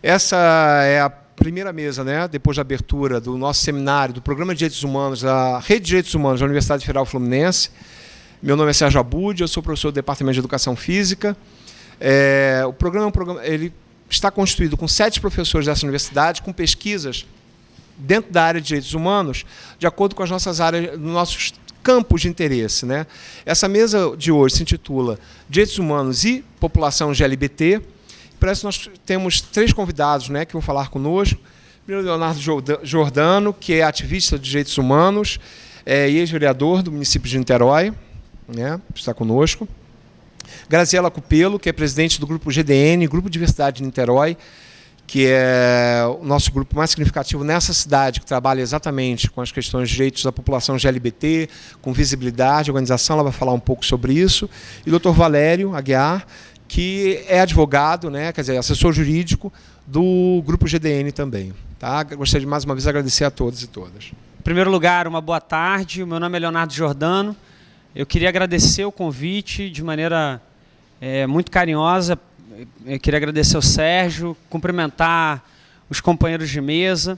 Essa é a primeira mesa, né, depois da abertura do nosso seminário, do Programa de Direitos Humanos, da Rede de Direitos Humanos da Universidade Federal Fluminense. Meu nome é Sérgio Abud, eu sou professor do Departamento de Educação Física. O programa ele está constituído com 7 professores dessa universidade, com pesquisas dentro da área de direitos humanos, de acordo com as nossas áreas, nossos campos de interesse, né? Essa mesa de hoje se intitula Direitos Humanos e População LGBT. Para isso nós temos 3 convidados, né, que vão falar conosco. Primeiro, Leonardo Giordano, que é ativista de direitos humanos e ex-vereador do município de Niterói, né, está conosco. Graziela Cupelo, que é presidente do Grupo GDN, Grupo Diversidade de Niterói, que é o nosso grupo mais significativo nessa cidade, que trabalha exatamente com as questões de direitos da população LGBT, com visibilidade, organização, ela vai falar um pouco sobre isso. E o Dr. Valério Aguiar, que é advogado, né, quer dizer, assessor jurídico do Grupo GDN também. Tá? Gostaria de mais uma vez agradecer a todos e todas. Em primeiro lugar, uma boa tarde. O meu nome é Leonardo Giordano. Eu queria agradecer o convite de maneira muito carinhosa. Eu queria agradecer ao Sérgio, cumprimentar os companheiros de mesa,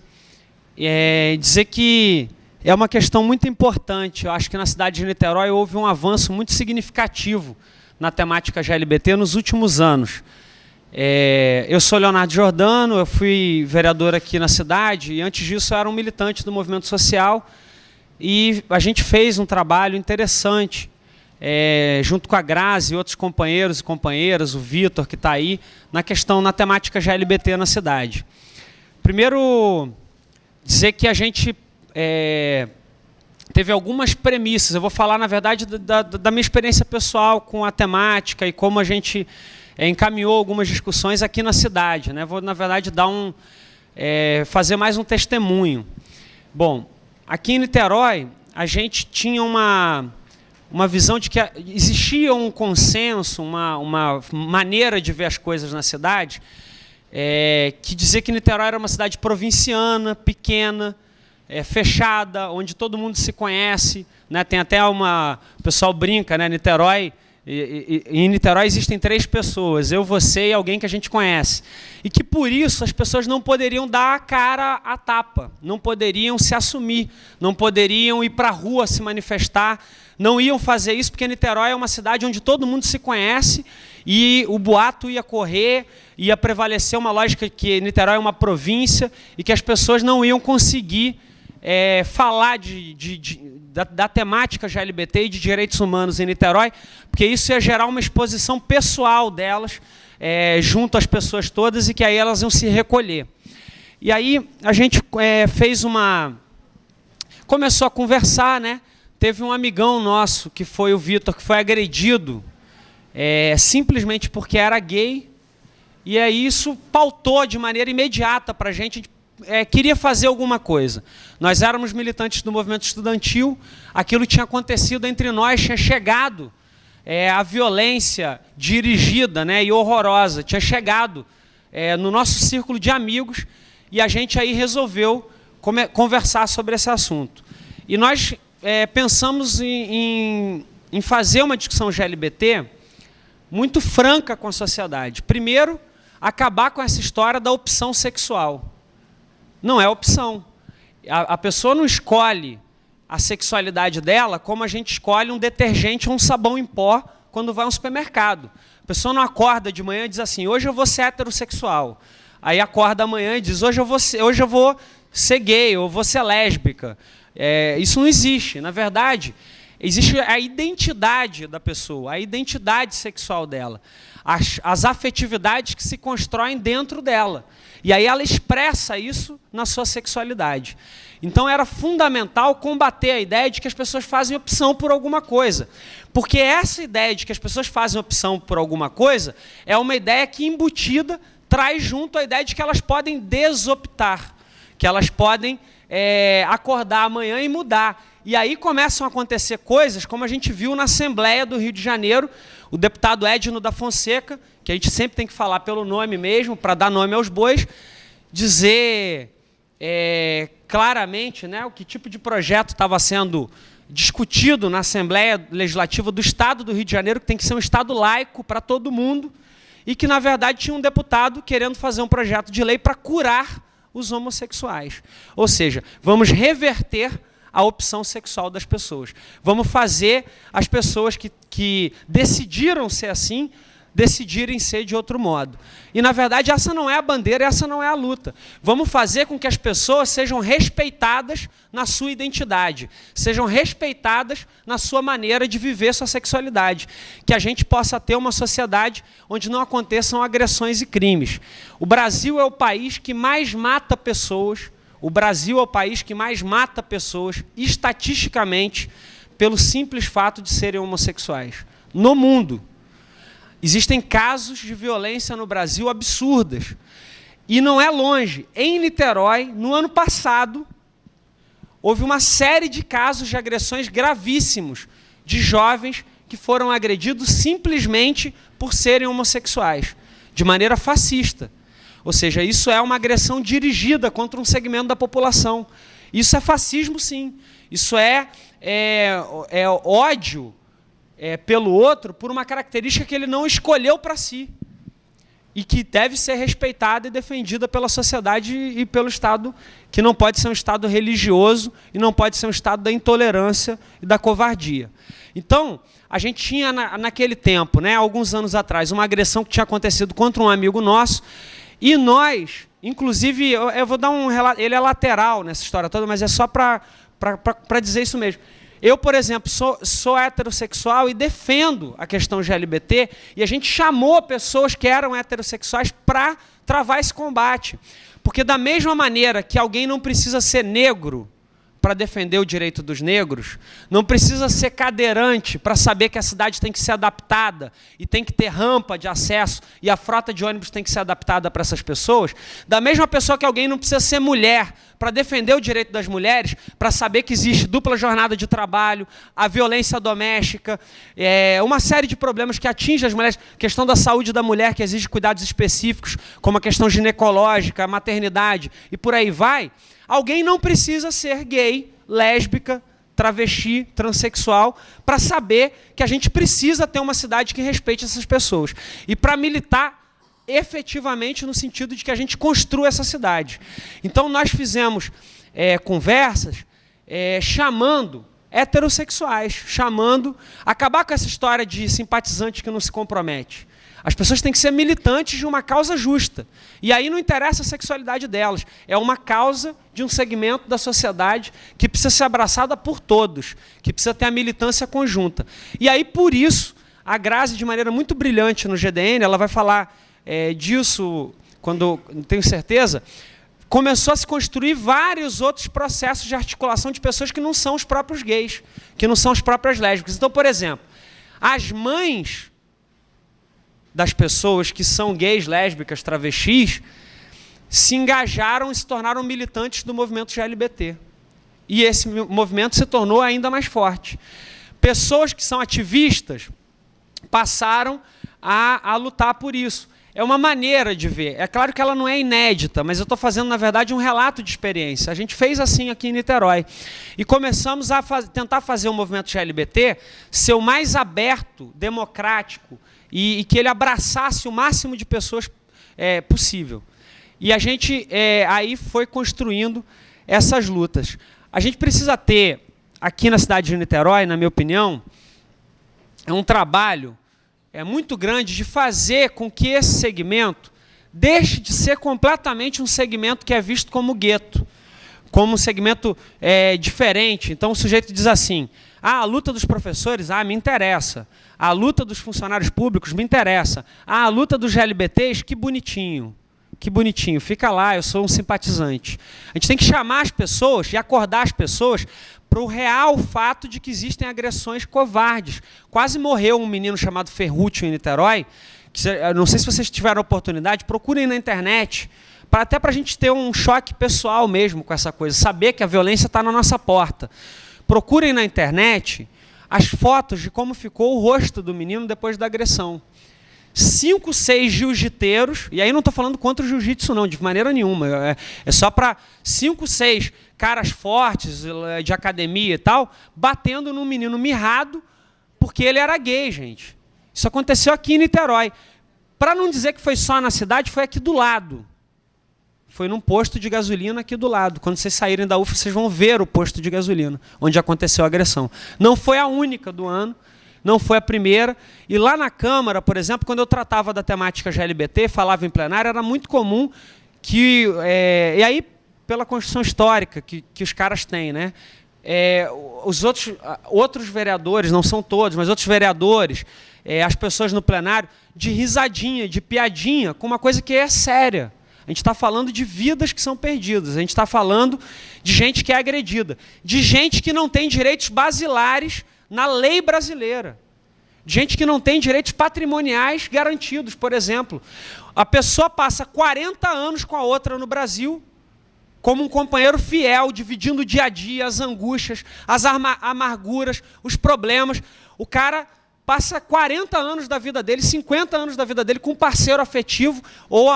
dizer que é uma questão muito importante. Eu acho que na cidade de Niterói houve um avanço muito significativo na temática LGBT nos últimos anos. Eu sou Leonardo Giordano, eu fui vereador aqui na cidade e antes disso eu era um militante do movimento social e a gente fez um trabalho interessante junto com a Grazi e outros companheiros e companheiras, o Vitor que está aí, na temática LGBT na cidade. Primeiro, dizer que a gente teve algumas premissas. Eu vou falar, na verdade, da minha experiência pessoal com a temática e como a gente encaminhou algumas discussões aqui na cidade, né? Vou, na verdade, fazer mais um testemunho. Bom, aqui em Niterói, a gente tinha uma visão de que existia um consenso, uma maneira de ver as coisas na cidade, que dizia que Niterói era uma cidade provinciana, pequena, fechada, onde todo mundo se conhece, né? Tem até o pessoal brinca, né? Niterói, em Niterói existem 3 pessoas, eu, você e alguém que a gente conhece. E que por isso as pessoas não poderiam dar a cara à tapa, não poderiam se assumir, não poderiam ir para a rua se manifestar, não iam fazer isso porque Niterói é uma cidade onde todo mundo se conhece e o boato ia correr, ia prevalecer uma lógica que Niterói é uma província e que as pessoas não iam conseguir falar da temática LGBT e de direitos humanos em Niterói, porque isso ia gerar uma exposição pessoal delas junto às pessoas todas e que aí elas iam se recolher. E aí a gente começou a conversar, né? Teve um amigão nosso, que foi o Vitor, que foi agredido simplesmente porque era gay, e aí isso pautou de maneira imediata para a gente. Queria fazer alguma coisa. Nós éramos militantes do movimento estudantil, aquilo tinha acontecido entre nós, tinha chegado a violência dirigida, né, e horrorosa, tinha chegado no nosso círculo de amigos, e a gente aí resolveu conversar sobre esse assunto. E nós pensamos em fazer uma discussão LGBT muito franca com a sociedade. Primeiro, acabar com essa história da opção sexual. Não é opção. A pessoa não escolhe a sexualidade dela como a gente escolhe um detergente ou um sabão em pó quando vai ao supermercado. A pessoa não acorda de manhã e diz assim, hoje eu vou ser heterossexual. Aí acorda amanhã e diz, hoje eu vou ser gay, ou vou ser lésbica. Isso não existe. Na verdade, existe a identidade da pessoa, a identidade sexual dela, as afetividades que se constroem dentro dela. E aí ela expressa isso na sua sexualidade. Então era fundamental combater a ideia de que as pessoas fazem opção por alguma coisa. Porque essa ideia de que as pessoas fazem opção por alguma coisa é uma ideia que, embutida, traz junto a ideia de que elas podem desoptar, que elas podem acordar amanhã e mudar. E aí começam a acontecer coisas, como a gente viu na Assembleia do Rio de Janeiro, o deputado Edno da Fonseca, que a gente sempre tem que falar pelo nome mesmo, para dar nome aos bois, dizer claramente, né, o que tipo de projeto estava sendo discutido na Assembleia Legislativa do Estado do Rio de Janeiro, que tem que ser um Estado laico para todo mundo, e que, na verdade, tinha um deputado querendo fazer um projeto de lei para curar os homossexuais. Ou seja, vamos reverter a opção sexual das pessoas. Vamos fazer as pessoas que decidiram ser assim, decidirem ser de outro modo. E, na verdade, essa não é a bandeira, essa não é a luta. Vamos fazer com que as pessoas sejam respeitadas na sua identidade, sejam respeitadas na sua maneira de viver sua sexualidade, que a gente possa ter uma sociedade onde não aconteçam agressões e crimes. O Brasil é o país que mais mata pessoas, o Brasil é o país que mais mata pessoas, estatisticamente, pelo simples fato de serem homossexuais. No mundo. Existem casos de violência no Brasil absurdas. E não é longe. Em Niterói, no ano passado, houve uma série de casos de agressões gravíssimos de jovens que foram agredidos simplesmente por serem homossexuais, de maneira fascista. Ou seja, isso é uma agressão dirigida contra um segmento da população. Isso é fascismo, sim. Isso é ódio pelo outro por uma característica que ele não escolheu para si e que deve ser respeitada e defendida pela sociedade e pelo Estado, que não pode ser um Estado religioso e não pode ser um Estado da intolerância e da covardia. Então, a gente tinha naquele tempo, né, alguns anos atrás, uma agressão que tinha acontecido contra um amigo nosso e nós, inclusive, eu vou dar um relato, ele é lateral nessa história toda, mas é só para dizer isso mesmo. Eu, por exemplo, sou heterossexual e defendo a questão LGBT, e a gente chamou pessoas que eram heterossexuais para travar esse combate. Porque da mesma maneira que alguém não precisa ser negro para defender o direito dos negros, não precisa ser cadeirante para saber que a cidade tem que ser adaptada e tem que ter rampa de acesso e a frota de ônibus tem que ser adaptada para essas pessoas, da mesma pessoa que alguém não precisa ser mulher para defender o direito das mulheres, para saber que existe dupla jornada de trabalho, a violência doméstica, uma série de problemas que atingem as mulheres, questão da saúde da mulher que exige cuidados específicos, como a questão ginecológica, a maternidade e por aí vai. Alguém não precisa ser gay, lésbica, travesti, transexual, para saber que a gente precisa ter uma cidade que respeite essas pessoas. E para militar efetivamente no sentido de que a gente construa essa cidade. Então, nós fizemos conversas chamando heterossexuais, acabar com essa história de simpatizante que não se compromete. As pessoas têm que ser militantes de uma causa justa. E aí não interessa a sexualidade delas. É uma causa de um segmento da sociedade que precisa ser abraçada por todos, que precisa ter a militância conjunta. E aí, por isso, a Grazi, de maneira muito brilhante no GDN, ela vai falar disso, quando não tenho certeza, começou a se construir vários outros processos de articulação de pessoas que não são os próprios gays, que não são as próprias lésbicas. Então, por exemplo, as mães das pessoas que são gays, lésbicas, travestis, se engajaram e se tornaram militantes do movimento LGBT. E esse movimento se tornou ainda mais forte. Pessoas que são ativistas passaram a lutar por isso. É uma maneira de ver. É claro que ela não é inédita, mas eu estou fazendo, na verdade, um relato de experiência. A gente fez assim aqui em Niterói. E começamos a tentar fazer o movimento LGBT ser o mais aberto, democrático, e que ele abraçasse o máximo de pessoas possível. E a gente aí foi construindo essas lutas. A gente precisa ter, aqui na cidade de Niterói, na minha opinião, um trabalho muito grande de fazer com que esse segmento deixe de ser completamente um segmento que é visto como gueto, como um segmento diferente. Então o sujeito diz assim, a luta dos professores, me interessa. A luta dos funcionários públicos me interessa. A luta dos LGBTs, que bonitinho. Que bonitinho, fica lá, eu sou um simpatizante. A gente tem que chamar as pessoas e acordar as pessoas para o real fato de que existem agressões covardes. Quase morreu um menino chamado Ferrúcio em Niterói, que, não sei se vocês tiveram oportunidade, procurem na internet, até para a gente ter um choque pessoal mesmo com essa coisa, saber que a violência está na nossa porta. Procurem na internet as fotos de como ficou o rosto do menino depois da agressão. 5, 6 jiu-jiteiros, e aí não estou falando contra o jiu-jitsu não, de maneira nenhuma, é só para 5, 6 caras fortes de academia e tal, batendo num menino mirrado, porque ele era gay, gente. Isso aconteceu aqui em Niterói. Para não dizer que foi só na cidade, foi aqui do lado. Foi num posto de gasolina aqui do lado. Quando vocês saírem da UF, vocês vão ver o posto de gasolina, onde aconteceu a agressão. Não foi a única do ano, não foi a primeira. E lá na Câmara, por exemplo, quando eu tratava da temática GLBT, falava em plenário, era muito comum que... e aí, pela construção histórica que os caras têm, né? Os outros vereadores, não são todos, mas outros vereadores, as pessoas no plenário, de risadinha, de piadinha, com uma coisa que é séria. A gente está falando de vidas que são perdidas, a gente está falando de gente que é agredida, de gente que não tem direitos basilares na lei brasileira, de gente que não tem direitos patrimoniais garantidos, por exemplo. A pessoa passa 40 anos com a outra no Brasil, como um companheiro fiel, dividindo o dia a dia, as angústias, as amarguras, os problemas. O cara passa 40 anos da vida dele, 50 anos da vida dele com um parceiro afetivo, ou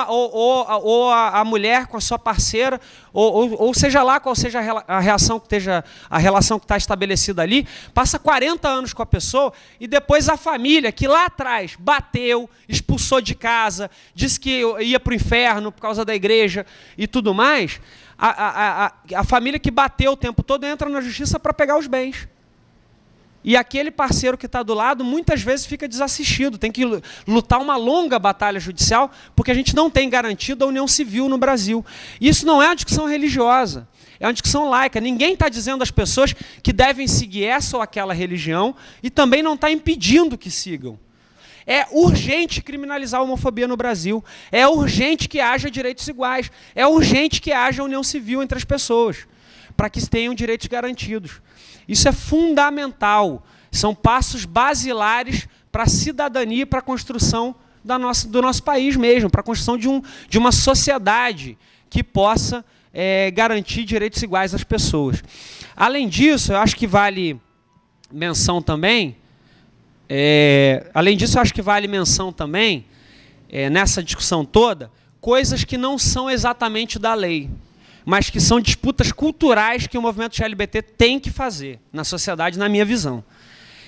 a mulher com a sua parceira, ou seja lá qual seja a relação que está estabelecida ali, passa 40 anos com a pessoa, e depois a família, que lá atrás bateu, expulsou de casa, disse que ia para o inferno por causa da igreja e tudo mais, a família que bateu o tempo todo entra na justiça para pegar os bens. E aquele parceiro que está do lado, muitas vezes fica desassistido, tem que lutar uma longa batalha judicial, porque a gente não tem garantido a união civil no Brasil. Isso não é uma discussão religiosa, é uma discussão laica. Ninguém está dizendo às pessoas que devem seguir essa ou aquela religião, e também não está impedindo que sigam. É urgente criminalizar a homofobia no Brasil, é urgente que haja direitos iguais, é urgente que haja união civil entre as pessoas, para que tenham direitos garantidos. Isso é fundamental, são passos basilares para a cidadania e para a construção do nosso país mesmo, para a construção de uma sociedade que possa garantir direitos iguais às pessoas. Além disso, eu acho que vale menção também, nessa discussão toda, coisas que não são exatamente da lei, mas que são disputas culturais que o movimento GLBT tem que fazer na sociedade, na minha visão.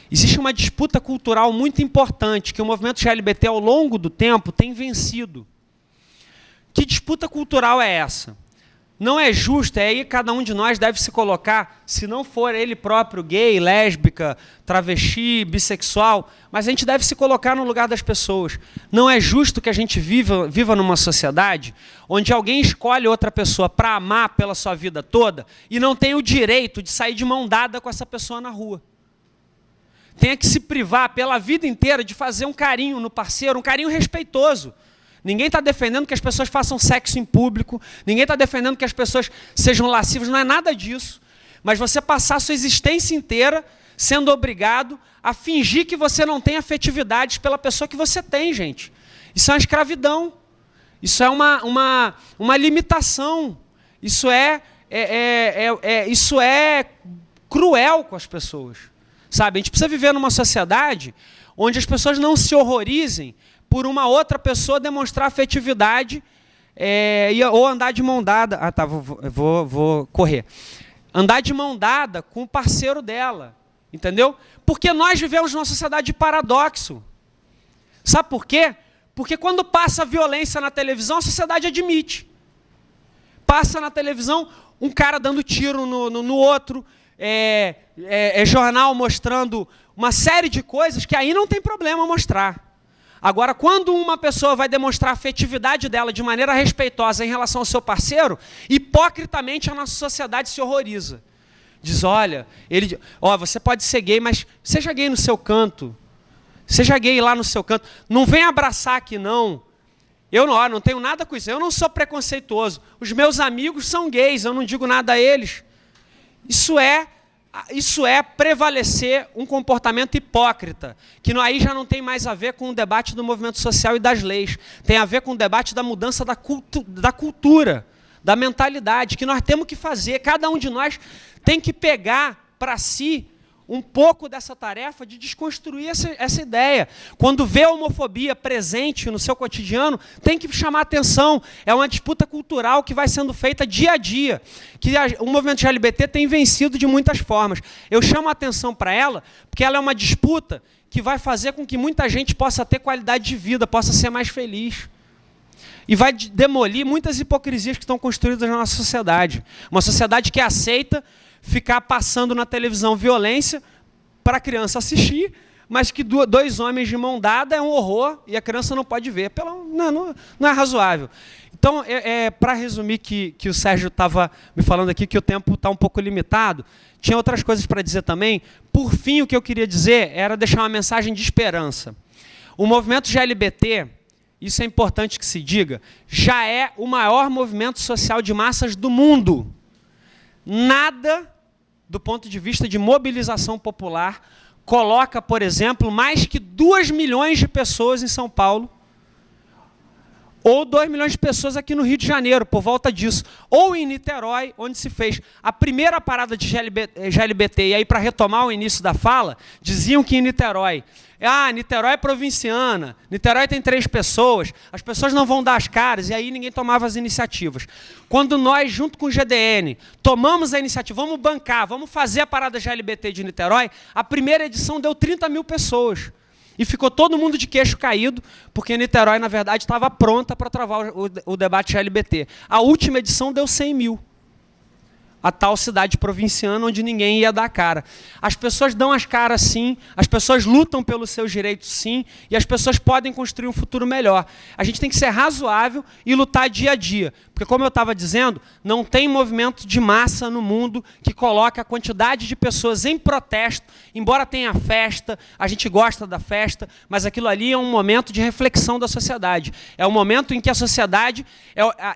Existe uma disputa cultural muito importante que o movimento GLBT, ao longo do tempo, tem vencido. Que disputa cultural é essa? Não é justo, aí cada um de nós deve se colocar, se não for ele próprio gay, lésbica, travesti, bissexual, mas a gente deve se colocar no lugar das pessoas. Não é justo que a gente viva numa sociedade onde alguém escolhe outra pessoa para amar pela sua vida toda e não tem o direito de sair de mão dada com essa pessoa na rua. Tenha que se privar pela vida inteira de fazer um carinho no parceiro, um carinho respeitoso. Ninguém está defendendo que as pessoas façam sexo em público, ninguém está defendendo que as pessoas sejam lascivas, não é nada disso. Mas você passar a sua existência inteira sendo obrigado a fingir que você não tem afetividades pela pessoa que você tem, gente. Isso é uma escravidão, isso é uma limitação, isso é cruel com as pessoas. Sabe? A gente precisa viver numa sociedade onde as pessoas não se horrorizem por uma outra pessoa demonstrar afetividade ou andar de mão dada. Ah, tá, vou correr. Andar de mão dada com o parceiro dela, entendeu? Porque nós vivemos numa sociedade de paradoxo. Sabe por quê? Porque quando passa violência na televisão, a sociedade admite. Passa na televisão um cara dando tiro no outro, jornal mostrando uma série de coisas que aí não tem problema mostrar. Agora, quando uma pessoa vai demonstrar a afetividade dela de maneira respeitosa em relação ao seu parceiro, hipocritamente a nossa sociedade se horroriza. Diz, olha, você pode ser gay, mas seja gay no seu canto. Seja gay lá no seu canto. Não vem abraçar aqui, não. Eu não tenho nada com isso. Eu não sou preconceituoso. Os meus amigos são gays, eu não digo nada a eles. Isso é prevalecer um comportamento hipócrita, que aí já não tem mais a ver com o debate do movimento social e das leis, tem a ver com o debate da mudança da cultura, da mentalidade, que nós temos que fazer, cada um de nós tem que pegar para si um pouco dessa tarefa de desconstruir essa ideia. Quando vê a homofobia presente no seu cotidiano, tem que chamar atenção. É uma disputa cultural que vai sendo feita dia a dia, que o movimento GLBT tem vencido de muitas formas. Eu chamo a atenção para ela, porque ela é uma disputa que vai fazer com que muita gente possa ter qualidade de vida, possa ser mais feliz. E vai demolir muitas hipocrisias que estão construídas na nossa sociedade. Uma sociedade que aceita ficar passando na televisão violência para a criança assistir, mas que dois homens de mão dada é um horror e a criança não pode ver. Não é razoável. Então, para resumir que o Sérgio estava me falando aqui, que o tempo está um pouco limitado, tinha outras coisas para dizer também. Por fim, o que eu queria dizer era deixar uma mensagem de esperança. O movimento GLBT, isso é importante que se diga, já é o maior movimento social de massas do mundo. Nada, do ponto de vista de mobilização popular, coloca, por exemplo, mais que 2 milhões de pessoas em São Paulo, ou 2 milhões de pessoas aqui no Rio de Janeiro, por volta disso. Ou em Niterói, onde se fez a primeira parada de GLBT. E aí, para retomar o início da fala, diziam que em Niterói, Niterói é provinciana, Niterói tem 3 pessoas, as pessoas não vão dar as caras, e aí ninguém tomava as iniciativas. Quando nós, junto com o GDN, tomamos a iniciativa, vamos bancar, vamos fazer a parada GLBT de Niterói, a primeira edição deu 30 mil pessoas. E ficou todo mundo de queixo caído, porque Niterói, na verdade, estava pronta para travar o debate GLBT. A última edição deu 100 mil. A tal cidade provinciana onde ninguém ia dar a cara. As pessoas dão as caras sim, as pessoas lutam pelos seus direitos sim, e as pessoas podem construir um futuro melhor. A gente tem que ser razoável e lutar dia a dia. Porque, como eu estava dizendo, não tem movimento de massa no mundo que coloque a quantidade de pessoas em protesto, embora tenha festa, a gente gosta da festa, mas aquilo ali é um momento de reflexão da sociedade. É um momento em que a sociedade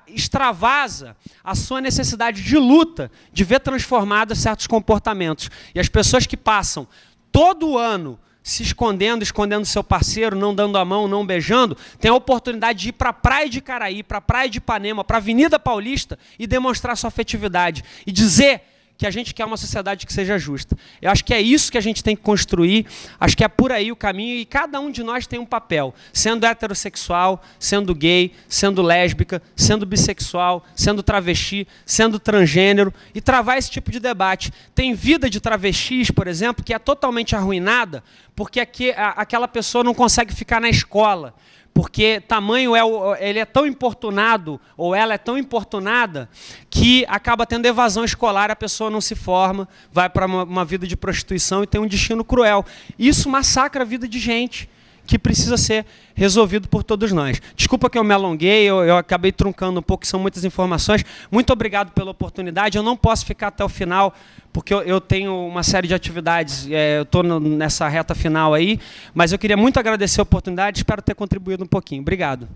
extravasa a sua necessidade de luta, de ver transformados certos comportamentos. E as pessoas que passam todo ano se escondendo seu parceiro, não dando a mão, não beijando, têm a oportunidade de ir para a praia de Caraí, para a praia de Ipanema, para a Avenida Paulista e demonstrar sua afetividade. E dizer que a gente quer uma sociedade que seja justa. Eu acho que é isso que a gente tem que construir, acho que é por aí o caminho, e cada um de nós tem um papel, sendo heterossexual, sendo gay, sendo lésbica, sendo bissexual, sendo travesti, sendo transgênero, e travar esse tipo de debate. Tem vida de travestis, por exemplo, que é totalmente arruinada, porque aquela pessoa não consegue ficar na escola, porque tamanho ele é tão importunado, ou ela é tão importunada, que acaba tendo evasão escolar, a pessoa não se forma, vai para uma vida de prostituição e tem um destino cruel. Isso massacra a vida de gente, que precisa ser resolvido por todos nós. Desculpa que eu me alonguei, eu acabei truncando um pouco, são muitas informações. Muito obrigado pela oportunidade. Eu não posso ficar até o final, porque eu tenho uma série de atividades, eu estou nessa reta final aí, mas eu queria muito agradecer a oportunidade, espero ter contribuído um pouquinho. Obrigado.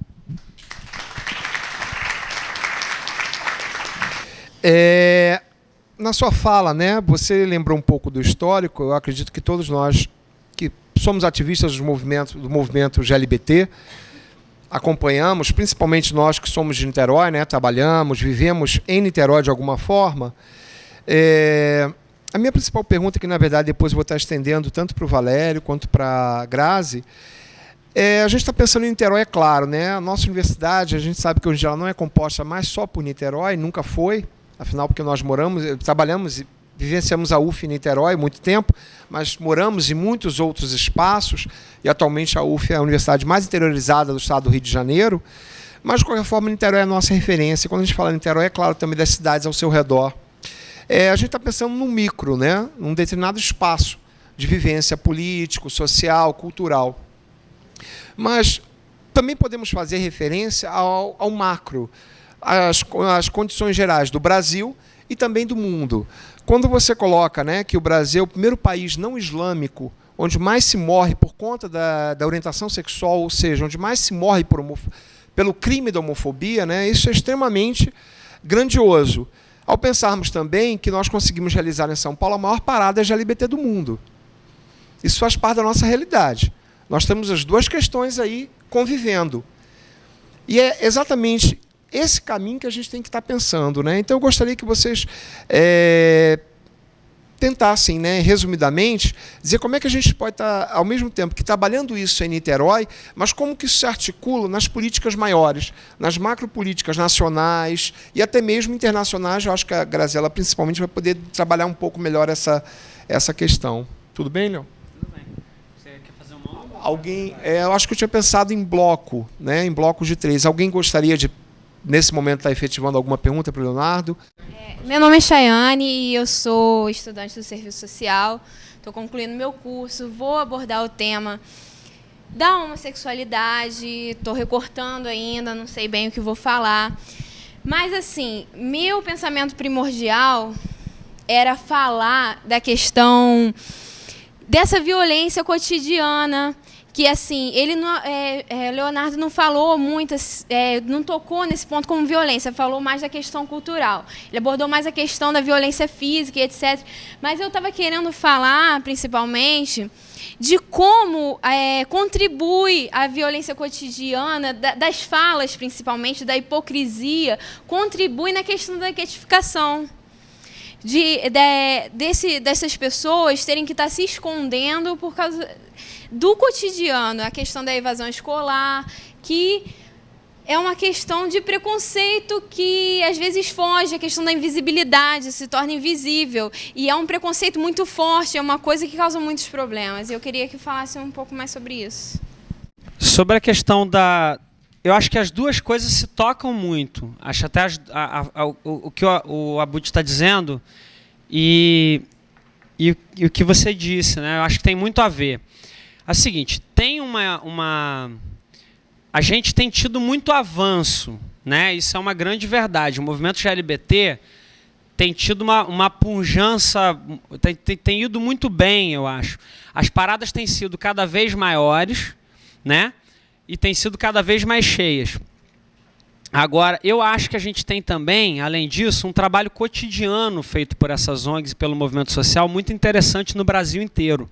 Na sua fala, né, você lembrou um pouco do histórico. Eu acredito que todos nós que somos ativistas do movimento GLBT, acompanhamos, principalmente nós que somos de Niterói, né, trabalhamos, vivemos em Niterói de alguma forma. A minha principal pergunta, que na verdade depois eu vou estar estendendo tanto para o Valério quanto para a Grazi, a gente está pensando em Niterói, é claro, né? A nossa universidade, a gente sabe que hoje ela não é composta mais só por Niterói, nunca foi, afinal, porque nós trabalhamos e vivenciamos a UF em Niterói há muito tempo, mas moramos em muitos outros espaços, e atualmente a UF é a universidade mais interiorizada do estado do Rio de Janeiro, mas de qualquer forma Niterói é a nossa referência. Quando a gente fala em Niterói, é claro, também das cidades ao seu redor. A gente está pensando num micro, né? Num determinado espaço de vivência político, social, cultural. Mas também podemos fazer referência ao macro, às condições gerais do Brasil e também do mundo. Quando você coloca, né, que o Brasil é o primeiro país não islâmico onde mais se morre por conta da orientação sexual, ou seja, onde mais se morre pelo crime da homofobia, né, isso é extremamente grandioso. Ao pensarmos também que nós conseguimos realizar em São Paulo a maior parada LGBT do mundo. Isso faz parte da nossa realidade. Nós temos as duas questões aí convivendo. E é exatamente esse caminho que a gente tem que estar pensando, né? Então, eu gostaria que vocês tentassem, né, resumidamente, dizer como é que a gente pode estar, ao mesmo tempo que trabalhando isso em Niterói, mas como que isso se articula nas políticas maiores, nas macropolíticas nacionais e até mesmo internacionais. Eu acho que a Graziela, principalmente, vai poder trabalhar um pouco melhor essa questão. Tudo bem, Léo? Tudo bem. Você quer fazer Alguém, eu acho que eu tinha pensado em bloco, né? Em blocos de 3. Alguém gostaria de, nesse momento, estar efetivando alguma pergunta para o Leonardo? Meu nome é Chayane e eu sou estudante do Serviço Social. Estou concluindo meu curso, vou abordar o tema da homossexualidade, estou recortando ainda, não sei bem o que vou falar. Mas, assim, meu pensamento primordial era falar da questão dessa violência cotidiana, que, assim, ele não, Leonardo não falou muito, não tocou nesse ponto como violência, falou mais da questão cultural. Ele abordou mais a questão da violência física e etc. Mas eu estava querendo falar, principalmente, de como contribui a violência cotidiana, das falas, principalmente, da hipocrisia, contribui na questão da quietificação. Dessas pessoas terem que estar se escondendo por causa do cotidiano, a questão da evasão escolar, que é uma questão de preconceito que às vezes foge, a questão da invisibilidade, se torna invisível. E é um preconceito muito forte, é uma coisa que causa muitos problemas. Eu queria que falasse um pouco mais sobre isso. Sobre a questão da... Eu acho que as duas coisas se tocam muito. Acho até o que o Abud está dizendo e o que você disse, né? Eu acho que tem muito a ver. É o seguinte, tem a gente tem tido muito avanço, né? Isso é uma grande verdade. O movimento GLBT tem tido uma pujança, tem ido muito bem, eu acho. As paradas têm sido cada vez maiores, né? E têm sido cada vez mais cheias. Agora, eu acho que a gente tem também, além disso, um trabalho cotidiano feito por essas ONGs e pelo movimento social muito interessante no Brasil inteiro.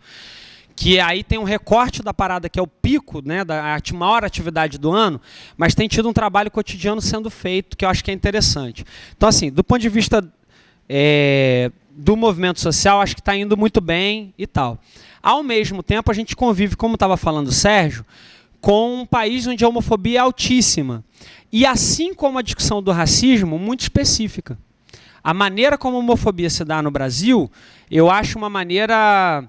Que aí tem um recorte da parada que é o pico, né, da maior atividade do ano, mas tem tido um trabalho cotidiano sendo feito que eu acho que é interessante. Então, assim, do ponto de vista do movimento social, acho que está indo muito bem e tal. Ao mesmo tempo, a gente convive, como estava falando o Sérgio, com um país onde a homofobia é altíssima. E assim como a discussão do racismo, muito específica. A maneira como a homofobia se dá no Brasil, eu acho uma maneira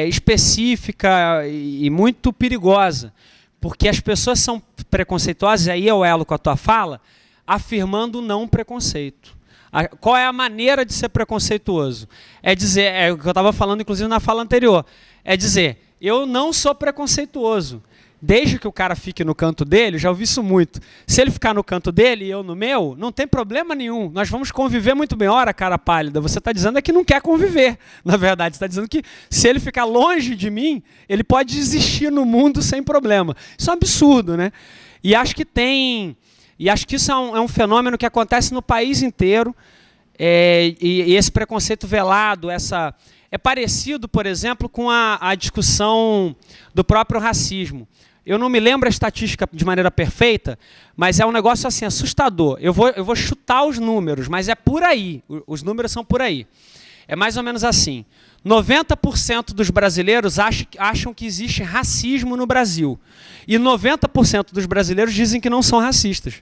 específica e muito perigosa. Porque as pessoas são preconceituosas, e aí eu elo com a tua fala, afirmando o não preconceito. Qual é a maneira de ser preconceituoso? É dizer, é o que eu estava falando inclusive na fala anterior, é dizer, eu não sou preconceituoso. Desde que o cara fique no canto dele, já ouvi isso muito. Se ele ficar no canto dele e eu no meu, não tem problema nenhum. Nós vamos conviver muito bem. Ora, cara pálida, você está dizendo que não quer conviver. Na verdade, você está dizendo que se ele ficar longe de mim, ele pode existir no mundo sem problema. Isso é um absurdo, né? E acho que isso é um fenômeno que acontece no país inteiro. E esse preconceito velado, é parecido, por exemplo, com a discussão do próprio racismo. Eu não me lembro a estatística de maneira perfeita, mas é um negócio assim assustador. Eu vou chutar os números, mas é por aí. Os números são por aí. É mais ou menos assim. 90% dos brasileiros acham que existe racismo no Brasil. E 90% dos brasileiros dizem que não são racistas.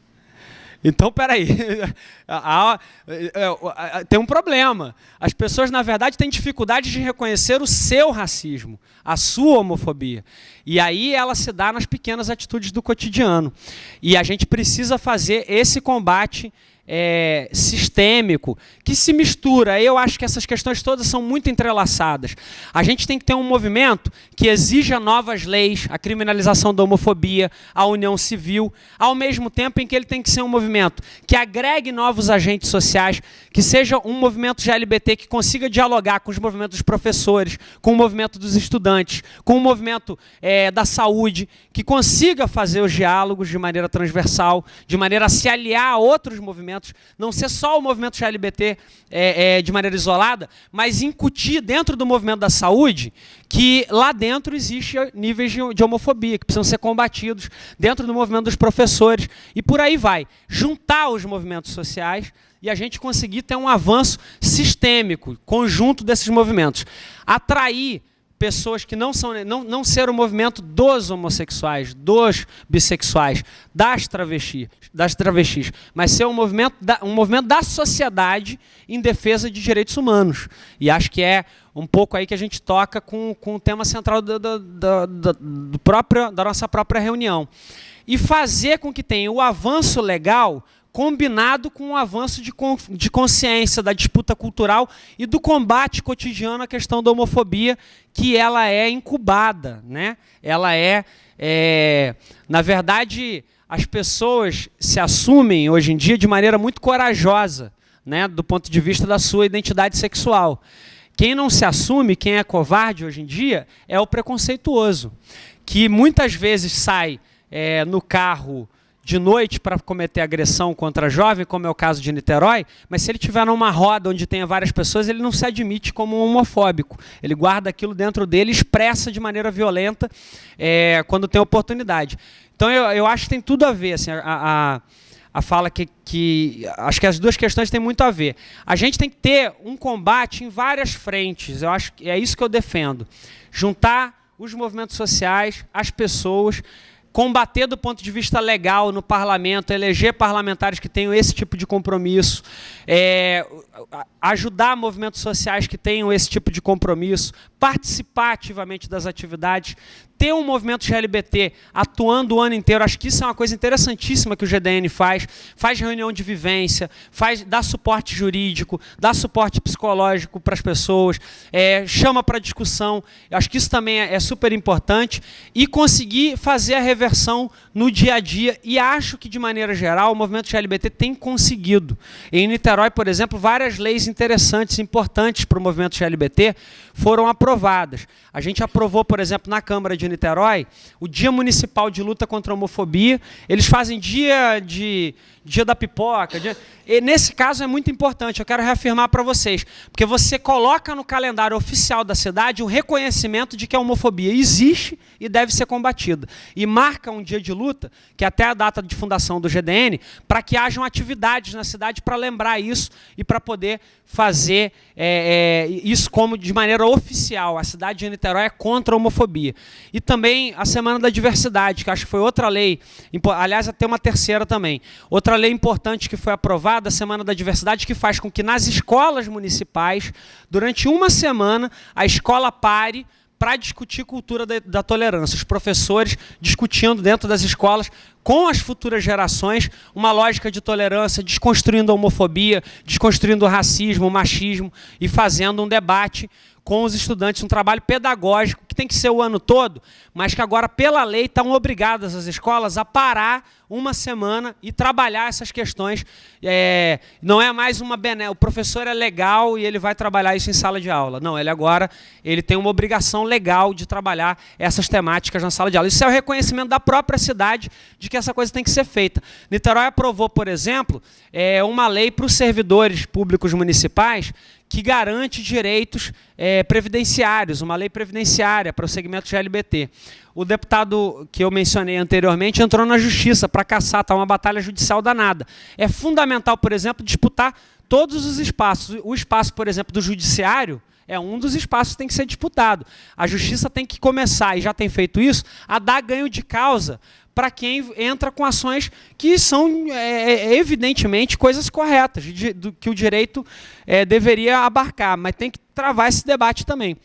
Então, peraí, tem um problema. As pessoas, na verdade, têm dificuldade de reconhecer o seu racismo, a sua homofobia. E aí ela se dá nas pequenas atitudes do cotidiano. E a gente precisa fazer esse combate sistêmico, que se mistura. Eu acho que essas questões todas são muito entrelaçadas. A gente tem que ter um movimento que exija novas leis, a criminalização da homofobia, a união civil, ao mesmo tempo em que ele tem que ser um movimento que agregue novos agentes sociais, que seja um movimento GLBT que consiga dialogar com os movimentos dos professores, com o movimento dos estudantes, com o movimento da saúde, que consiga fazer os diálogos de maneira transversal, de maneira a se aliar a outros movimentos, não ser só o movimento LGBT de maneira isolada, mas incutir dentro do movimento da saúde que lá dentro existem níveis de homofobia que precisam ser combatidos, dentro do movimento dos professores, e por aí vai. Juntar os movimentos sociais e a gente conseguir ter um avanço sistêmico, conjunto desses movimentos. Atrair pessoas que não ser o movimento dos homossexuais, dos bissexuais, das travestis, mas ser um movimento da sociedade em defesa de direitos humanos. E acho que é um pouco aí que a gente toca com o tema central da nossa própria reunião. E fazer com que tenha o avanço legal combinado com o avanço de consciência, da disputa cultural e do combate cotidiano à questão da homofobia, que ela é incubada, né? Ela na verdade, as pessoas se assumem hoje em dia de maneira muito corajosa, né, do ponto de vista da sua identidade sexual. Quem não se assume, quem é covarde hoje em dia, é o preconceituoso, que muitas vezes sai no carro de noite para cometer agressão contra jovem, como é o caso de Niterói, mas se ele estiver numa roda onde tenha várias pessoas, ele não se admite como um homofóbico. Ele guarda aquilo dentro dele e expressa de maneira violenta quando tem oportunidade. Então eu acho que tem tudo a ver, assim, a fala que acho que as duas questões têm muito a ver. A gente tem que ter um combate em várias frentes, eu acho que é isso que eu defendo. Juntar os movimentos sociais, as pessoas, combater do ponto de vista legal no parlamento, eleger parlamentares que tenham esse tipo de compromisso, ajudar movimentos sociais que tenham esse tipo de compromisso, participar ativamente das atividades, ter um movimento GLBT atuando o ano inteiro. Acho que isso é uma coisa interessantíssima que o GDN faz reunião de vivência, dá suporte jurídico, dá suporte psicológico para as pessoas, chama para discussão. Acho que isso também é super importante, e conseguir fazer a reversão no dia a dia, e acho que, de maneira geral, o movimento GLBT tem conseguido. Em Niterói, por exemplo, várias leis interessantes, importantes para o movimento GLBT foram aprovadas. A gente aprovou, por exemplo, na Câmara de Niterói, o Dia Municipal de Luta contra a Homofobia. Eles fazem dia da pipoca. E nesse caso é muito importante, eu quero reafirmar para vocês, porque você coloca no calendário oficial da cidade o reconhecimento de que a homofobia existe e deve ser combatida. E marca um dia de luta, que é até a data de fundação do GDN, para que hajam atividades na cidade para lembrar isso e para poder fazer isso como de maneira oficial. A cidade de Niterói é contra a homofobia. E também a Semana da Diversidade, que acho que foi outra lei, aliás, até uma terceira também. Outra lei importante que foi aprovada, a Semana da Diversidade, que faz com que nas escolas municipais, durante uma semana, a escola pare para discutir cultura da tolerância. Os professores discutindo dentro das escolas com as futuras gerações uma lógica de tolerância, desconstruindo a homofobia, desconstruindo o racismo, o machismo, e fazendo um debate com os estudantes, um trabalho pedagógico que tem que ser o ano todo, mas que agora, pela lei, estão obrigadas as escolas a parar uma semana e trabalhar essas questões. Não é mais uma o professor é legal e ele vai trabalhar isso em sala de aula. Não, ele tem uma obrigação legal de trabalhar essas temáticas na sala de aula. Isso é o reconhecimento da própria cidade de que essa coisa tem que ser feita. Niterói aprovou, por exemplo, uma lei para os servidores públicos municipais que garante direitos previdenciários, uma lei previdenciária para o segmento GLBT. O deputado que eu mencionei anteriormente entrou na justiça para caçar, está uma batalha judicial danada. É fundamental, por exemplo, disputar todos os espaços. O espaço, por exemplo, do judiciário é um dos espaços que tem que ser disputado. A justiça tem que começar, e já tem feito isso, a dar ganho de causa para quem entra com ações que são, evidentemente, coisas corretas, que o direito deveria abarcar, mas tem que travar esse debate também.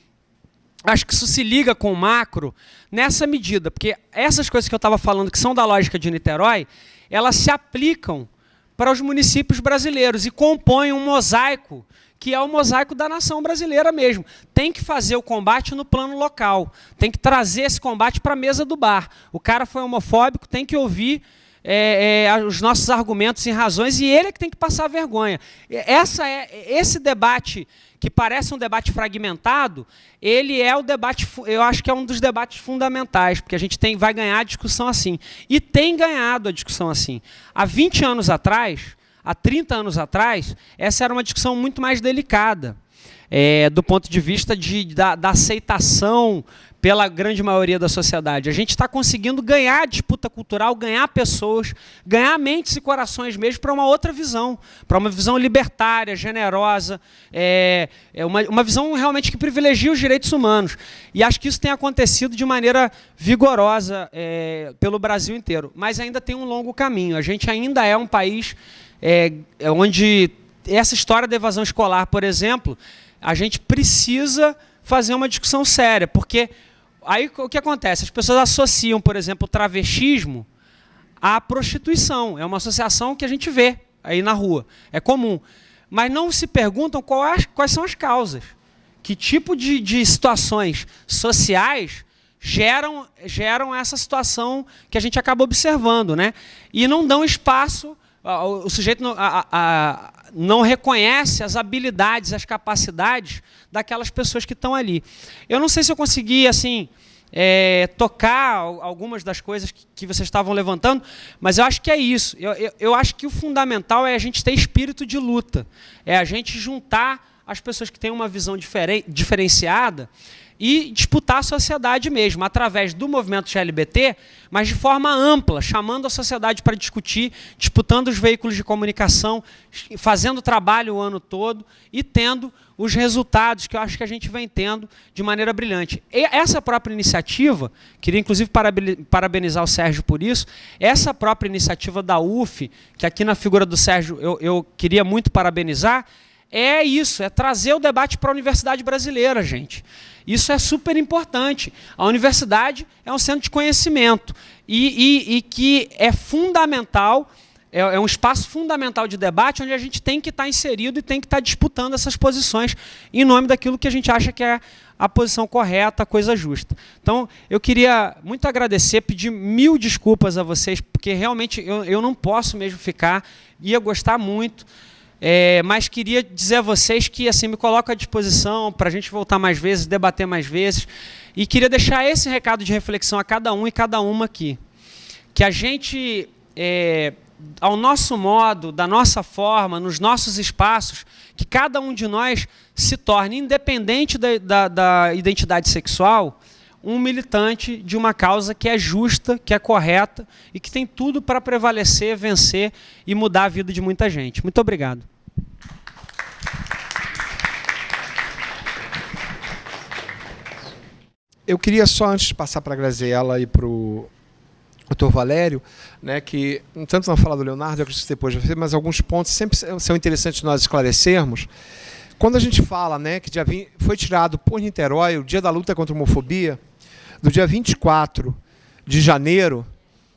Acho que isso se liga com o macro nessa medida, porque essas coisas que eu estava falando, que são da lógica de Niterói, elas se aplicam para os municípios brasileiros e compõem um mosaico, que é o mosaico da nação brasileira mesmo. Tem que fazer o combate no plano local, tem que trazer esse combate para a mesa do bar. O cara foi homofóbico, tem que ouvir os nossos argumentos e razões, e ele é que tem que passar vergonha. Esse debate, que parece um debate fragmentado, ele é o debate, eu acho que é um dos debates fundamentais, porque a gente vai ganhar a discussão assim. E tem ganhado a discussão assim. Há 20 anos atrás, há 30 anos atrás, essa era uma discussão muito mais delicada. do ponto de vista da aceitação pela grande maioria da sociedade. A gente está conseguindo ganhar a disputa cultural, ganhar pessoas, ganhar mentes e corações mesmo para uma outra visão, para uma visão libertária, generosa, uma visão realmente que privilegia os direitos humanos. E acho que isso tem acontecido de maneira vigorosa pelo Brasil inteiro. Mas ainda tem um longo caminho. A gente ainda é um país onde essa história da evasão escolar, por exemplo, a gente precisa fazer uma discussão séria, porque aí o que acontece? As pessoas associam, por exemplo, o travestismo à prostituição. É uma associação que a gente vê aí na rua, é comum. Mas não se perguntam quais são as causas. Que tipo de situações sociais geram essa situação que a gente acaba observando, né? E não dão espaço, o sujeito não reconhece as habilidades, as capacidades daquelas pessoas que estão ali. Eu não sei se eu consegui assim, tocar algumas das coisas que vocês estavam levantando, mas eu acho que é isso. Eu acho que o fundamental é a gente ter espírito de luta, é a gente juntar as pessoas que têm uma visão diferenciada e disputar a sociedade mesmo, através do movimento LGBT, mas de forma ampla, chamando a sociedade para discutir, disputando os veículos de comunicação, fazendo trabalho o ano todo e tendo os resultados que eu acho que a gente vem tendo de maneira brilhante. E essa própria iniciativa, queria inclusive parabenizar o Sérgio por isso, essa própria iniciativa da UF, que aqui na figura do Sérgio eu queria muito parabenizar, é isso, é trazer o debate para a universidade brasileira, gente. Isso é super importante. A universidade é um centro de conhecimento e que é fundamental, é um espaço fundamental de debate onde a gente tem que estar inserido e tem que estar disputando essas posições em nome daquilo que a gente acha que é a posição correta, a coisa justa. Então, eu queria muito agradecer, pedir 1000 desculpas a vocês, porque realmente eu não posso mesmo ficar, ia gostar muito. Mas queria dizer a vocês que assim, me coloco à disposição para a gente voltar mais vezes, debater mais vezes, e queria deixar esse recado de reflexão a cada um e cada uma aqui, que a gente, ao nosso modo, da nossa forma, nos nossos espaços, que cada um de nós se torne, independente da identidade sexual, um militante de uma causa que é justa, que é correta e que tem tudo para prevalecer, vencer e mudar a vida de muita gente. Muito obrigado. Eu queria só, antes de passar para a Graziela e para o doutor Valério, né, que, tanto na fala do Leonardo, eu acredito que depois vai ver, mas alguns pontos sempre são interessantes nós esclarecermos. Quando a gente fala, né, que foi tirado por Niterói o Dia da Luta contra a Homofobia, do dia 24 de janeiro,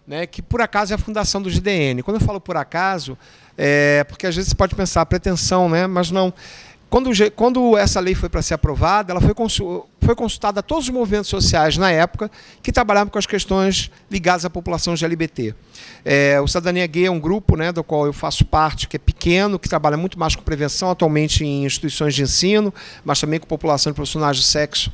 né, que por acaso é a fundação do GDN. Quando eu falo por acaso, porque às vezes você pode pensar pretensão, né, mas não. Quando essa lei foi para ser aprovada, ela foi consultada a todos os movimentos sociais na época que trabalhavam com as questões ligadas à população LGBT. O Cidadania Gay é um grupo, né, do qual eu faço parte, que é pequeno, que trabalha muito mais com prevenção, atualmente em instituições de ensino, mas também com população de profissionais de sexo.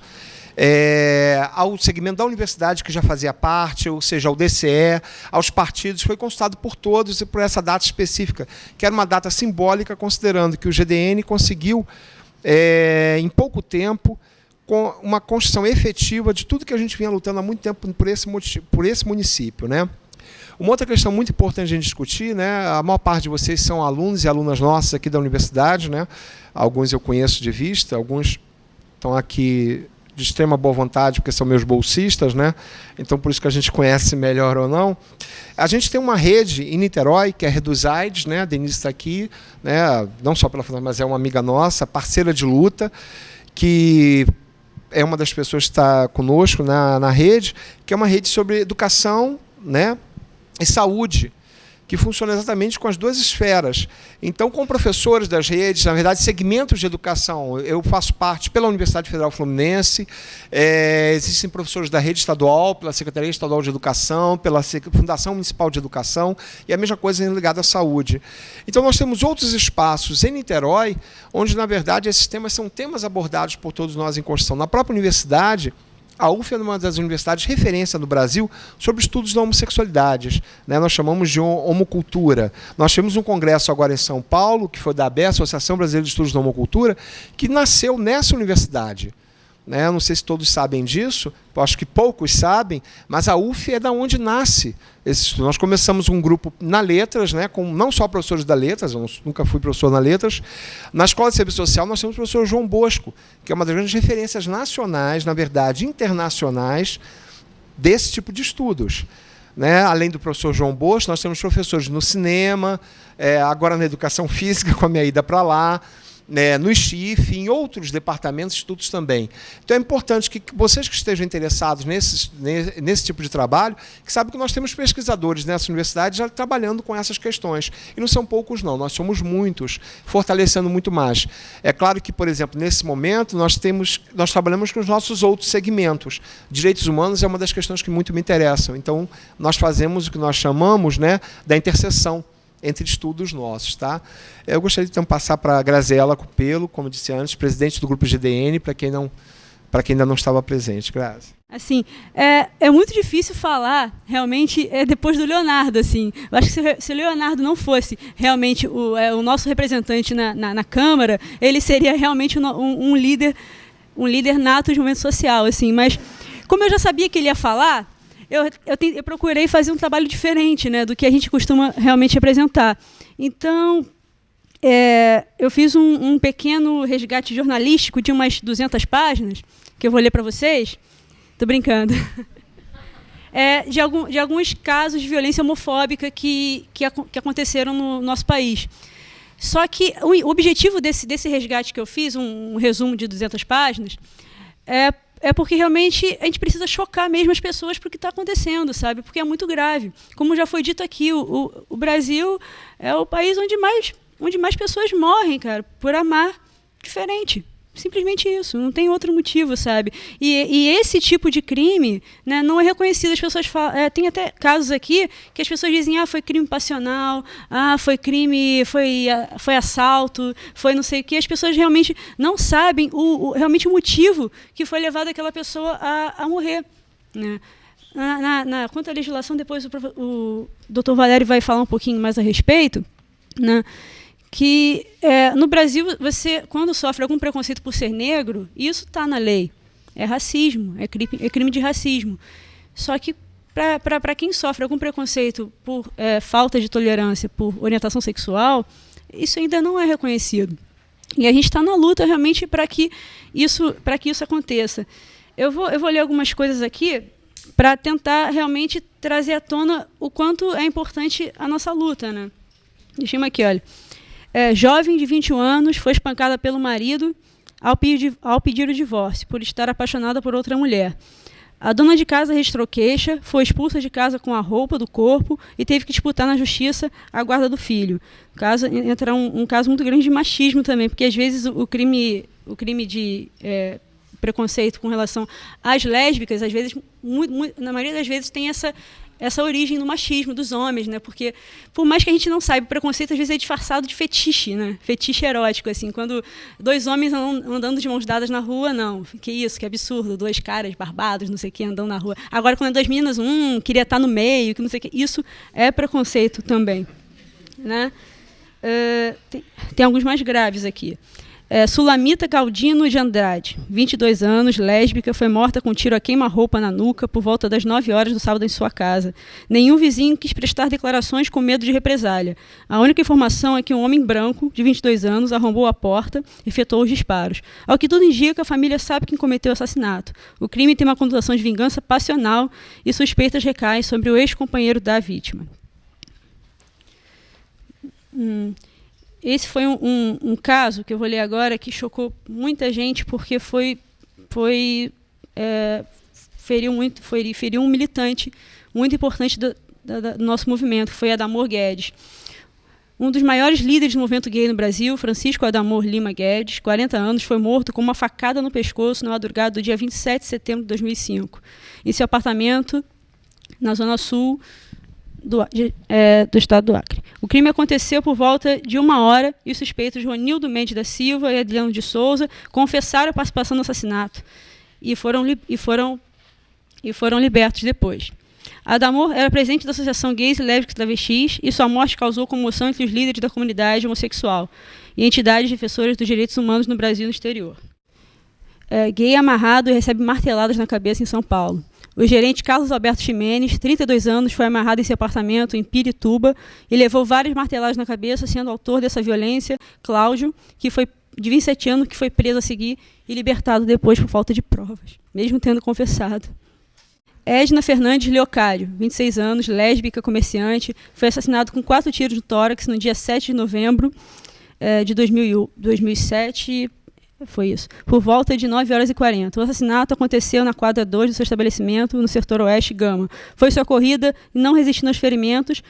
Ao segmento da universidade, que já fazia parte, ou seja, ao DCE, aos partidos, foi consultado por todos e por essa data específica, que era uma data simbólica, considerando que o GDN conseguiu, em pouco tempo, com uma construção efetiva de tudo que a gente vinha lutando há muito tempo por esse município, né? Uma outra questão muito importante a gente discutir, né? A maior parte de vocês são alunos e alunas nossas aqui da universidade, né? Alguns eu conheço de vista, alguns estão aqui de extrema boa vontade, porque são meus bolsistas, né? Então, por isso que a gente conhece melhor ou não. A gente tem uma rede em Niterói, que é a Reduzaides, né? A Denise está aqui, né? Não só pela fundação, mas é uma amiga nossa, parceira de luta, que é uma das pessoas que está conosco na rede, que é uma rede sobre educação, né, e saúde, que funciona exatamente com as duas esferas. Então, com professores das redes, na verdade, segmentos de educação, eu faço parte pela Universidade Federal Fluminense, existem professores da rede estadual, pela Secretaria Estadual de Educação, pela Fundação Municipal de Educação, e a mesma coisa ligada à saúde. Então, nós temos outros espaços em Niterói, onde, na verdade, esses temas são temas abordados por todos nós em construção. Na própria universidade, A UF é uma das universidades referência no Brasil sobre estudos da homossexualidade, né? Nós chamamos de homocultura. Nós tivemos um congresso agora em São Paulo, que foi da ABE, Associação Brasileira de Estudos da Homocultura, que nasceu nessa universidade. Né? Não sei se todos sabem disso, eu acho que poucos sabem, mas a UF é da onde nasce esse estudo. Nós começamos um grupo na Letras, né, com não só professores da Letras, eu nunca fui professor na Letras. Na Escola de Serviço Social nós temos o professor João Bosco, que é uma das grandes referências nacionais, na verdade internacionais, desse tipo de estudos. Né? Além do professor João Bosco, nós temos professores no cinema, agora na educação física, com a minha ida para lá, no STIF, em outros departamentos, estudos também. Então é importante que vocês que estejam interessados nesse tipo de trabalho, que sabem que nós temos pesquisadores nessa universidade já trabalhando com essas questões. E não são poucos, não, nós somos muitos, fortalecendo muito mais. É claro que, por exemplo, nesse momento, nós trabalhamos com os nossos outros segmentos. Direitos humanos é uma das questões que muito me interessam. Então, nós fazemos o que nós chamamos, né, da interseção entre estudos nossos. Tá? Eu gostaria de então passar para a Graziela Cupelo, como disse antes, presidente do grupo GDN, para quem ainda não estava presente. Grazi. Assim, é muito difícil falar, realmente, depois do Leonardo. Assim. Eu acho que se o Leonardo não fosse realmente o nosso representante na Câmara, ele seria realmente um líder nato de movimento social. Assim. Mas, como eu já sabia que ele ia falar, eu procurei fazer um trabalho diferente, né, do que a gente costuma realmente apresentar. Então, eu fiz um pequeno resgate jornalístico de umas 200 páginas, que eu vou ler para vocês. Estou brincando. De alguns casos de violência homofóbica que aconteceram no nosso país. Só que o objetivo desse resgate que eu fiz, um resumo de 200 páginas, é porque realmente a gente precisa chocar mesmo as pessoas para o que está acontecendo, sabe? Porque é muito grave. Como já foi dito aqui, o Brasil é o país onde mais pessoas morrem, cara, por amar diferente. Simplesmente isso, não tem outro motivo, sabe? E esse tipo de crime, né, não é reconhecido. As pessoas falam, tem até casos aqui que as pessoas dizem, foi crime passional, foi crime, foi assalto, foi não sei o quê. As pessoas realmente não sabem realmente o motivo que foi levado aquela pessoa a morrer. Né? Quanto à legislação, depois o Dr. Valério vai falar um pouquinho mais a respeito, né? Que no Brasil, você, quando sofre algum preconceito por ser negro, isso está na lei. É racismo, é crime de racismo. Só que, para quem sofre algum preconceito por falta de tolerância, por orientação sexual, isso ainda não é reconhecido. E a gente está na luta realmente para que isso aconteça. Eu vou ler algumas coisas aqui para tentar realmente trazer à tona o quanto é importante a nossa luta. Né? Deixa eu aqui, olha. Jovem de 21 anos foi espancada pelo marido ao pedir o divórcio, por estar apaixonada por outra mulher. A dona de casa registrou queixa, foi expulsa de casa com a roupa do corpo e teve que disputar na justiça a guarda do filho. Entra um caso muito grande de machismo também, porque às vezes o crime de preconceito com relação às lésbicas, às vezes, na maioria das vezes, tem essa origem do machismo dos homens, né? Porque, por mais que a gente não saiba, o preconceito às vezes é disfarçado de fetiche, né? Fetiche erótico, assim, quando dois homens andando de mãos dadas na rua, não, que isso, que absurdo, dois caras barbados, não sei o que, andando na rua. Agora, quando é duas meninas, queria estar no meio, que não sei o que, isso é preconceito também, né? Tem alguns mais graves aqui. Sulamita Galdino de Andrade, 22 anos, lésbica, foi morta com tiro a queima-roupa na nuca por volta das 9 horas do sábado em sua casa. Nenhum vizinho quis prestar declarações com medo de represália. A única informação é que um homem branco, de 22 anos, arrombou a porta e efetuou os disparos. Ao que tudo indica, a família sabe quem cometeu o assassinato. O crime tem uma conotação de vingança passional e suspeitas recaem sobre o ex-companheiro da vítima. Esse foi um caso que eu vou ler agora que chocou muita gente porque feriu um militante muito importante do nosso movimento, que foi Adamor Guedes. Um dos maiores líderes do movimento gay no Brasil, Francisco Adamor Lima Guedes, 40 anos, foi morto com uma facada no pescoço na madrugada do dia 27 de setembro de 2005, em seu apartamento na Zona Sul do estado do Acre. O crime aconteceu por volta de 1h e os suspeitos Ronildo Mendes da Silva e Adriano de Souza confessaram a participação no assassinato e foram e foram libertos depois. Adamor era presidente da Associação Gays e Lésbicas Travestis e sua morte causou comoção entre os líderes da comunidade homossexual e entidades defensoras dos direitos humanos no Brasil e no exterior. Gay amarrado e recebe marteladas na cabeça em São Paulo. O gerente Carlos Alberto Ximenes, 32 anos, foi amarrado em seu apartamento em Pirituba e levou várias marteladas na cabeça, sendo autor dessa violência Cláudio, que foi de 27 anos, que foi preso a seguir e libertado depois por falta de provas, mesmo tendo confessado. Edna Fernandes Leocário, 26 anos, lésbica, comerciante, foi assassinado com 4 tiros no tórax no dia 7 de novembro de 2007, foi isso, por volta de 9h40. O assassinato aconteceu na quadra 2 do seu estabelecimento, no setor oeste Gama. Foi socorrida e não resistindo aos ferimentos.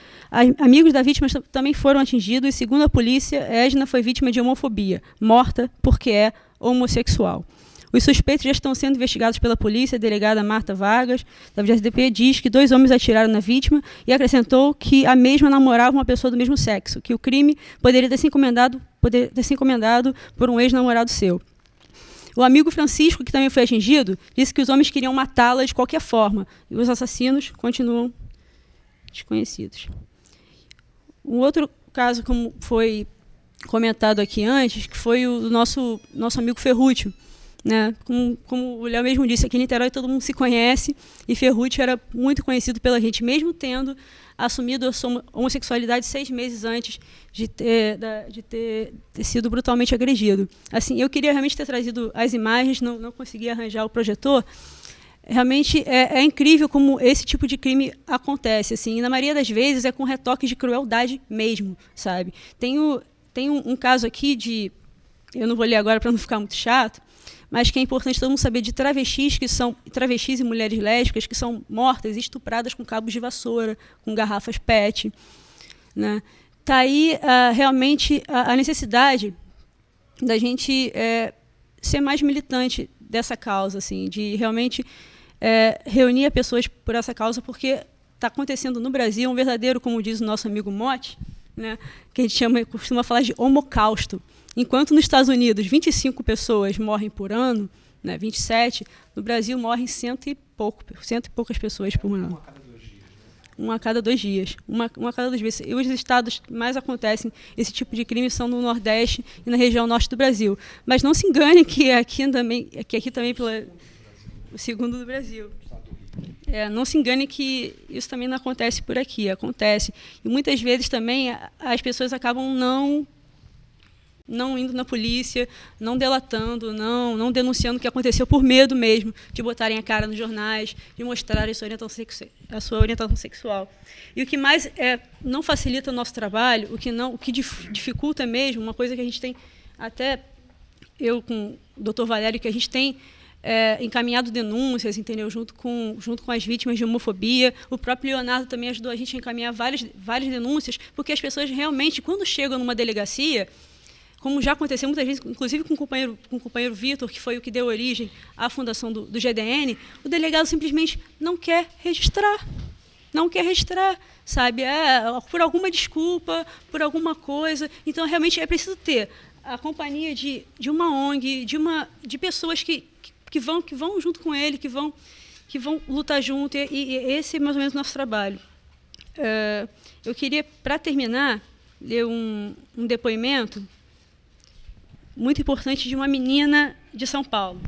Amigos da vítima também foram atingidos e, segundo a polícia, Edna foi vítima de homofobia, morta porque é homossexual. Os suspeitos já estão sendo investigados pela polícia. A delegada Marta Vargas, da VSDP, diz que 2 homens atiraram na vítima e acrescentou que a mesma namorava uma pessoa do mesmo sexo, que o crime poderia ter sido encomendado por um ex-namorado seu. O amigo Francisco, que também foi atingido, disse que os homens queriam matá-la de qualquer forma e os assassinos continuam desconhecidos. Um outro caso, como foi comentado aqui antes, que foi o nosso amigo Ferrúcio, né? Como o Léo mesmo disse, aqui em Niterói todo mundo se conhece e Ferrúcio era muito conhecido pela gente, mesmo tendo assumido a sua homossexualidade 6 meses antes de ter sido brutalmente agredido. Assim, eu queria realmente ter trazido as imagens, não consegui arranjar o projetor. Realmente é incrível como esse tipo de crime acontece. Assim, e na maioria das vezes é com retoque de crueldade mesmo, sabe? Tem um caso aqui eu não vou ler agora para não ficar muito chato, mas que é importante todo mundo saber de travestis e mulheres lésbicas que são mortas e estupradas com cabos de vassoura, com garrafas PET. Né? Tá aí realmente a necessidade da gente ser mais militante dessa causa, assim, de realmente reunir pessoas por essa causa, porque está acontecendo no Brasil um verdadeiro, como diz o nosso amigo Motti, né, que a gente costuma falar de homocausto. Enquanto nos Estados Unidos 25 pessoas morrem por ano, né, 27, no Brasil morrem 100 e poucas pessoas por ano. Uma a cada 2 dias. Uma a cada 2 dias. E os estados mais acontecem esse tipo de crime são no Nordeste e na região norte do Brasil. Mas não se engane que aqui também o segundo do Brasil. Não se engane que isso também não acontece por aqui, acontece. E muitas vezes também as pessoas acabam não indo na polícia, não delatando, não denunciando o que aconteceu por medo mesmo de botarem a cara nos jornais, de mostrarem a sua orientação sexual. E o que mais não facilita o nosso trabalho, o que dificulta mesmo, uma coisa que a gente tem, até eu com o Dr. Valério, que a gente tem encaminhado denúncias, entendeu? Junto com as vítimas de homofobia. O próprio Leonardo também ajudou a gente a encaminhar várias denúncias, porque as pessoas realmente, quando chegam numa delegacia, como já aconteceu muitas vezes, inclusive com o companheiro Vitor, que foi o que deu origem à fundação do GDN, o delegado simplesmente não quer registrar, sabe? Por alguma desculpa, por alguma coisa. Então, realmente, é preciso ter a companhia de uma ONG, de pessoas que vão junto com ele, que vão lutar junto, e esse é mais ou menos o nosso trabalho. Eu queria, para terminar, ler um depoimento muito importante de uma menina de São Paulo.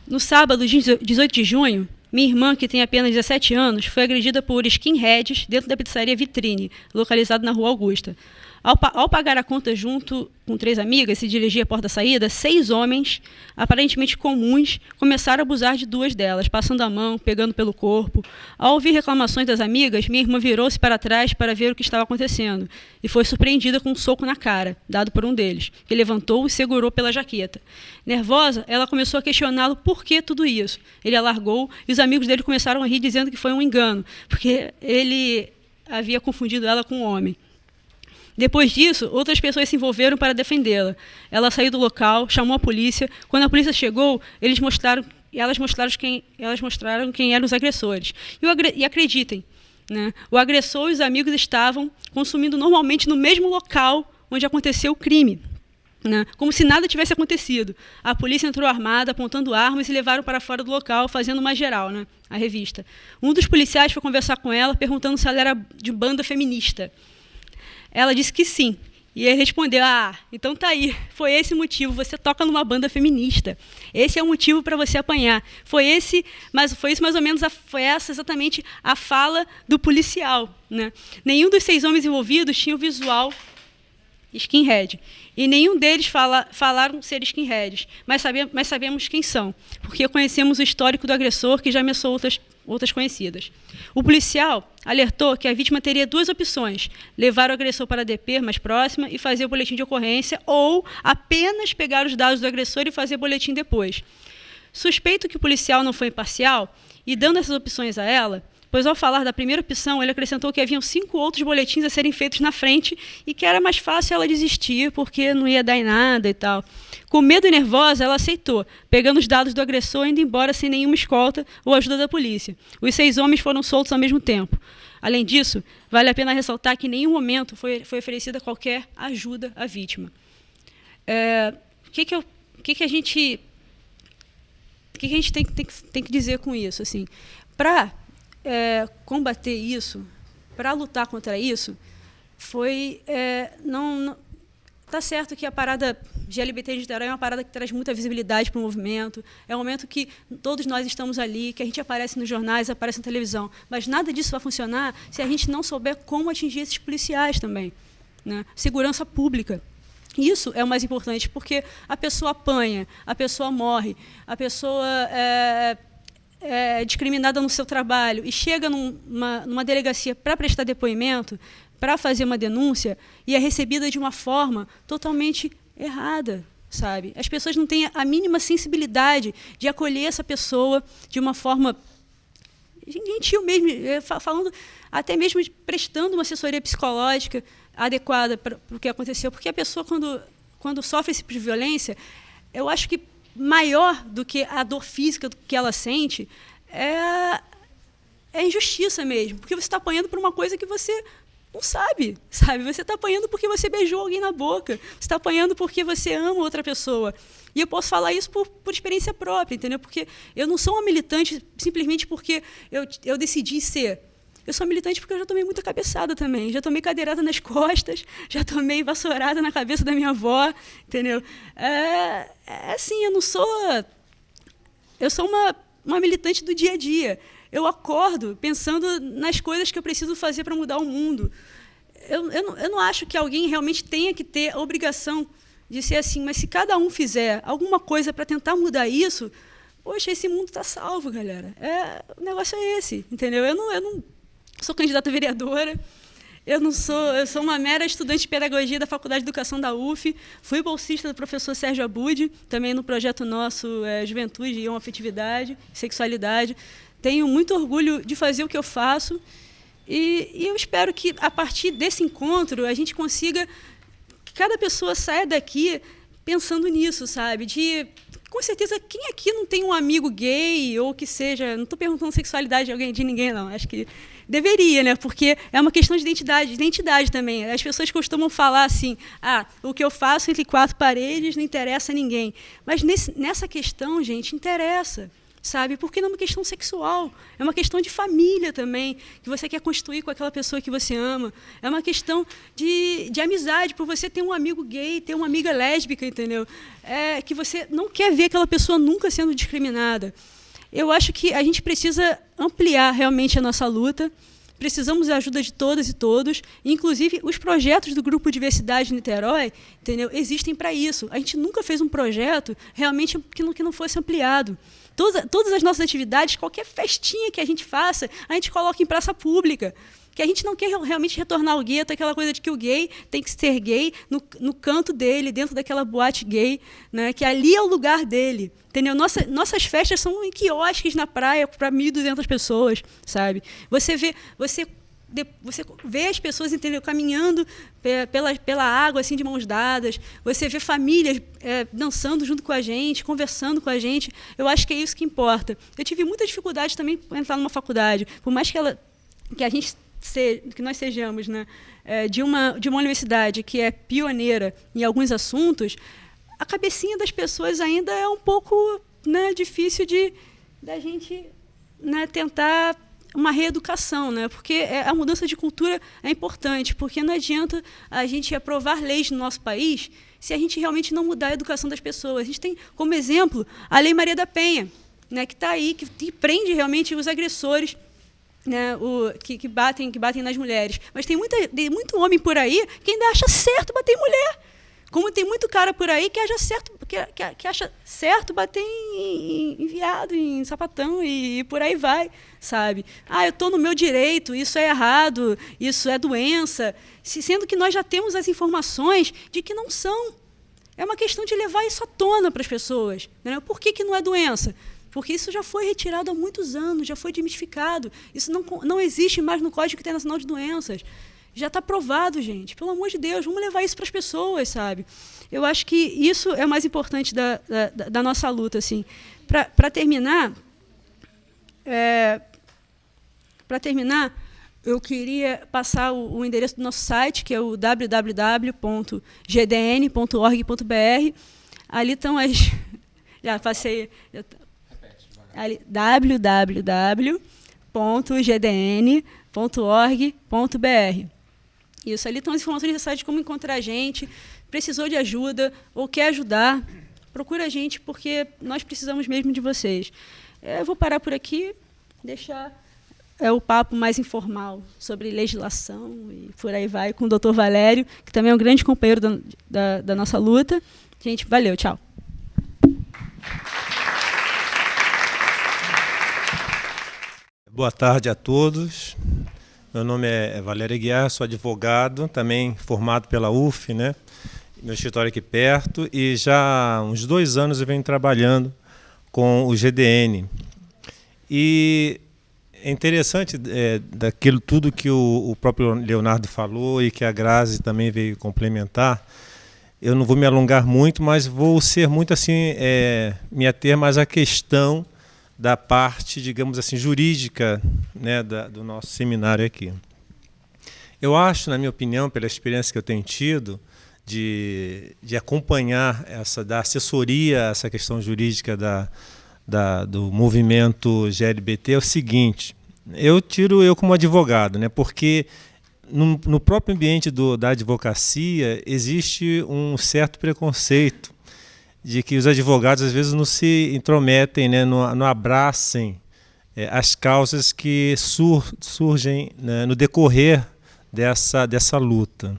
No sábado, 18 de junho, minha irmã, que tem apenas 17 anos, foi agredida por skinheads dentro da pizzaria Vitrine, localizada na Rua Augusta. Ao pagar a conta junto com 3 amigas, se dirigir à porta da saída, 6 homens, aparentemente comuns, começaram a abusar de 2 delas, passando a mão, pegando pelo corpo. Ao ouvir reclamações das amigas, minha irmã virou-se para trás para ver o que estava acontecendo e foi surpreendida com um soco na cara, dado por um deles, que levantou e segurou pela jaqueta. Nervosa, ela começou a questioná-lo por que tudo isso. Ele a largou e os amigos dele começaram a rir, dizendo que foi um engano, porque ele havia confundido ela com um homem. Depois disso, outras pessoas se envolveram para defendê-la. Ela saiu do local, chamou a polícia. Quando a polícia chegou, elas mostraram quem eram os agressores. E acreditem, né, o agressor e os amigos estavam consumindo normalmente no mesmo local onde aconteceu o crime. né? Como se nada tivesse acontecido. A polícia entrou armada, apontando armas e levaram para fora do local, fazendo uma geral, né? A revista. Um dos policiais foi conversar com ela, perguntando se ela era de banda feminista. Ela disse que sim. E ele respondeu, então tá aí, foi esse o motivo, você toca numa banda feminista. Esse é o motivo para você apanhar. Foi isso mais ou menos, foi essa exatamente a fala do policial, né? Nenhum dos 6 homens envolvidos tinha o visual skinhead. E nenhum deles falaram ser skinheads, mas sabemos quem são, porque conhecemos o histórico do agressor, que já ameaçou outras conhecidas. O policial alertou que a vítima teria 2 opções: levar o agressor para a DP mais próxima e fazer o boletim de ocorrência, ou apenas pegar os dados do agressor e fazer boletim depois. Suspeito que o policial não foi imparcial e, dando essas opções a ela, pois ao falar da primeira opção, ele acrescentou que haviam 5 outros boletins a serem feitos na frente e que era mais fácil ela desistir, porque não ia dar em nada e tal. Com medo e nervosa, ela aceitou, pegando os dados do agressor e indo embora sem nenhuma escolta ou ajuda da polícia. Os 6 homens foram soltos ao mesmo tempo. Além disso, vale a pena ressaltar que em nenhum momento foi oferecida qualquer ajuda à vítima. O que a gente tem que dizer com isso? Assim, para combater isso, para lutar contra isso, tá certo que a parada LGBT de Niterói é uma parada que traz muita visibilidade para o movimento, é um momento que todos nós estamos ali, que a gente aparece nos jornais, aparece na televisão, mas nada disso vai funcionar se a gente não souber como atingir esses policiais também, né? Segurança pública. Isso é o mais importante, porque a pessoa apanha, a pessoa morre, a pessoa é discriminada no seu trabalho e chega numa delegacia para prestar depoimento, para fazer uma denúncia, e é recebida de uma forma totalmente errada, sabe? As pessoas não têm a mínima sensibilidade de acolher essa pessoa de uma forma gentil mesmo, falando, até mesmo prestando uma assessoria psicológica adequada para o que aconteceu, porque a pessoa, quando sofre esse tipo de violência, eu acho que maior do que a dor física que ela sente é a injustiça mesmo, porque você está apanhando por uma coisa que você não sabe? Você está apanhando porque você beijou alguém na boca, você está apanhando porque você ama outra pessoa. E eu posso falar isso por experiência própria, entendeu? Porque eu não sou uma militante simplesmente porque eu decidi ser. Eu sou militante porque eu já tomei muita cabeçada também. Já tomei cadeirada nas costas, já tomei vassourada na cabeça da minha avó, entendeu? Assim, eu sou uma militante do dia a dia. Eu acordo pensando nas coisas que eu preciso fazer para mudar o mundo. Eu não acho que alguém realmente tenha que ter a obrigação de ser assim, mas se cada um fizer alguma coisa para tentar mudar isso, poxa, esse mundo está salvo, galera. O negócio é esse, entendeu? Eu não sou candidata a vereadora, eu sou uma mera estudante de pedagogia da Faculdade de Educação da UF, fui bolsista do professor Sérgio Abud, também no projeto nosso Juventude e Homoafetividade, Sexualidade. Tenho muito orgulho de fazer o que eu faço e eu espero que, a partir desse encontro, a gente consiga que cada pessoa saia daqui pensando nisso, sabe? Com certeza, quem aqui não tem um amigo gay ou que seja... Não estou perguntando sexualidade de ninguém, não. Acho que deveria, né? Porque é uma questão de identidade também. As pessoas costumam falar assim, o que eu faço entre 4 paredes não interessa a ninguém. Mas nessa questão, gente, interessa. Sabe? Porque não é uma questão sexual, é uma questão de família também, que você quer construir com aquela pessoa que você ama. É uma questão de amizade, por você ter um amigo gay, ter uma amiga lésbica, entendeu? Que você não quer ver aquela pessoa nunca sendo discriminada. Eu acho que a gente precisa ampliar realmente a nossa luta, precisamos da ajuda de todas e todos, inclusive os projetos do Grupo Diversidade Niterói, entendeu? Existem para isso. A gente nunca fez um projeto realmente que não fosse ampliado. Todas as nossas atividades, qualquer festinha que a gente faça, a gente coloca em praça pública. Que a gente não quer realmente retornar ao gueto, aquela coisa de que o gay tem que ser gay no canto dele, dentro daquela boate gay, né? Que ali é o lugar dele. Entendeu? Nossas festas são em quiosques na praia para 1.200 pessoas, sabe? Você vê as pessoas, entendeu, caminhando pela água assim de mãos dadas, você vê famílias dançando junto com a gente, conversando com a gente. Eu acho que é isso que importa. Eu tive muita dificuldade também para entrar numa faculdade, por mais que a gente sejamos, né, de uma universidade que é pioneira em alguns assuntos, a cabecinha das pessoas ainda é um pouco, né, difícil da gente, né, tentar uma reeducação, né? Porque a mudança de cultura é importante, porque não adianta a gente aprovar leis no nosso país se a gente realmente não mudar a educação das pessoas. A gente tem como exemplo a Lei Maria da Penha, né, que está aí, que prende realmente os agressores, né, que batem nas mulheres. Mas tem muito homem por aí que ainda acha certo bater em mulher. Como tem muito cara por aí que acha certo bater em viado, em sapatão e por aí vai, sabe? Eu estou no meu direito, isso é errado, isso é doença, sendo que nós já temos as informações de que não são. É uma questão de levar isso à tona para as pessoas. Né? Por que não é doença? Porque isso já foi retirado há muitos anos, já foi desmistificado. Isso não existe mais no Código Internacional de Doenças. Já está provado, gente. Pelo amor de Deus, vamos levar isso para as pessoas, sabe? Eu acho que isso é o mais importante da nossa luta. Assim. Para terminar, eu queria passar o endereço do nosso site, que é o www.gdn.org.br. Ali estão as... Já passei... Ali, www.gdn.org.br. Isso, ali estão as informações necessárias de como encontrar a gente, precisou de ajuda ou quer ajudar, procura a gente, porque nós precisamos mesmo de vocês. Eu vou parar por aqui, deixar o papo mais informal sobre legislação e por aí vai, com o Dr. Valério, que também é um grande companheiro da nossa luta. Gente, valeu, tchau. Boa tarde a todos. Meu nome é Valério Aguiar, sou advogado, também formado pela UF, né? Meu escritório é aqui perto, e já há uns 2 anos eu venho trabalhando com o GDN. E é interessante daquilo tudo que o próprio Leonardo falou e que a Grazi também veio complementar. Eu não vou me alongar muito, mas vou ser muito assim, me ater mais à questão da parte, digamos assim, jurídica, né, do nosso seminário aqui. Eu acho, na minha opinião, pela experiência que eu tenho tido, de acompanhar da assessoria, essa questão jurídica do movimento GLBT, é o seguinte: eu como advogado, né, porque no próprio ambiente da advocacia existe um certo preconceito de que os advogados às vezes não se intrometem, né, não abracem as causas que surgem, né, no decorrer dessa luta.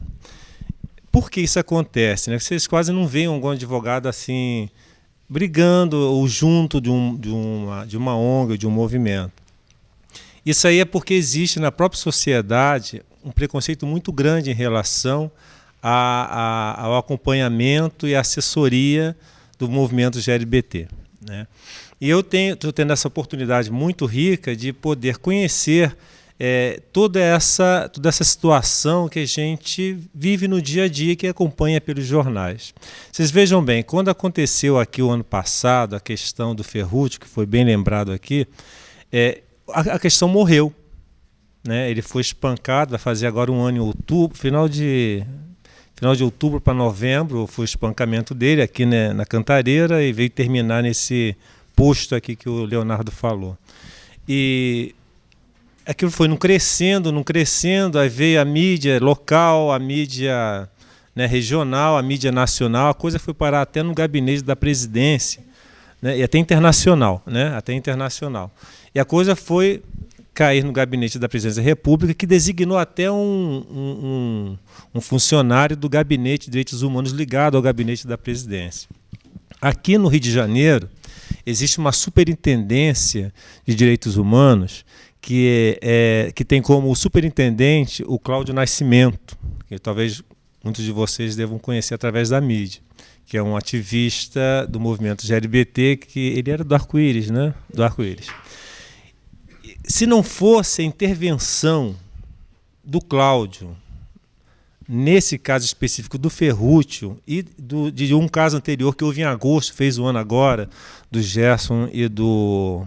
Por que isso acontece? Né? Vocês quase não veem algum advogado assim brigando ou junto de uma ONG ou de um movimento. Isso aí é porque existe na própria sociedade um preconceito muito grande em relação ao acompanhamento e assessoria do movimento GLBT, né? E eu estou tendo essa oportunidade muito rica de poder conhecer toda essa situação que a gente vive no dia a dia, que acompanha pelos jornais. Vocês vejam bem, quando aconteceu aqui o ano passado a questão do Ferruccio, que foi bem lembrado aqui, a questão morreu, né? Ele foi espancado, vai fazer agora 1 ano em outubro, final de outubro para novembro, foi o espancamento dele aqui, né, na Cantareira, e veio terminar nesse posto aqui que o Leonardo falou. E aquilo foi não crescendo, aí veio a mídia local, a mídia, né, regional, a mídia nacional, a coisa foi parar até no gabinete da presidência, né, e até internacional, né, E a coisa foi cair no gabinete da Presidência da República, que designou até um funcionário do Gabinete de Direitos Humanos ligado ao gabinete da Presidência. Aqui no Rio de Janeiro, existe uma superintendência de direitos humanos que tem como superintendente o Cláudio Nascimento, que talvez muitos de vocês devam conhecer através da mídia, que é um ativista do movimento GLBT, que ele era do Arco-Íris, né? Do Arco-Íris. Se não fosse a intervenção do Cláudio, nesse caso específico do Ferruccio, e de um caso anterior que houve em agosto, fez 1 ano agora, do Gerson e do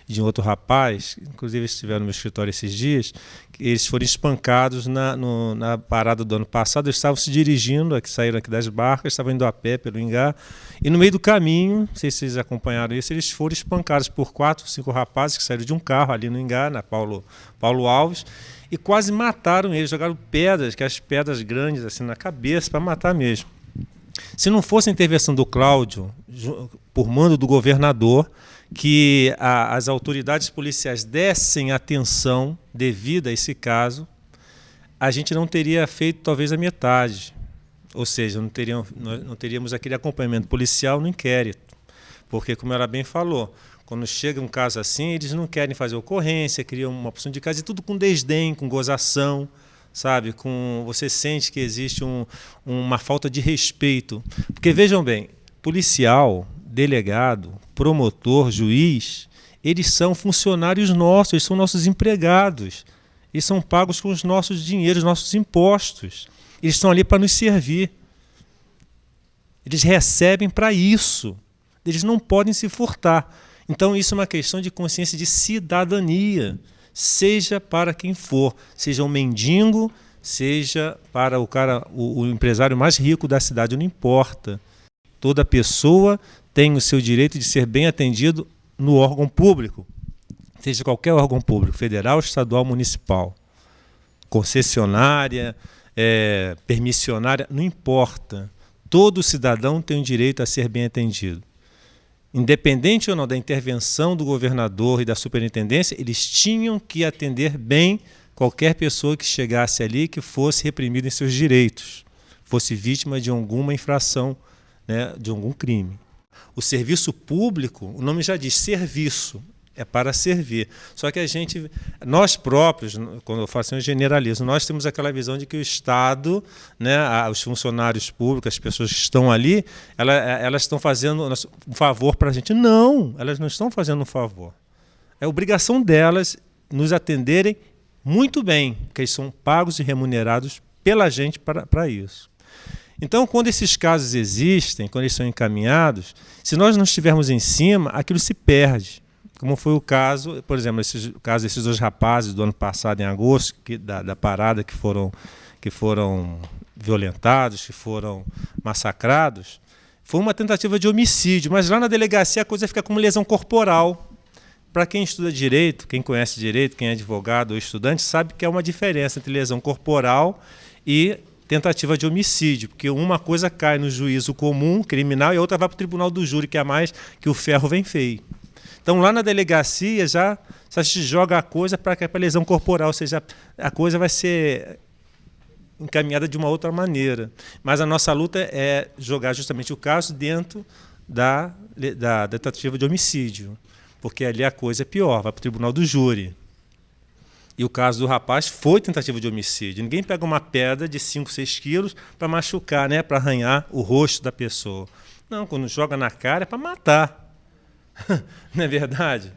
de um outro rapaz, inclusive estiveram no meu escritório esses dias, eles foram espancados na parada do ano passado. Eles estavam se dirigindo, saíram aqui das barcas, estavam indo a pé pelo Ingá, e no meio do caminho, não sei se vocês acompanharam isso, eles foram espancados por 4 ou 5 rapazes que saíram de um carro ali no Ingá, na Paulo Alves, e quase mataram eles, jogaram pedras, que as pedras grandes assim na cabeça, para matar mesmo. Se não fosse a intervenção do Cláudio, por mando do governador, que as autoridades policiais dessem atenção devida a esse caso, a gente não teria feito talvez a metade. Ou seja, não teríamos aquele acompanhamento policial no inquérito. Porque, como ela bem falou, quando chega um caso assim, eles não querem fazer ocorrência, criam uma opção de caso, e tudo com desdém, com gozação, sabe? Você sente que existe uma falta de respeito. Porque, vejam bem, policial, delegado, promotor, juiz, eles são funcionários nossos, eles são nossos empregados. Eles são pagos com os nossos dinheiros, nossos impostos. Eles estão ali para nos servir. Eles recebem para isso. Eles não podem se furtar. Então, isso é uma questão de consciência de cidadania, seja para quem for, seja um mendigo, seja para o empresário mais rico da cidade, não importa. Toda pessoa tem o seu direito de ser bem atendido no órgão público, seja qualquer órgão público, federal, estadual, municipal, concessionária, permissionária, não importa. Todo cidadão tem o direito a ser bem atendido. Independente ou não da intervenção do governador e da superintendência, eles tinham que atender bem qualquer pessoa que chegasse ali que fosse reprimida em seus direitos, fosse vítima de alguma infração, né, de algum crime. O serviço público, o nome já diz serviço, é para servir. Só que nós próprios, quando eu faço um generalismo, nós temos aquela visão de que o Estado, né, os funcionários públicos, as pessoas que estão ali, elas estão fazendo um favor para a gente. Não, elas não estão fazendo um favor. É obrigação delas nos atenderem muito bem, porque eles são pagos e remunerados pela gente para isso. Então, quando esses casos existem, quando eles são encaminhados, se nós não estivermos em cima, aquilo se perde. Como foi o caso, por exemplo, o caso desses 2 rapazes do ano passado, em agosto, da parada, que foram violentados, que foram massacrados, foi uma tentativa de homicídio, mas lá na delegacia a coisa fica como lesão corporal. Para quem estuda direito, quem conhece direito, quem é advogado ou estudante, sabe que há uma diferença entre lesão corporal e tentativa de homicídio, porque uma coisa cai no juízo comum, criminal, e a outra vai para o tribunal do júri, que é mais que o ferro vem feio. Então, lá na delegacia, já se joga a coisa para lesão corporal, ou seja, a coisa vai ser encaminhada de uma outra maneira. Mas a nossa luta é jogar justamente o caso dentro da tentativa de homicídio, porque ali a coisa é pior, vai para o tribunal do júri. E o caso do rapaz foi tentativa de homicídio. Ninguém pega uma pedra de 5, 6 quilos para machucar, né, para arranhar o rosto da pessoa. Não, quando joga na cara é para matar. Não é verdade?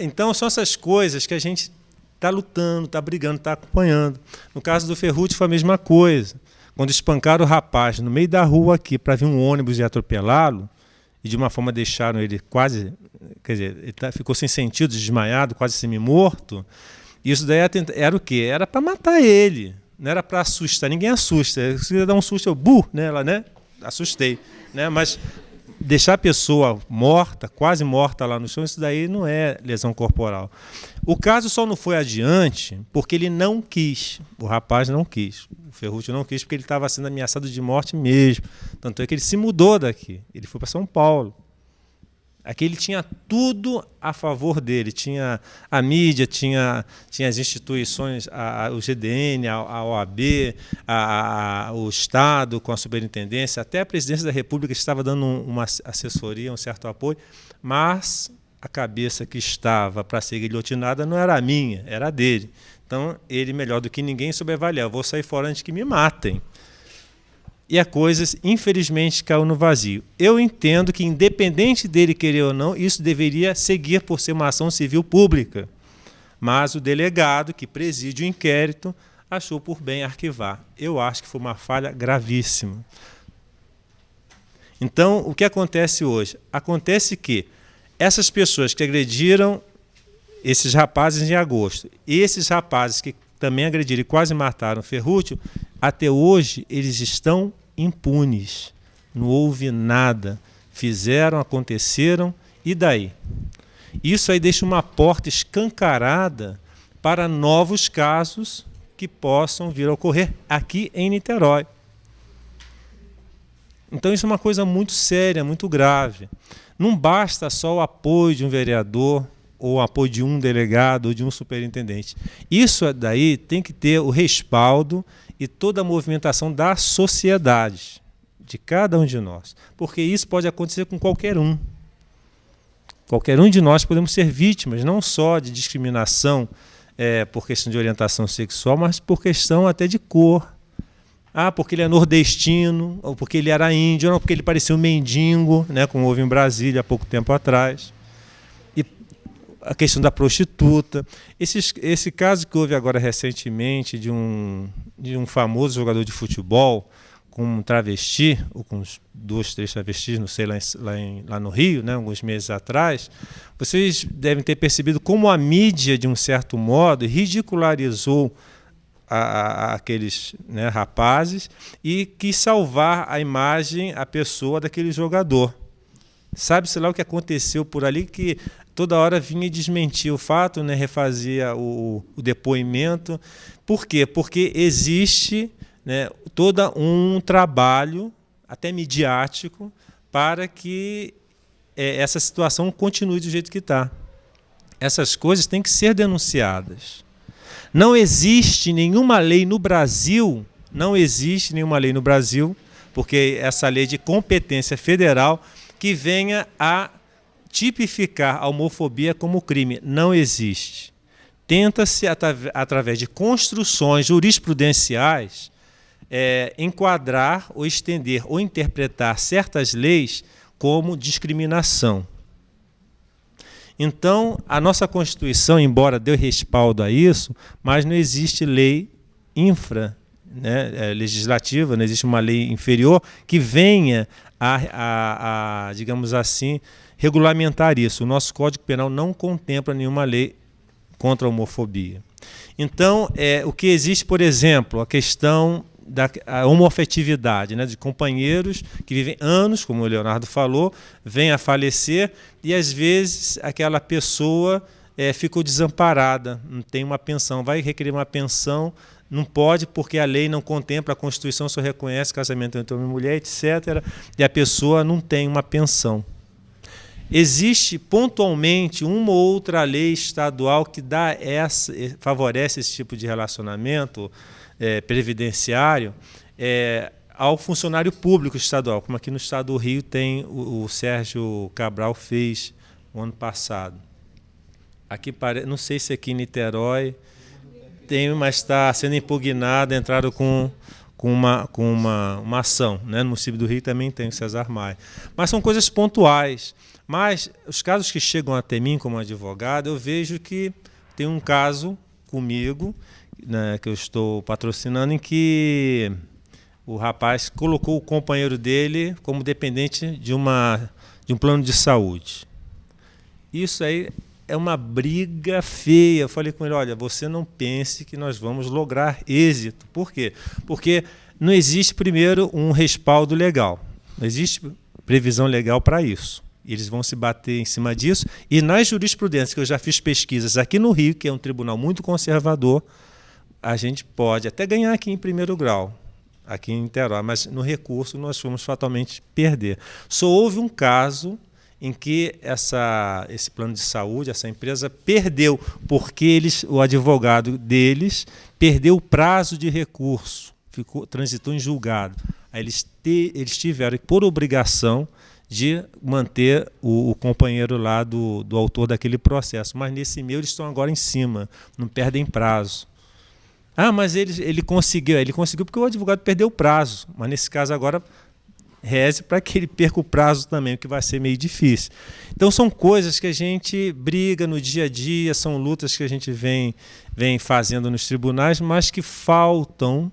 Então são essas coisas que a gente está lutando, está brigando, está acompanhando. No caso do Ferrucci foi a mesma coisa. Quando espancaram o rapaz no meio da rua aqui para vir um ônibus e atropelá-lo, e de uma forma deixaram ele quase, quer dizer, ele ficou sem sentido, desmaiado, quase semi-morto. Isso daí era o quê? Era para matar ele, não era para assustar. Ninguém assusta. Se você dar um susto, eu nela, né? Assustei, né? Mas deixar a pessoa morta, quase morta lá no chão, isso daí não é lesão corporal. O caso só não foi adiante porque ele não quis. O rapaz não quis. O Ferrucci não quis porque ele estava sendo ameaçado de morte mesmo. Tanto é que ele se mudou daqui. Ele foi para São Paulo. Aqui ele tinha tudo a favor dele. Tinha a mídia, tinha as instituições, o GDN, a OAB, o Estado com a superintendência, até a presidência da República estava dando uma assessoria, um certo apoio, mas a cabeça que estava para ser guilhotinada não era a minha, era a dele. Então, ele, melhor do que ninguém, soube avaliar. Eu vou sair fora antes que me matem. E a coisa, infelizmente, caiu no vazio. Eu entendo que, independente dele querer ou não, isso deveria seguir por ser uma ação civil pública. Mas o delegado, que preside o inquérito, achou por bem arquivar. Eu acho que foi uma falha gravíssima. Então, o que acontece hoje? Acontece que essas pessoas que agrediram esses rapazes em agosto. E esses rapazes que também agrediram e quase mataram Ferrúcio, até hoje eles estão impunes. Não houve nada. Fizeram, aconteceram, e daí? Isso aí deixa uma porta escancarada para novos casos que possam vir a ocorrer aqui em Niterói. Então isso é uma coisa muito séria, muito grave. Não basta só o apoio de um vereador, ou o apoio de um delegado, ou de um superintendente. Isso daí tem que ter o respaldo e toda a movimentação da sociedade, de cada um de nós. Porque isso pode acontecer com qualquer um. Qualquer um de nós podemos ser vítimas, não só de discriminação por questão de orientação sexual, mas por questão até de cor. Ah, porque ele é nordestino, ou porque ele era índio, ou porque ele parecia um mendigo, né, como houve em Brasília há pouco tempo atrás. E a questão da prostituta. Esse caso que houve agora recentemente de um famoso jogador de futebol com um travesti, ou com 2, 3 travestis, não sei, lá no Rio, né, alguns meses atrás, vocês devem ter percebido como a mídia, de um certo modo, ridicularizou aqueles, né, rapazes e quis salvar a imagem, a pessoa daquele jogador. Sabe-se lá o que aconteceu por ali, que toda hora vinha e desmentia o fato, né, refazia o depoimento. Por quê? Porque existe, né, todo um trabalho, até midiático, para que essa situação continue do jeito que está. Essas coisas têm que ser denunciadas. Não existe nenhuma lei no Brasil, porque essa lei de competência federal que venha a tipificar a homofobia como crime. Não existe. Tenta-se, através de construções jurisprudenciais, enquadrar ou estender ou interpretar certas leis como discriminação. Então, a nossa Constituição, embora dê respaldo a isso, mas não existe lei legislativa, não existe uma lei inferior que venha digamos assim, regulamentar isso. O nosso Código Penal não contempla nenhuma lei contra a homofobia. Então, o que existe, por exemplo, a questão da homoafetividade, né, de companheiros que vivem anos, como o Leonardo falou, vêm a falecer e, às vezes, aquela pessoa ficou desamparada, não tem uma pensão, vai requerer uma pensão, não pode porque a lei não contempla, a Constituição só reconhece casamento entre homem e mulher, etc., e a pessoa não tem uma pensão. Existe pontualmente uma ou outra lei estadual que favorece esse tipo de relacionamento previdenciário ao funcionário público estadual, como aqui no estado do Rio tem o Sérgio Cabral fez o ano passado. Aqui não sei se aqui em Niterói tem, mas está sendo impugnado, entraram com uma ação, né? No município do Rio também tem o César Maia. Mas são coisas pontuais. Mas os casos que chegam até mim como advogado, eu vejo que tem um caso comigo, né, que eu estou patrocinando, em que o rapaz colocou o companheiro dele como dependente de um plano de saúde. Isso aí é uma briga feia. Eu falei com ele, olha, você não pense que nós vamos lograr êxito. Por quê? Porque não existe, primeiro, um respaldo legal. Não existe previsão legal para isso. Eles vão se bater em cima disso. E nas jurisprudências, que eu já fiz pesquisas aqui no Rio, que é um tribunal muito conservador, a gente pode até ganhar aqui em primeiro grau, aqui em Niterói, mas no recurso nós vamos fatalmente perder. Só houve um caso em que esse plano de saúde, essa empresa, perdeu, porque o advogado deles perdeu o prazo de recurso, transitou em julgado. Aí eles tiveram, por obrigação, de manter o companheiro lá do autor daquele processo. Mas nesse meio eles estão agora em cima, não perdem prazo. Ah, mas ele conseguiu porque o advogado perdeu o prazo. Mas nesse caso agora reze para que ele perca o prazo também, o que vai ser meio difícil. Então são coisas que a gente briga no dia a dia, são lutas que a gente vem fazendo nos tribunais, mas que faltam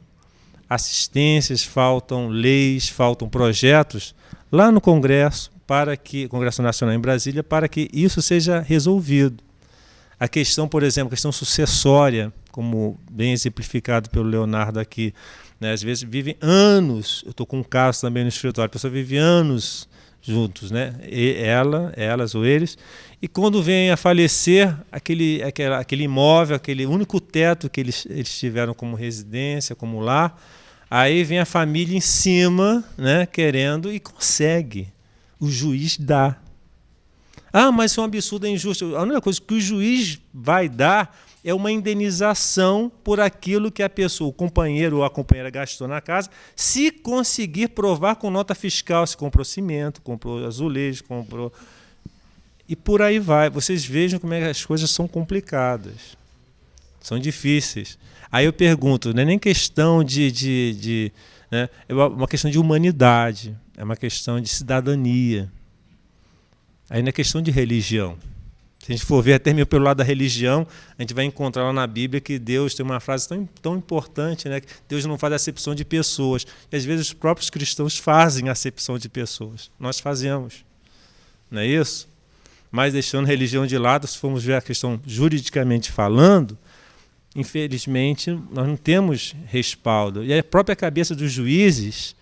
assistências, faltam leis, faltam projetos lá no Congresso Nacional em Brasília, para que isso seja resolvido. A questão, por exemplo, a questão sucessória, como bem exemplificado pelo Leonardo aqui, né? Às vezes vivem anos, eu estou com um caso também no escritório, a pessoa vive anos juntos, né? Elas ou eles, e quando vem a falecer, aquele imóvel, aquele único teto que eles tiveram como residência, como lar, aí vem a família em cima, né, querendo, e consegue. O juiz dá. Ah, mas isso é um absurdo, é injusto. A única coisa que o juiz vai dar é uma indenização por aquilo que a pessoa, o companheiro ou a companheira gastou na casa, se conseguir provar com nota fiscal, se comprou cimento, comprou azulejo, comprou... E por aí vai. Vocês vejam como é que as coisas são complicadas. São difíceis. Aí eu pergunto, não é nem questão né, é uma questão de humanidade, é uma questão de cidadania. Aí não é questão de religião. Se a gente for ver até mesmo pelo lado da religião, a gente vai encontrar lá na Bíblia que Deus tem uma frase tão importante, né? Que Deus não faz acepção de pessoas. E às vezes os próprios cristãos fazem acepção de pessoas. Nós fazemos. Não é isso? Mas deixando a religião de lado, se formos ver a questão juridicamente falando, infelizmente nós não temos respaldo. E a própria cabeça dos juízes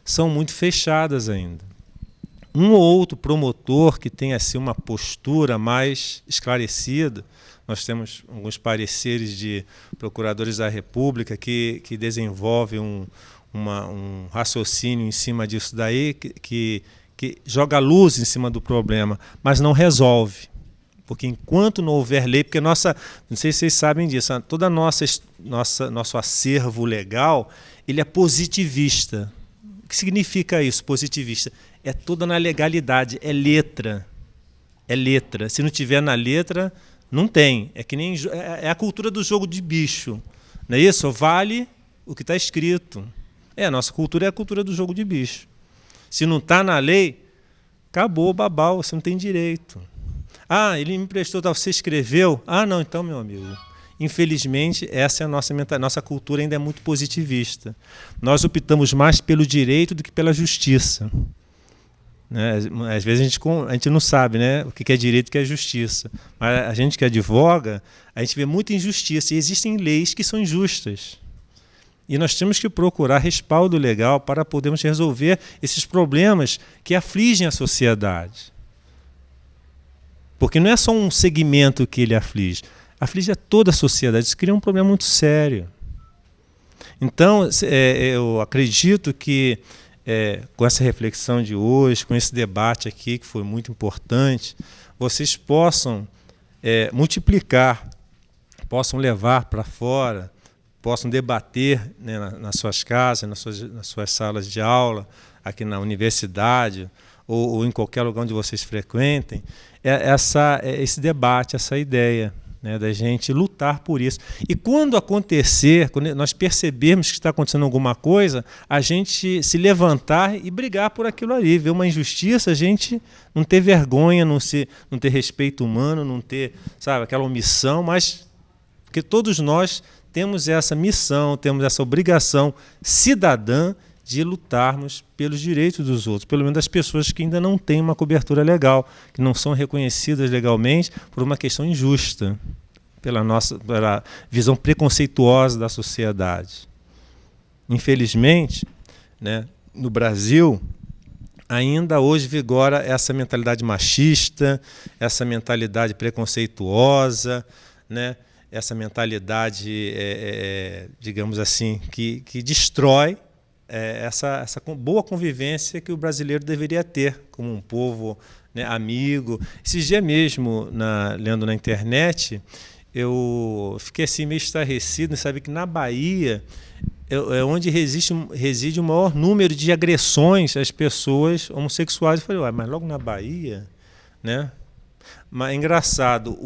são muito fechadas ainda. Um ou outro promotor que tenha assim, uma postura mais esclarecida, nós temos alguns pareceres de procuradores da República que desenvolvem um raciocínio em cima disso daí, que joga luz em cima do problema, mas não resolve. Porque enquanto não houver lei, porque não sei se vocês sabem disso, todo nosso acervo legal ele é positivista. O que significa isso, positivista? É toda na legalidade, é letra. É letra. Se não tiver na letra, não tem. É que nem é a cultura do jogo de bicho. Não é isso? Vale o que está escrito. A nossa cultura é a cultura do jogo de bicho. Se não está na lei, acabou, babau, você não tem direito. Ah, ele me emprestou, você escreveu? Ah, não, então, meu amigo. Infelizmente, essa é a nossa mentalidade. Nossa cultura ainda é muito positivista. Nós optamos mais pelo direito do que pela justiça. Né? Às vezes a gente não sabe, né, o que é direito e o que é justiça. Mas a gente que advoga, a gente vê muita injustiça. E existem leis que são injustas. E nós temos que procurar respaldo legal para podermos resolver esses problemas que afligem a sociedade. Porque não é só um segmento que ele aflige a toda a sociedade. Isso cria um problema muito sério. Então, eu acredito que com essa reflexão de hoje, com esse debate aqui, que foi muito importante, vocês possam multiplicar, possam levar para fora, possam debater, né, nas suas casas, nas suas salas de aula, aqui na universidade, ou em qualquer lugar onde vocês frequentem, esse debate, essa ideia, né, da gente lutar por isso. E quando acontecer, quando nós percebermos que está acontecendo alguma coisa, a gente se levantar e brigar por aquilo ali. Ver uma injustiça, a gente não ter vergonha, não ter respeito humano, não ter, sabe, aquela omissão, mas porque todos nós temos essa missão, temos essa obrigação cidadã de lutarmos pelos direitos dos outros, pelo menos das pessoas que ainda não têm uma cobertura legal, que não são reconhecidas legalmente por uma questão injusta, pela visão preconceituosa da sociedade. Infelizmente, né, no Brasil, ainda hoje vigora essa mentalidade machista, essa mentalidade preconceituosa, né, essa mentalidade, digamos assim, que destrói essa boa convivência que o brasileiro deveria ter como um povo, né, amigo. Esses dias mesmo, lendo na internet, eu fiquei assim meio estarrecido em saber que na Bahia é onde reside o maior número de agressões às pessoas homossexuais. Eu falei, mas logo na Bahia? Né? Mas é engraçado,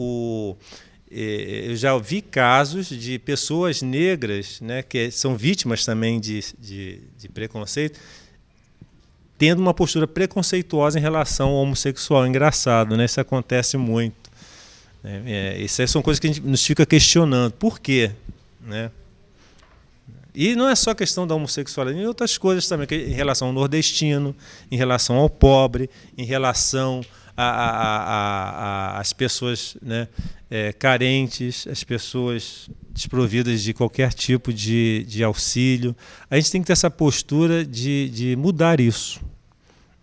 eu já vi casos de pessoas negras, né, que são vítimas também de preconceito, tendo uma postura preconceituosa em relação ao homossexual. Engraçado, né? Isso acontece muito. Isso são coisas que a gente nos fica questionando. Por quê? Né? E não é só questão da homossexualidade, outras coisas também, em relação ao nordestino, em relação ao pobre, em relação as pessoas, né, carentes, as pessoas desprovidas de qualquer tipo de auxílio. A gente tem que ter essa postura de mudar isso,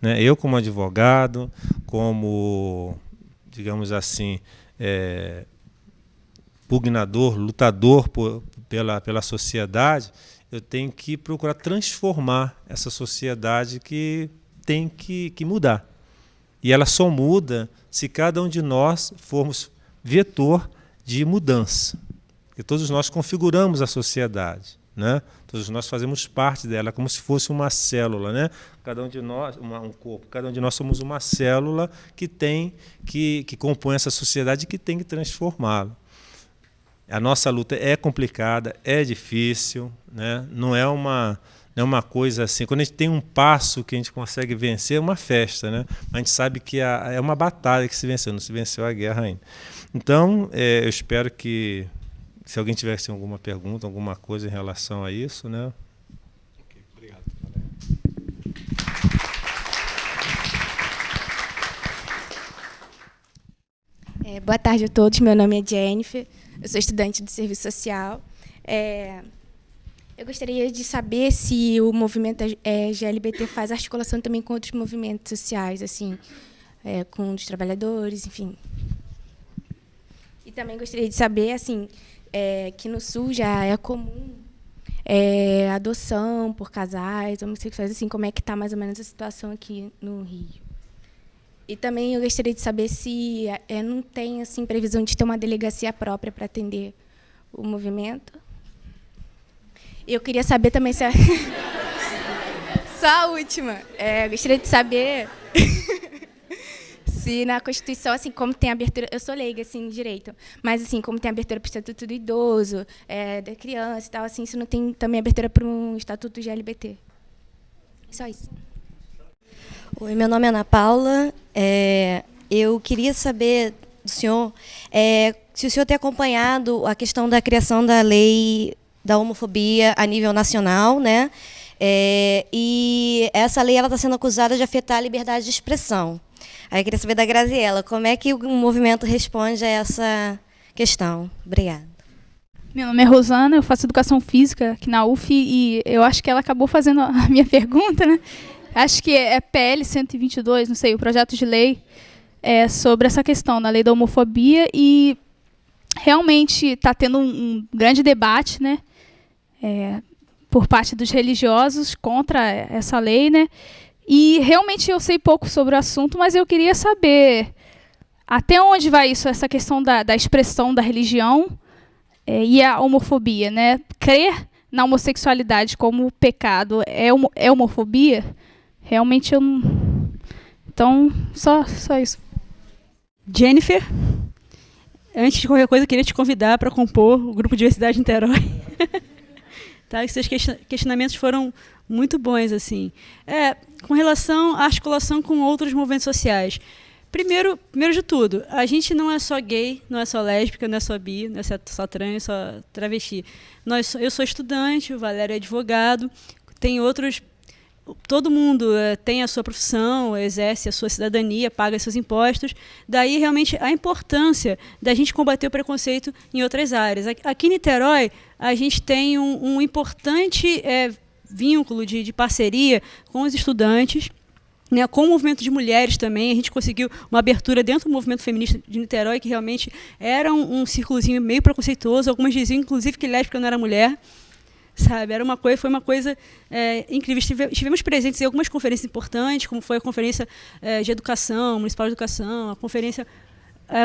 né? Eu, como advogado, como, digamos assim, pugnador, lutador pela sociedade, eu tenho que procurar transformar essa sociedade que tem que mudar. E ela só muda se cada um de nós formos vetor de mudança. Porque todos nós configuramos a sociedade, né? Todos nós fazemos parte dela, como se fosse uma célula, né? Cada um de nós, um corpo, cada um de nós somos uma célula que compõe essa sociedade e que tem que transformá-la. A nossa luta é complicada, é difícil, né? Não é uma coisa assim. Quando a gente tem um passo que a gente consegue vencer, é uma festa, né? Mas a gente sabe que é uma batalha que se venceu, não se venceu a guerra ainda. Então, eu espero que, se alguém tivesse alguma pergunta, alguma coisa em relação a isso, né? Ok, obrigado. Boa tarde a todos, meu nome é Jennifer, eu sou estudante do Serviço Social. Eu gostaria de saber se o movimento GLBT faz articulação também com outros movimentos sociais, assim, com os trabalhadores, enfim. E também gostaria de saber, assim, que no Sul já é comum adoção por casais homossexuais, assim, como é que está mais ou menos a situação aqui no Rio. E também eu gostaria de saber se não tem assim, previsão de ter uma delegacia própria para atender o movimento. Eu queria saber também se... Só a última. Eu gostaria de saber se na Constituição, assim, como tem abertura... Eu sou leiga, assim, em direito, mas, assim, como tem abertura para o Estatuto do Idoso, da criança e tal, assim, se não tem também abertura para um Estatuto GLBT. Só isso. Oi, meu nome é Ana Paula. Eu queria saber do senhor se o senhor tem acompanhado a questão da criação da lei da homofobia a nível nacional, né? E essa lei está sendo acusada de afetar a liberdade de expressão. Aí eu queria saber da Graziela, como é que o movimento responde a essa questão? Obrigada. Meu nome é Rosana, eu faço educação física aqui na UF e eu acho que ela acabou fazendo a minha pergunta, né? Acho que é PL 122, não sei, o projeto de lei sobre essa questão da lei da homofobia e realmente está tendo um grande debate, né, por parte dos religiosos contra essa lei, né? E realmente eu sei pouco sobre o assunto, mas eu queria saber até onde vai isso, essa questão da expressão da religião e a homofobia, né? Crer na homossexualidade como pecado é homofobia? Realmente eu não... Então, só isso. Jennifer, antes de qualquer coisa, eu queria te convidar para compor o Grupo Diversidade Niterói. Tá? Esses questionamentos foram muito bons, assim. Com relação à articulação com outros movimentos sociais. Primeiro de tudo, a gente não é só gay, não é só lésbica, não é só bi, não é só trans, só travesti. Eu sou estudante, o Valério é advogado, tem outros... Todo mundo tem a sua profissão, exerce a sua cidadania, paga seus impostos. Daí, realmente, a importância da gente combater o preconceito em outras áreas. Aqui em Niterói, a gente tem um importante vínculo de parceria com os estudantes, né, com o movimento de mulheres também. A gente conseguiu uma abertura dentro do movimento feminista de Niterói, que realmente era um círculozinho meio preconceituoso. Algumas diziam, inclusive, que lésbica não era mulher. Sabe, foi uma coisa incrível. Estivemos presentes em algumas conferências importantes, como foi a Conferência de Educação, Municipal de Educação, a Conferência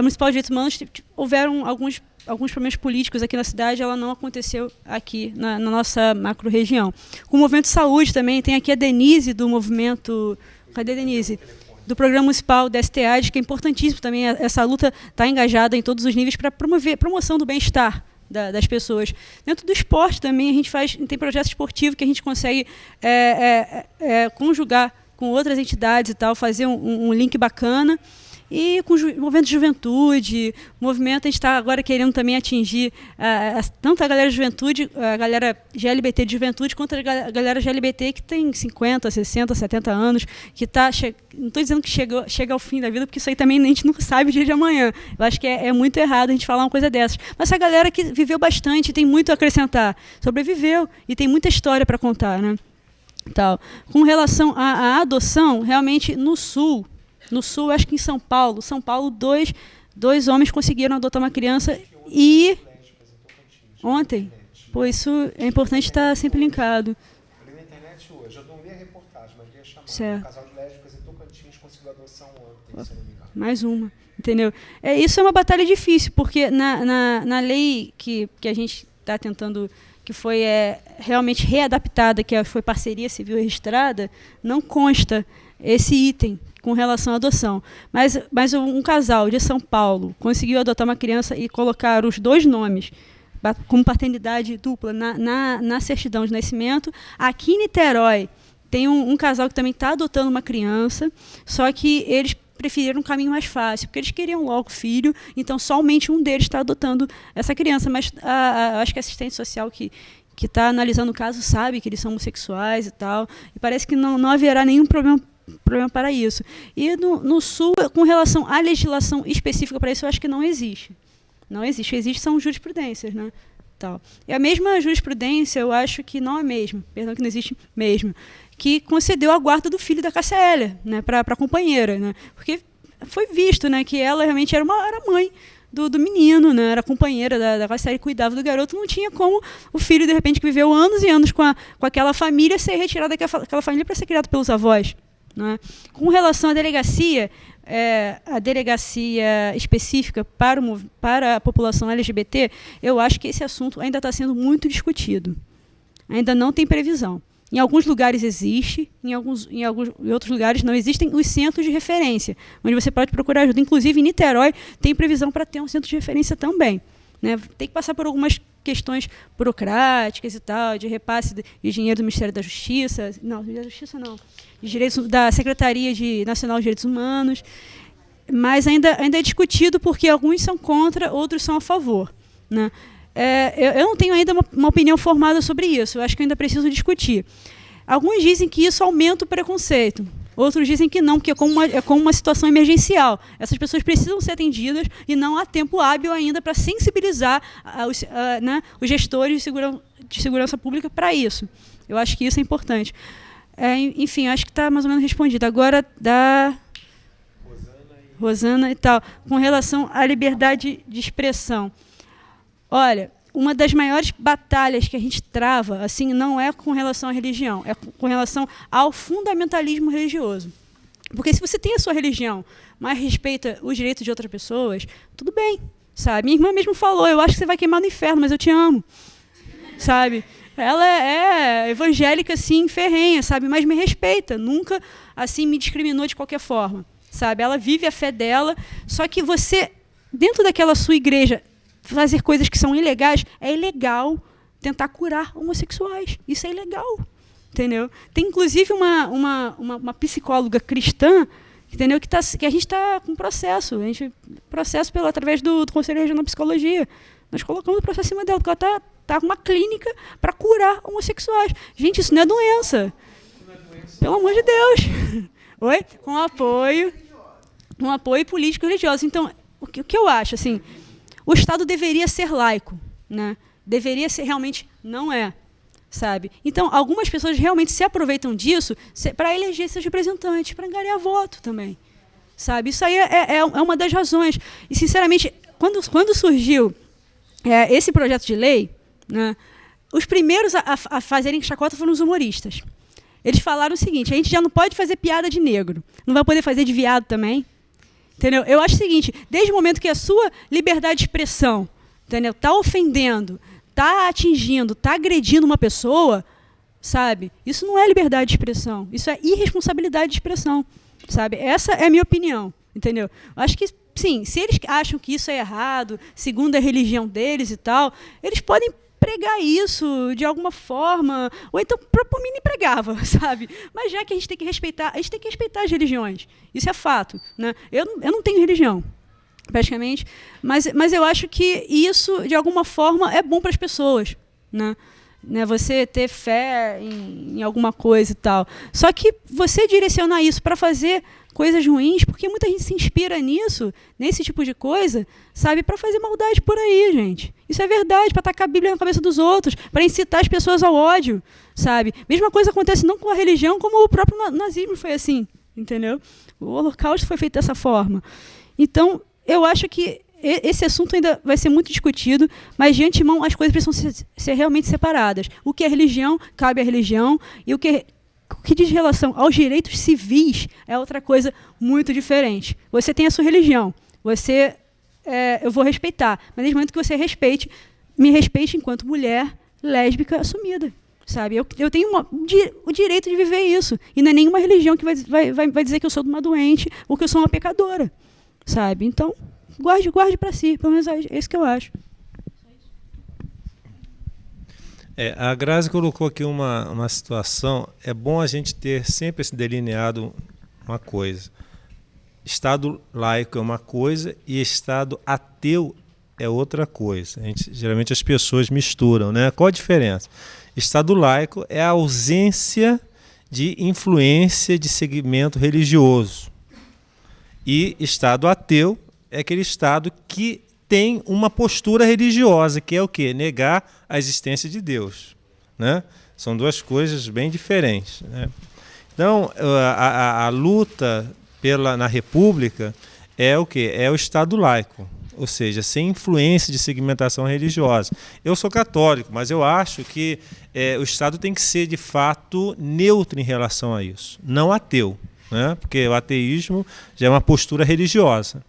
Municipal de Direitos Humanos. Houveram alguns problemas políticos aqui na cidade, ela não aconteceu aqui na nossa macro-região. Com o movimento de saúde também, tem aqui a Denise do movimento... Cadê a Denise? Do Programa Municipal da STAD, que é importantíssimo também. Essa luta está engajada em todos os níveis para promover a promoção do bem-estar das pessoas. Dentro do esporte também, a gente tem projeto esportivo que a gente consegue conjugar com outras entidades e tal, fazer um link bacana. e com movimento de juventude, movimento, a gente está agora querendo também atingir tanto a galera de juventude, a galera GLBT de juventude, quanto a galera GLBT que tem 50, 60, 70 anos, que está, não estou dizendo que chega ao fim da vida, porque isso aí também a gente nunca sabe o dia de amanhã. Eu acho que é muito errado a gente falar uma coisa dessas. Mas essa galera que viveu bastante, tem muito a acrescentar, sobreviveu e tem muita história para contar, né? Tal. Com relação à adoção, realmente no Sul, acho que em São Paulo, dois homens conseguiram adotar uma criança e ontem, pô, isso é importante estar sempre linkado. Eu li na internet hoje, eu não li a reportagem, mas li a chamada. Certo. Um casal de lésbicas em Tocantins conseguiu adoção ontem, se não me engano. Mais uma, entendeu? Isso é uma batalha difícil, porque na lei que a gente está tentando, que foi realmente readaptada, que foi parceria civil registrada, não consta esse item com relação à adoção. Mas um casal de São Paulo conseguiu adotar uma criança e colocar os dois nomes como paternidade dupla na certidão de nascimento. Aqui em Niterói tem um casal que também está adotando uma criança, só que eles preferiram um caminho mais fácil, porque eles queriam logo filho, então somente um deles está adotando essa criança. Mas acho que a assistente social que está analisando o caso sabe que eles são homossexuais e tal, e parece que não haverá nenhum problema para isso. E no Sul, com relação à legislação específica para isso, eu acho que não existe. Não existe. Existe são jurisprudências, né? Tal. E a mesma jurisprudência, eu acho que não é a mesma, perdão, que não existe mesmo, que concedeu a guarda do filho da Cássia Eller, né, para a companheira, né? Porque foi visto, né, que ela realmente era mãe do menino, né, era companheira da Cássia Eller, cuidava do garoto, não tinha como o filho, de repente, que viveu anos e anos com aquela família, ser retirado daquela família para ser criado pelos avós. Né? Com relação à delegacia, a delegacia específica para a população LGBT, eu acho que esse assunto ainda está sendo muito discutido. Ainda não tem previsão. Em alguns lugares existe, em outros lugares não existem os centros de referência, onde você pode procurar ajuda. Inclusive, em Niterói, tem previsão para ter um centro de referência também. Né? Tem que passar por algumas questões burocráticas e tal, de repasse de dinheiro do Ministério da Justiça, de direitos da Secretaria Nacional de Direitos Humanos, mas ainda é discutido porque alguns são contra, outros são a favor. Né? Eu não tenho ainda uma opinião formada sobre isso, eu acho que eu ainda preciso discutir. Alguns dizem que isso aumenta o preconceito, outros dizem que não, porque é como uma situação emergencial. Essas pessoas precisam ser atendidas e não há tempo hábil ainda para sensibilizar os gestores de segurança pública para isso. Eu acho que isso é importante. Enfim, acho que está mais ou menos respondido. Agora, da Rosana e tal, com relação à liberdade de expressão. Olha, uma das maiores batalhas que a gente trava, assim, não é com relação à religião, é com relação ao fundamentalismo religioso. Porque se você tem a sua religião, mas respeita os direitos de outras pessoas, tudo bem, sabe? Minha irmã mesmo falou, eu acho que você vai queimar no inferno, mas eu te amo, sabe? Ela é evangélica, assim, ferrenha, sabe? Mas me respeita, nunca, assim, me discriminou de qualquer forma, sabe? Ela vive a fé dela, só que você, dentro daquela sua igreja, fazer coisas que são ilegais, é ilegal tentar curar homossexuais. Isso é ilegal, entendeu? Tem, inclusive, uma psicóloga cristã, entendeu, que a gente está com processo. Através do Conselho Regional de Psicologia. Nós colocamos o processo em cima dela, porque ela está com uma clínica para curar homossexuais. Gente, isso não é doença. Pelo amor de Deus. Oi? Com apoio político e religioso. Então, o que eu acho, assim... O Estado deveria ser laico, né? Deveria ser, realmente não é, sabe? Então, algumas pessoas realmente se aproveitam disso para eleger seus representantes, para angariar voto também, sabe? Isso aí é uma das razões. E, sinceramente, quando surgiu esse projeto de lei, né, os primeiros a fazerem chacota foram os humoristas. Eles falaram o seguinte, a gente já não pode fazer piada de negro, não vai poder fazer de viado também. Entendeu? Eu acho o seguinte, desde o momento que a sua liberdade de expressão, entendeu, está ofendendo, está atingindo, está agredindo uma pessoa, sabe? Isso não é liberdade de expressão, isso é irresponsabilidade de expressão, sabe? Essa é a minha opinião, entendeu? Eu acho que, sim, se eles acham que isso é errado, segundo a religião deles e tal, eles podem pregar isso de alguma forma, ou então, por mim, nem pregava, sabe? Mas já que a gente tem que respeitar as religiões. Isso é fato, né? Eu não tenho religião, praticamente, mas eu acho que isso, de alguma forma, é bom para as pessoas, né? Você ter fé em alguma coisa e tal. Só que você direcionar isso para fazer coisas ruins, porque muita gente se inspira nisso, nesse tipo de coisa, sabe, para fazer maldade por aí, gente. Isso é verdade, para tacar a Bíblia na cabeça dos outros, para incitar as pessoas ao ódio, sabe? Mesma coisa acontece não com a religião, como o próprio nazismo foi assim, entendeu? O Holocausto foi feito dessa forma. Então, eu acho que esse assunto ainda vai ser muito discutido, mas de antemão as coisas precisam ser realmente separadas. O que é religião, cabe à religião, e o que diz relação aos direitos civis é outra coisa muito diferente. Você tem a sua religião, eu vou respeitar, mas desde o momento que você me respeite enquanto mulher lésbica assumida. Sabe? Eu tenho o direito de viver isso, e não é nenhuma religião que vai dizer que eu sou uma doente ou que eu sou uma pecadora. Sabe? Então, guarde para si, pelo menos é isso que eu acho. A Grazi colocou aqui uma situação, é bom a gente ter sempre esse delineado uma coisa. Estado laico é uma coisa e Estado ateu é outra coisa. Geralmente as pessoas misturam, né? Qual a diferença? Estado laico é a ausência de influência de segmento religioso. E Estado ateu é aquele Estado que tem uma postura religiosa, que é o quê? Negar a existência de Deus, né? São duas coisas bem diferentes, né? Então, a luta na República é o quê? É o Estado laico, ou seja, sem influência de segmentação religiosa. Eu sou católico, mas eu acho que o Estado tem que ser, de fato, neutro em relação a isso, não ateu, né? Porque o ateísmo já é uma postura religiosa.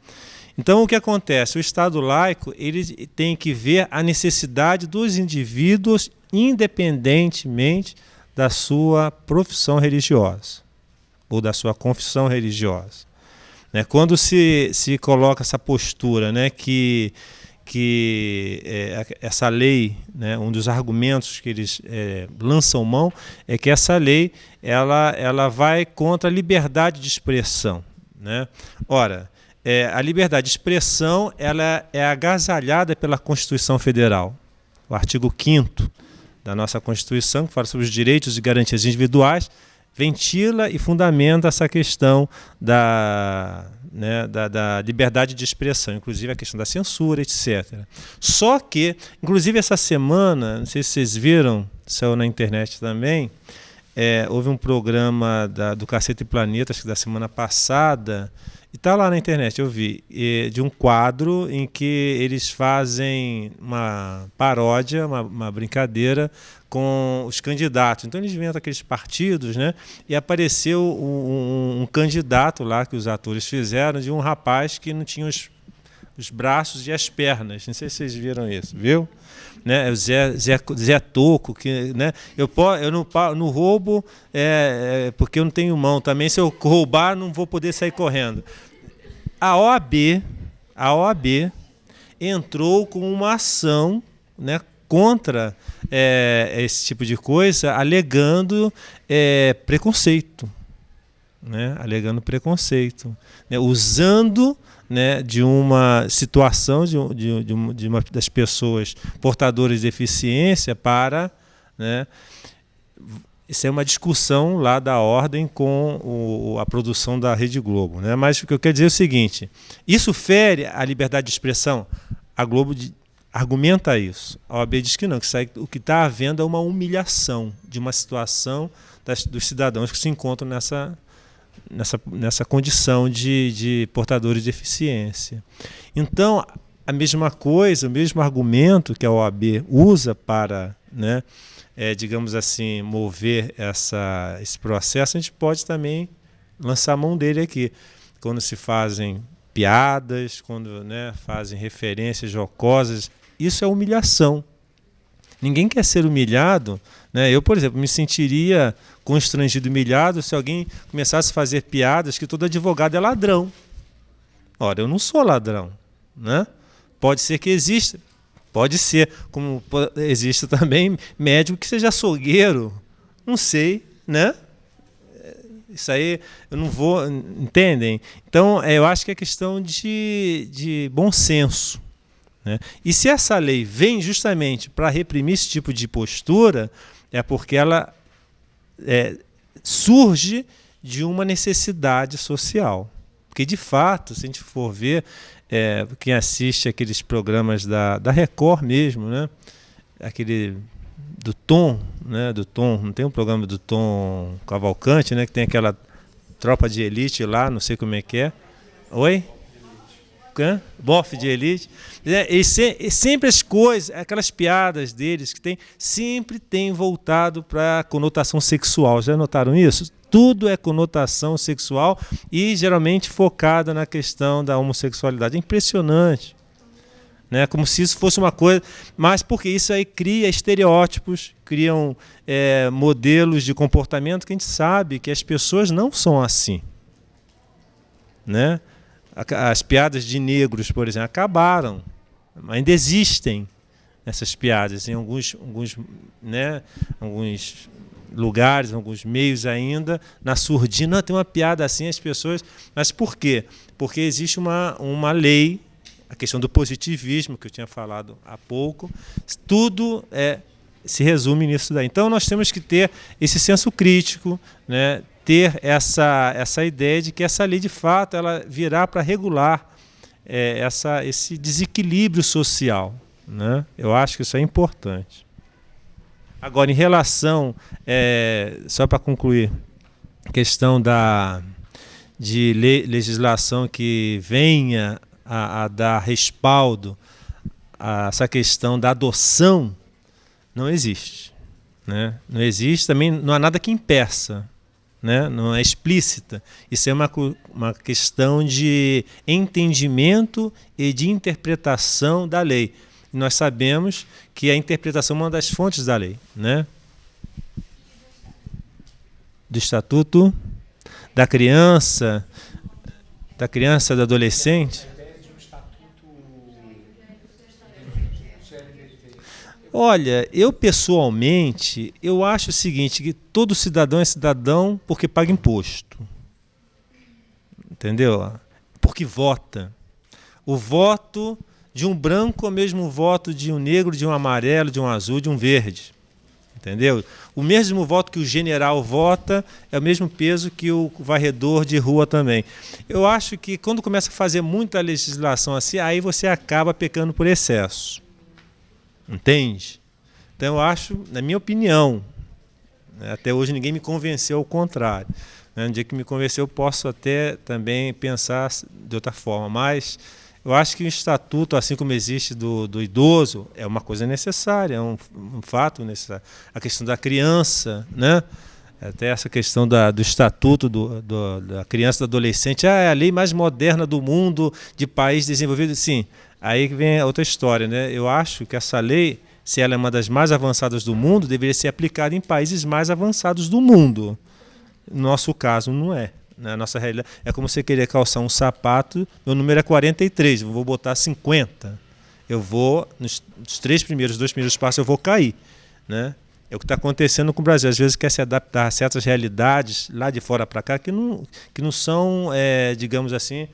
Então, o que acontece? O Estado laico ele tem que ver a necessidade dos indivíduos independentemente da sua profissão religiosa ou da sua confissão religiosa. Quando se coloca essa postura, né, que essa lei, né, um dos argumentos que eles lançam mão é que essa lei ela vai contra a liberdade de expressão, né? Ora, a liberdade de expressão ela é agasalhada pela Constituição Federal. O artigo 5º da nossa Constituição, que fala sobre os direitos e garantias individuais, ventila e fundamenta essa questão da liberdade de expressão, inclusive a questão da censura, etc. Só que, inclusive essa semana, não sei se vocês viram, saiu na internet também, houve um programa do Cacete e Planeta, acho que da semana passada, e está lá na internet, eu vi, de um quadro em que eles fazem uma paródia, uma brincadeira com os candidatos. Então eles inventam aqueles partidos, né? E apareceu um candidato lá que os atores fizeram de um rapaz que não tinha os braços e as pernas. Não sei se vocês viram isso, viu? Né? O Zé Toco, que, né? Eu não roubo porque eu não tenho mão. Também se eu roubar não vou poder sair correndo. A OAB entrou com uma ação, né, contra esse tipo de coisa, alegando preconceito, né? Alegando preconceito, né? Usando, né, de uma situação de uma das pessoas portadoras de deficiência para, né, isso é uma discussão lá da ordem com a produção da Rede Globo, né? Mas o que eu quero dizer é o seguinte: isso fere a liberdade de expressão? A Globo argumenta isso. A OAB diz que não, que o que está havendo é uma humilhação de uma situação dos cidadãos que se encontram nessa condição de portadores de deficiência. Então, a mesma coisa, o mesmo argumento que a OAB usa para, né, digamos assim, mover esse processo, a gente pode também lançar a mão dele aqui. Quando se fazem piadas, quando, né, fazem referências jocosas, isso é humilhação. Ninguém quer ser humilhado, né? Eu, por exemplo, me sentiria constrangido e humilhado se alguém começasse a fazer piadas que todo advogado é ladrão. Ora, eu não sou ladrão, né? Pode ser que exista, Pode ser, como existe também médico que seja açougueiro, não sei, né? Isso aí eu não vou, entendem? Então, eu acho que é questão de bom senso, né? E se essa lei vem justamente para reprimir esse tipo de postura, é porque ela surge de uma necessidade social. Porque, de fato, se a gente for ver, quem assiste aqueles programas da Record mesmo, né? Aquele do Tom, né? Do Tom, não tem um programa do Tom Cavalcante, né? Que tem aquela tropa de elite lá, não sei como é que é. Oi? Bofe de elite. E sempre as coisas, aquelas piadas deles que sempre tem voltado para a conotação sexual. Já notaram isso? Tudo é conotação sexual e geralmente focada na questão da homossexualidade. É impressionante, né? Como se isso fosse uma coisa, mas porque isso aí cria estereótipos, criam modelos de comportamento que a gente sabe que as pessoas não são assim, né? As piadas de negros, por exemplo, acabaram, ainda existem essas piadas em alguns lugares, alguns meios ainda, na surdina tem uma piada assim, as pessoas... Mas por quê? Porque existe uma lei, a questão do positivismo, que eu tinha falado há pouco, tudo se resume nisso daí. Então, nós temos que ter esse senso crítico, né? Ter essa ideia de que essa lei, de fato, ela virá para regular esse desequilíbrio social, né? Eu acho que isso é importante. Agora, em relação, só para concluir, a questão de legislação que venha a dar respaldo a essa questão da adoção, não existe, né? Não existe, também não há nada que impeça, né? Não é explícita. Isso é uma questão de entendimento e de interpretação da lei. E nós sabemos que a interpretação é uma das fontes da lei, né? Do Estatuto da Criança, do Adolescente. Olha, eu pessoalmente, eu acho o seguinte, que todo cidadão é cidadão porque paga imposto. Entendeu? Porque vota. O voto de um branco é o mesmo voto de um negro, de um amarelo, de um azul, de um verde. Entendeu? O mesmo voto que o general vota é o mesmo peso que o varredor de rua também. Eu acho que quando começa a fazer muita legislação assim, aí você acaba pecando por excesso. Entende? Então eu acho, na minha opinião, até hoje ninguém me convenceu ao contrário. No dia que me convenceu, eu posso até também pensar de outra forma, mas eu acho que o estatuto, assim como existe do idoso, é uma coisa necessária, é um fato necessário. A questão da criança, né? Até essa questão do estatuto da criança e do adolescente, é a lei mais moderna do mundo, de país desenvolvido. Sim, aí vem a outra história, né? Eu acho que essa lei, se ela é uma das mais avançadas do mundo, deveria ser aplicada em países mais avançados do mundo. No nosso caso, não é. Na nossa realidade, é como você querer calçar um sapato, meu número é 43, eu vou botar 50. Eu vou, nos dois primeiros passos, eu vou cair, né? É o que está acontecendo com o Brasil. Às vezes quer se adaptar a certas realidades lá de fora para cá que não são, digamos assim,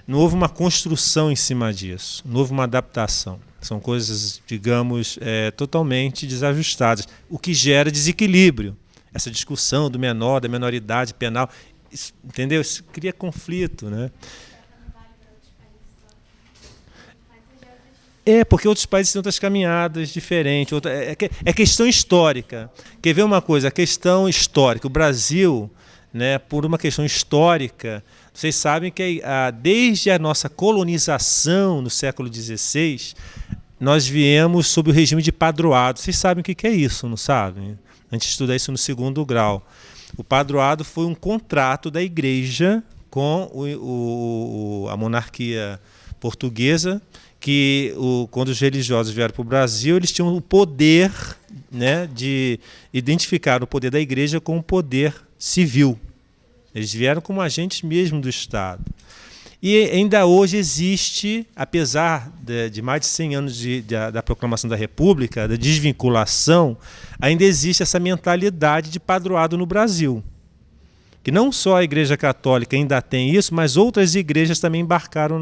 não houve uma construção em cima disso, não houve uma adaptação. São coisas, digamos, totalmente desajustadas, o que gera desequilíbrio. Essa discussão do menor, da menoridade penal, isso, entendeu? Isso cria conflito, né? Porque outros países têm outras caminhadas diferentes. É questão histórica. Quer ver uma coisa? A questão histórica. O Brasil, né, por uma questão histórica, vocês sabem que desde a nossa colonização no século XVI, nós viemos sob o regime de padroado. Vocês sabem o que é isso, não sabem? A gente estuda isso no 2º grau. O padroado foi um contrato da igreja com a monarquia portuguesa, que quando os religiosos vieram para o Brasil, eles tinham o poder, né, de identificar o poder da igreja com o poder civil. Eles vieram como agentes mesmo do Estado. E ainda hoje existe, apesar de mais de 100 anos da proclamação da República, da desvinculação, ainda existe essa mentalidade de padroado no Brasil. Que não só a Igreja Católica ainda tem isso, mas outras igrejas também embarcaram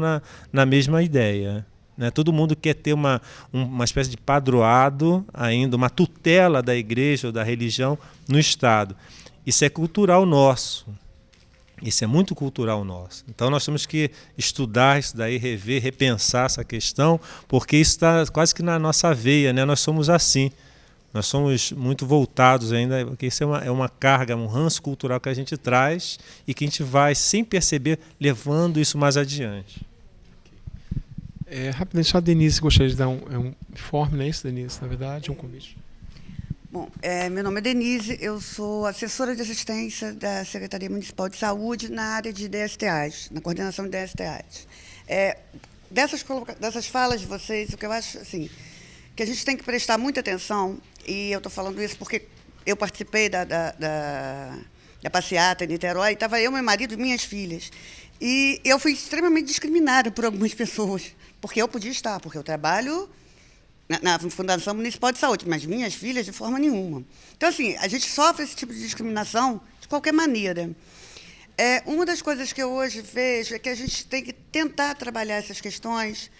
na mesma ideia. Né? Todo mundo quer ter uma espécie de padroado ainda, uma tutela da igreja ou da religião no Estado. Isso é cultural nosso. Isso é muito cultural nosso. Então nós temos que estudar isso daí, rever, repensar essa questão, porque isso está quase que na nossa veia, né? Nós somos assim. Nós somos muito voltados ainda, porque isso é uma carga, um ranço cultural que a gente traz e que a gente vai, sem perceber, levando isso mais adiante. Rapidamente, só a Denise gostaria de dar um informe, não é isso, Denise? Na verdade, um convite. Bom, meu nome é Denise, eu sou assessora de assistência da Secretaria Municipal de Saúde na área de DSTAs, na coordenação de DSTAs. Dessas falas de vocês, o que eu acho assim, que a gente tem que prestar muita atenção, e eu estou falando isso porque eu participei da passeata em Niterói, estava eu, meu marido e minhas filhas, e eu fui extremamente discriminada por algumas pessoas, porque eu podia estar, porque eu trabalho na Fundação Municipal de Saúde, mas minhas filhas de forma nenhuma. Então, assim, a gente sofre esse tipo de discriminação de qualquer maneira. Uma das coisas que eu hoje vejo é que a gente tem que tentar trabalhar essas questões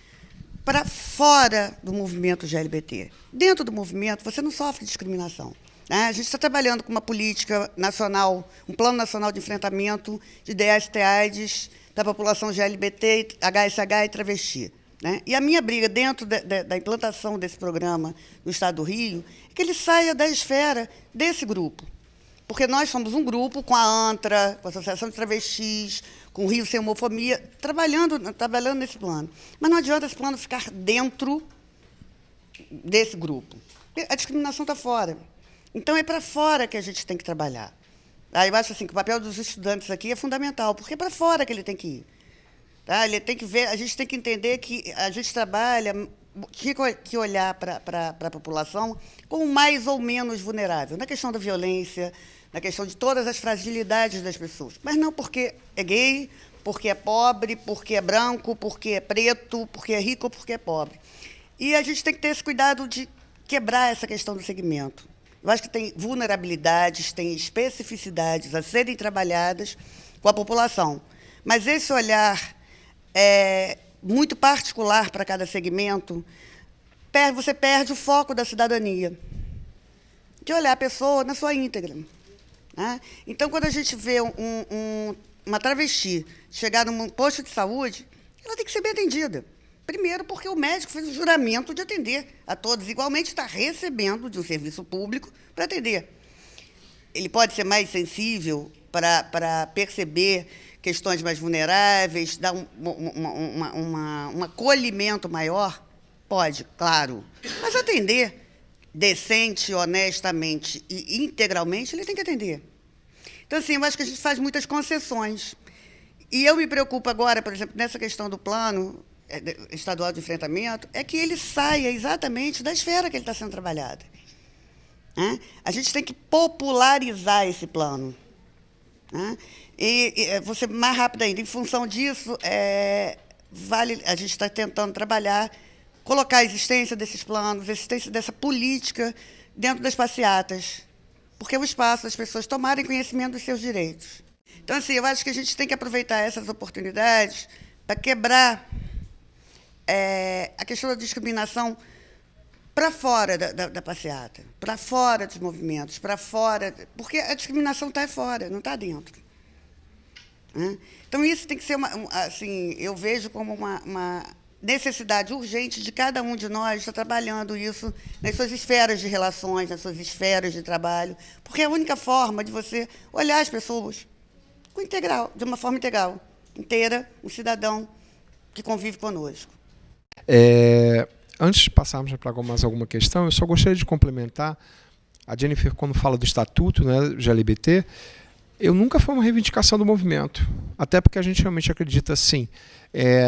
para fora do movimento GLBT. Dentro do movimento, você não sofre discriminação. Né? A gente está trabalhando com uma política nacional, um plano nacional de enfrentamento de DST/AIDS da população GLBT, HSH e travesti. Né? E a minha briga dentro da implantação desse programa no Estado do Rio é que ele saia da esfera desse grupo. Porque nós somos um grupo com a ANTRA, com a Associação de Travestis, com o Rio Sem Homofobia, trabalhando nesse plano. Mas não adianta esse plano ficar dentro desse grupo. A discriminação está fora. Então, é para fora que a gente tem que trabalhar. Eu acho assim, que o papel dos estudantes aqui é fundamental, porque é para fora que ele tem que ir. Tá? Ele tem que ver, a gente tem que entender que a gente trabalha, tinha que olhar para a população como mais ou menos vulnerável, na questão da violência, na questão de todas as fragilidades das pessoas. Mas não porque é gay, porque é pobre, porque é branco, porque é preto, porque é rico ou porque é pobre. E a gente tem que ter esse cuidado de quebrar essa questão do segmento. Eu acho que tem vulnerabilidades, tem especificidades a serem trabalhadas com a população. Mas esse olhar muito particular para cada segmento, você perde o foco da cidadania, de olhar a pessoa na sua íntegra. Né? Então, quando a gente vê uma travesti chegar num posto de saúde, ela tem que ser bem atendida. Primeiro, porque o médico fez o juramento de atender a todos igualmente, está recebendo de um serviço público para atender. Ele pode ser mais sensível para perceber questões mais vulneráveis, dar um acolhimento maior? Pode, claro. Mas atender decente, honestamente e integralmente, ele tem que atender. Então, assim, eu acho que a gente faz muitas concessões. E eu me preocupo agora, por exemplo, nessa questão do plano estadual de enfrentamento, é que ele saia exatamente da esfera que ele está sendo trabalhado. Né? A gente tem que popularizar esse plano. Né? E você mais rápido ainda, em função disso, a gente está tentando trabalhar, colocar a existência desses planos, a existência dessa política dentro das passeatas, porque é o espaço das pessoas tomarem conhecimento dos seus direitos. Então, assim, eu acho que a gente tem que aproveitar essas oportunidades para quebrar a questão da discriminação para fora da passeata, para fora dos movimentos, para fora, porque a discriminação está fora, não está dentro. Né? Então, isso tem que ser, assim, eu vejo como uma necessidade urgente de cada um de nós estar trabalhando isso nas suas esferas de relações, nas suas esferas de trabalho, porque é a única forma de você olhar as pessoas de uma forma integral, inteira, um cidadão que convive conosco. Antes de passarmos para mais alguma questão, eu só gostaria de complementar. A Jennifer, quando fala do estatuto, né, GLBT, eu nunca foi uma reivindicação do movimento, até porque a gente realmente acredita, sim,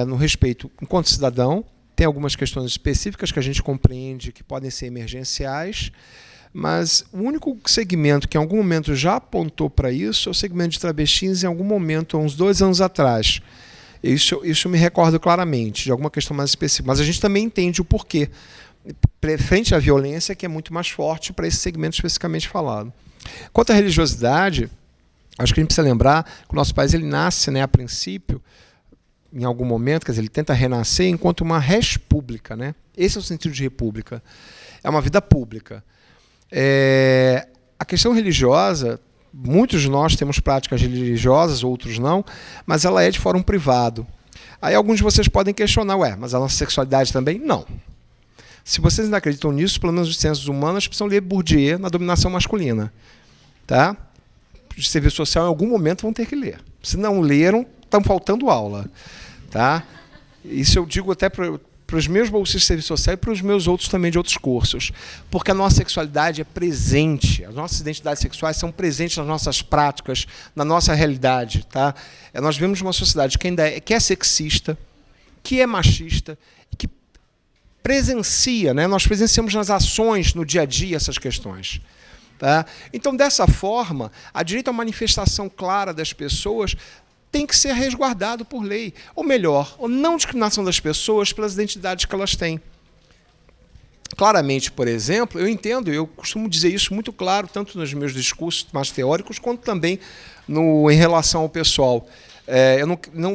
no respeito enquanto cidadão. Tem algumas questões específicas que a gente compreende que podem ser emergenciais, mas o único segmento que em algum momento já apontou para isso é o segmento de travestis, em algum momento, há uns 2 anos atrás. Isso me recordo claramente, de alguma questão mais específica. Mas a gente também entende o porquê, frente à violência, que é muito mais forte para esse segmento especificamente falado. Quanto à religiosidade, acho que a gente precisa lembrar que o nosso país ele nasce, né, a princípio, em algum momento, quer dizer, ele tenta renascer enquanto uma res pública, né? Esse é o sentido de república. É uma vida pública. A questão religiosa, muitos de nós temos práticas religiosas, outros não, mas ela é de fórum privado. Aí alguns de vocês podem questionar, mas a nossa sexualidade também? Não. Se vocês ainda acreditam nisso, pelo menos os ciências humanas precisam ler Bourdieu na dominação masculina. Tá? De serviço social, em algum momento, vão ter que ler. Se não leram, estão faltando aula. Tá? Isso eu digo até para os meus bolsistas de serviço social e para os meus outros também de outros cursos. Porque a nossa sexualidade é presente, as nossas identidades sexuais são presentes nas nossas práticas, na nossa realidade. Tá? Nós vivemos uma sociedade que é sexista, que é machista, que presencia, né? Nós presenciamos nas ações, no dia a dia, essas questões. Tá? Então, dessa forma, a direito à manifestação clara das pessoas tem que ser resguardado por lei. Ou melhor, a não discriminação das pessoas pelas identidades que elas têm. Claramente, por exemplo, eu entendo, eu costumo dizer isso muito claro, tanto nos meus discursos mais teóricos, quanto também em relação ao pessoal. Eu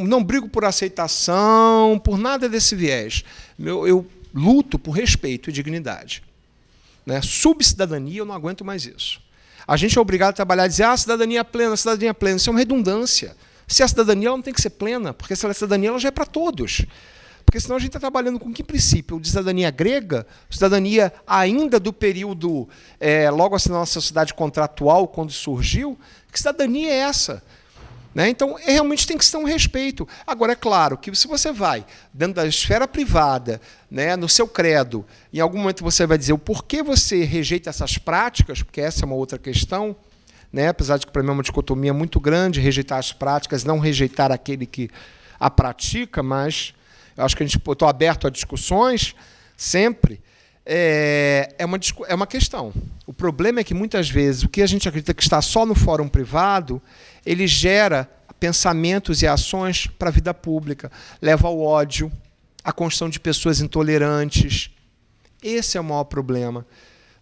não brigo por aceitação, por nada desse viés. Eu luto por respeito e dignidade. Né? Subcidadania, eu não aguento mais isso. A gente é obrigado a trabalhar e dizer cidadania plena, cidadania plena. Isso é uma redundância. Se a cidadania ela não tem que ser plena, porque se ela é cidadania, ela já é para todos. Porque senão a gente está trabalhando com que princípio? De cidadania grega, cidadania ainda do período, logo assim na nossa sociedade contratual, quando surgiu, que cidadania é essa? Né? Então, realmente tem que ser um respeito. Agora, é claro que se você vai dentro da esfera privada, né, no seu credo, em algum momento você vai dizer o porquê você rejeita essas práticas, porque essa é uma outra questão, né, apesar de que para mim é uma dicotomia muito grande, rejeitar as práticas, não rejeitar aquele que a pratica, mas eu acho que eu estou aberto a discussões, sempre. É uma questão. O problema é que, muitas vezes, o que a gente acredita que está só no fórum privado, ele gera pensamentos e ações para a vida pública, leva ao ódio, à construção de pessoas intolerantes. Esse é o maior problema.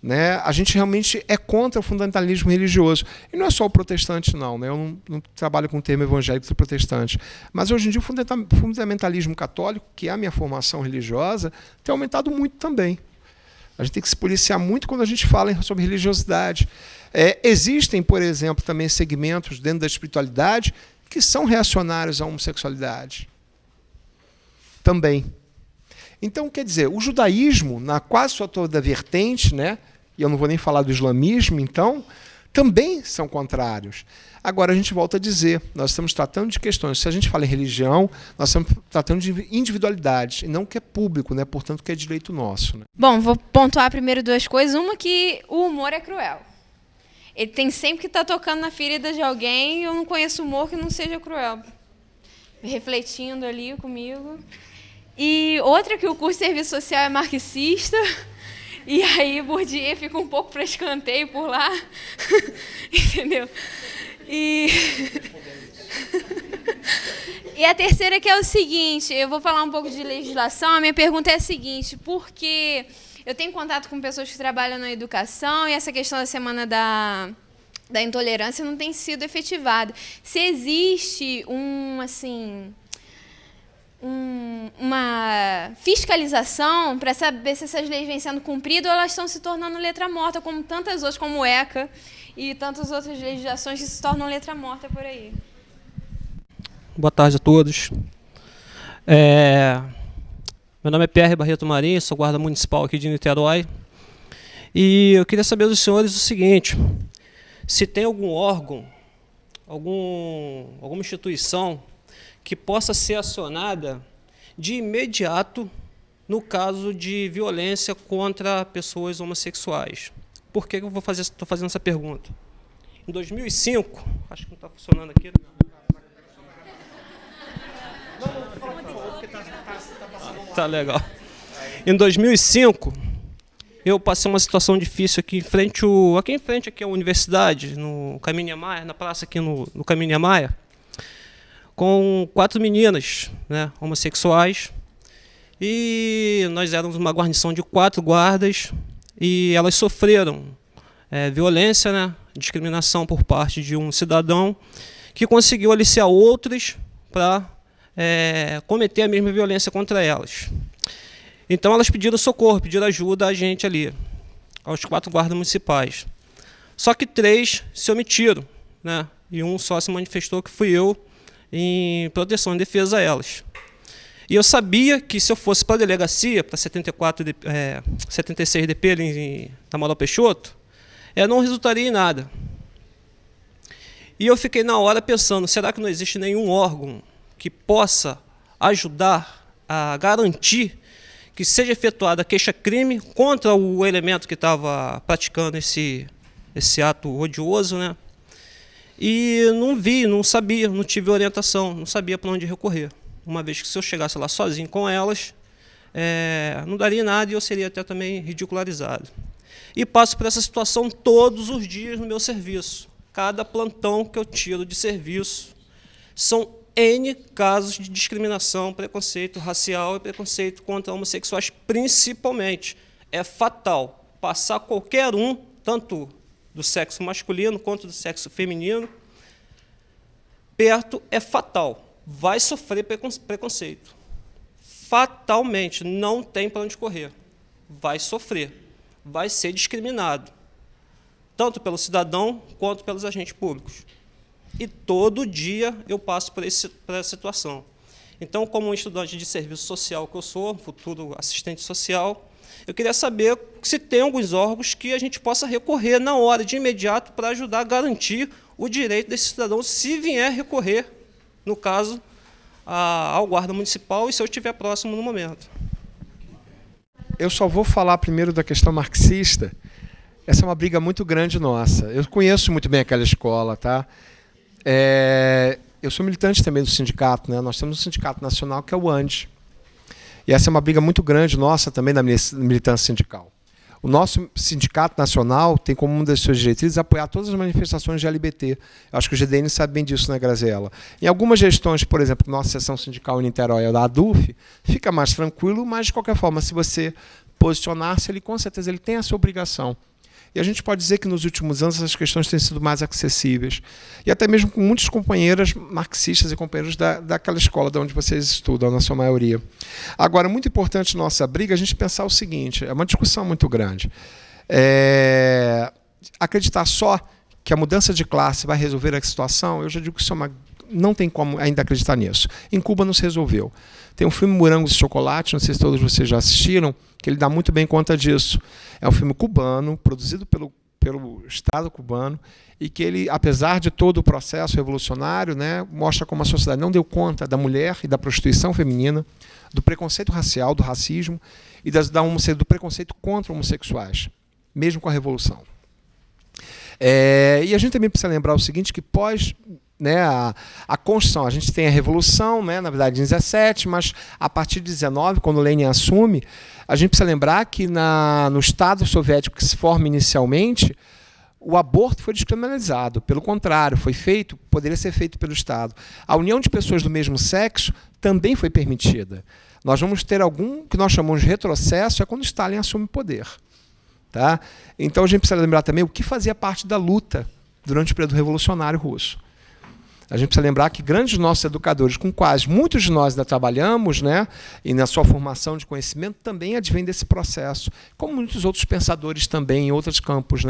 Né? A gente realmente é contra o fundamentalismo religioso. E não é só o protestante, não. Né? Eu não trabalho com o termo evangélico do protestante. Mas, hoje em dia, o fundamentalismo católico, que é a minha formação religiosa, tem aumentado muito também. A gente tem que se policiar muito quando a gente fala sobre religiosidade. Existem, por exemplo, também segmentos dentro da espiritualidade que são reacionários à homossexualidade. Também. Então, quer dizer, o judaísmo, na quase sua toda vertente, né, e eu não vou nem falar do islamismo, então, também são contrários. Agora, a gente volta a dizer, nós estamos tratando de questões, se a gente fala em religião, nós estamos tratando de individualidade, e não que é público, né, portanto, que é direito nosso. Né? Bom, vou pontuar primeiro duas coisas. Uma, que o humor é cruel. Ele tem sempre que estar tocando na ferida de alguém, e eu não conheço humor que não seja cruel. Refletindo ali comigo. E outra, que o curso de serviço social é marxista, e aí Bourdieu fica um pouco para escanteio por lá, entendeu? E a terceira, que é o seguinte, eu vou falar um pouco de legislação. A minha pergunta é a seguinte: porque eu tenho contato com pessoas que trabalham na educação, e essa questão da semana da intolerância não tem sido efetivada. Se existe uma fiscalização para saber se essas leis vêm sendo cumpridas, ou elas estão se tornando letra morta, como tantas outras, como o ECA e tantas outras legislações que se tornam letra morta por aí. Boa tarde a todos. Meu nome é Pierre Barreto Marinho, sou guarda municipal aqui de Niterói. E eu queria saber dos senhores o seguinte: se tem algum órgão, alguma instituição que possa ser acionada de imediato no caso de violência contra pessoas homossexuais. Por que eu estou fazendo essa pergunta? Em 2005, acho que não está funcionando aqui. Tá legal. Em 2005, eu passei uma situação difícil aqui em frente à universidade, no Caminho Maia, na praça aqui no Caminho Maia, com 4 meninas, né, homossexuais, e nós éramos uma guarnição de 4 guardas, e elas sofreram violência, né, discriminação por parte de um cidadão que conseguiu aliciar outros para cometer a mesma violência contra elas. Então elas pediram socorro, pediram ajuda a gente ali, aos 4 guardas municipais. Só que 3 se omitiram, né, e um só se manifestou, que fui eu, em proteção e defesa a elas. E eu sabia que se eu fosse para a delegacia, para 76 DP na Amaral Peixoto, não resultaria em nada. E eu fiquei na hora pensando, será que não existe nenhum órgão que possa ajudar a garantir que seja efetuada queixa-crime contra o elemento que estava praticando esse ato odioso, né? E não vi, não sabia, não tive orientação, não sabia para onde recorrer. Uma vez que se eu chegasse lá sozinho com elas, não daria nada e eu seria até também ridicularizado. E passo por essa situação todos os dias no meu serviço. Cada plantão que eu tiro de serviço são N casos de discriminação, preconceito racial e preconceito contra homossexuais, principalmente. É fatal. Passar qualquer um, tanto do sexo masculino quanto do sexo feminino, perto é fatal. Vai sofrer preconceito. Fatalmente, não tem para onde correr. Vai sofrer. Vai ser discriminado. Tanto pelo cidadão quanto pelos agentes públicos. E todo dia eu passo por essa situação. Então, como um estudante de serviço social que eu sou, futuro assistente social, eu queria saber se tem alguns órgãos que a gente possa recorrer na hora, de imediato, para ajudar a garantir o direito desse cidadão, se vier recorrer, no caso, ao guarda municipal e se eu estiver próximo no momento. Eu só vou falar primeiro da questão marxista. Essa é uma briga muito grande nossa. Eu conheço muito bem aquela escola, tá? Eu sou militante também do sindicato, né? Nós temos um sindicato nacional que é o ANDE. E essa é uma briga muito grande nossa também da militância sindical. O nosso sindicato nacional tem como uma das suas diretrizes apoiar todas as manifestações de LGBT. Eu acho que o GDN sabe bem disso, né, Graziela? Em algumas gestões, por exemplo, nossa seção sindical em Niterói é da ADUF, fica mais tranquilo, mas, de qualquer forma, se você posicionar-se, com certeza ele tem essa obrigação. E a gente pode dizer que nos últimos anos essas questões têm sido mais acessíveis. E até mesmo com muitas companheiras marxistas e companheiros daquela escola de onde vocês estudam, na sua maioria. Agora, muito importante nossa briga, a gente pensar o seguinte, é uma discussão muito grande. Acreditar só que a mudança de classe vai resolver a situação, eu já digo que isso não tem como ainda acreditar nisso. Em Cuba não se resolveu. Tem um filme Morangos e Chocolate, não sei se todos vocês já assistiram, que ele dá muito bem conta disso. É um filme cubano, produzido pelo Estado cubano, e que ele, apesar de todo o processo revolucionário, né, mostra como a sociedade não deu conta da mulher e da prostituição feminina, do preconceito racial, do racismo, e do preconceito contra homossexuais, mesmo com a Revolução. E a gente também precisa lembrar o seguinte, que pós... a Constituição, a gente tem a Revolução, na verdade em 17, mas a partir de 19, quando Lenin assume, a gente precisa lembrar que no Estado soviético que se forma inicialmente, o aborto foi descriminalizado. Pelo contrário, poderia ser feito pelo Estado. A união de pessoas do mesmo sexo também foi permitida. Nós vamos ter algum que nós chamamos de retrocesso, é quando Stalin assume o poder. Tá? Então a gente precisa lembrar também o que fazia parte da luta durante o período revolucionário russo. A gente precisa lembrar que grandes nossos educadores, com quais muitos de nós ainda trabalhamos, e na sua formação de conhecimento, também advém desse processo, como muitos outros pensadores também, em outros campos.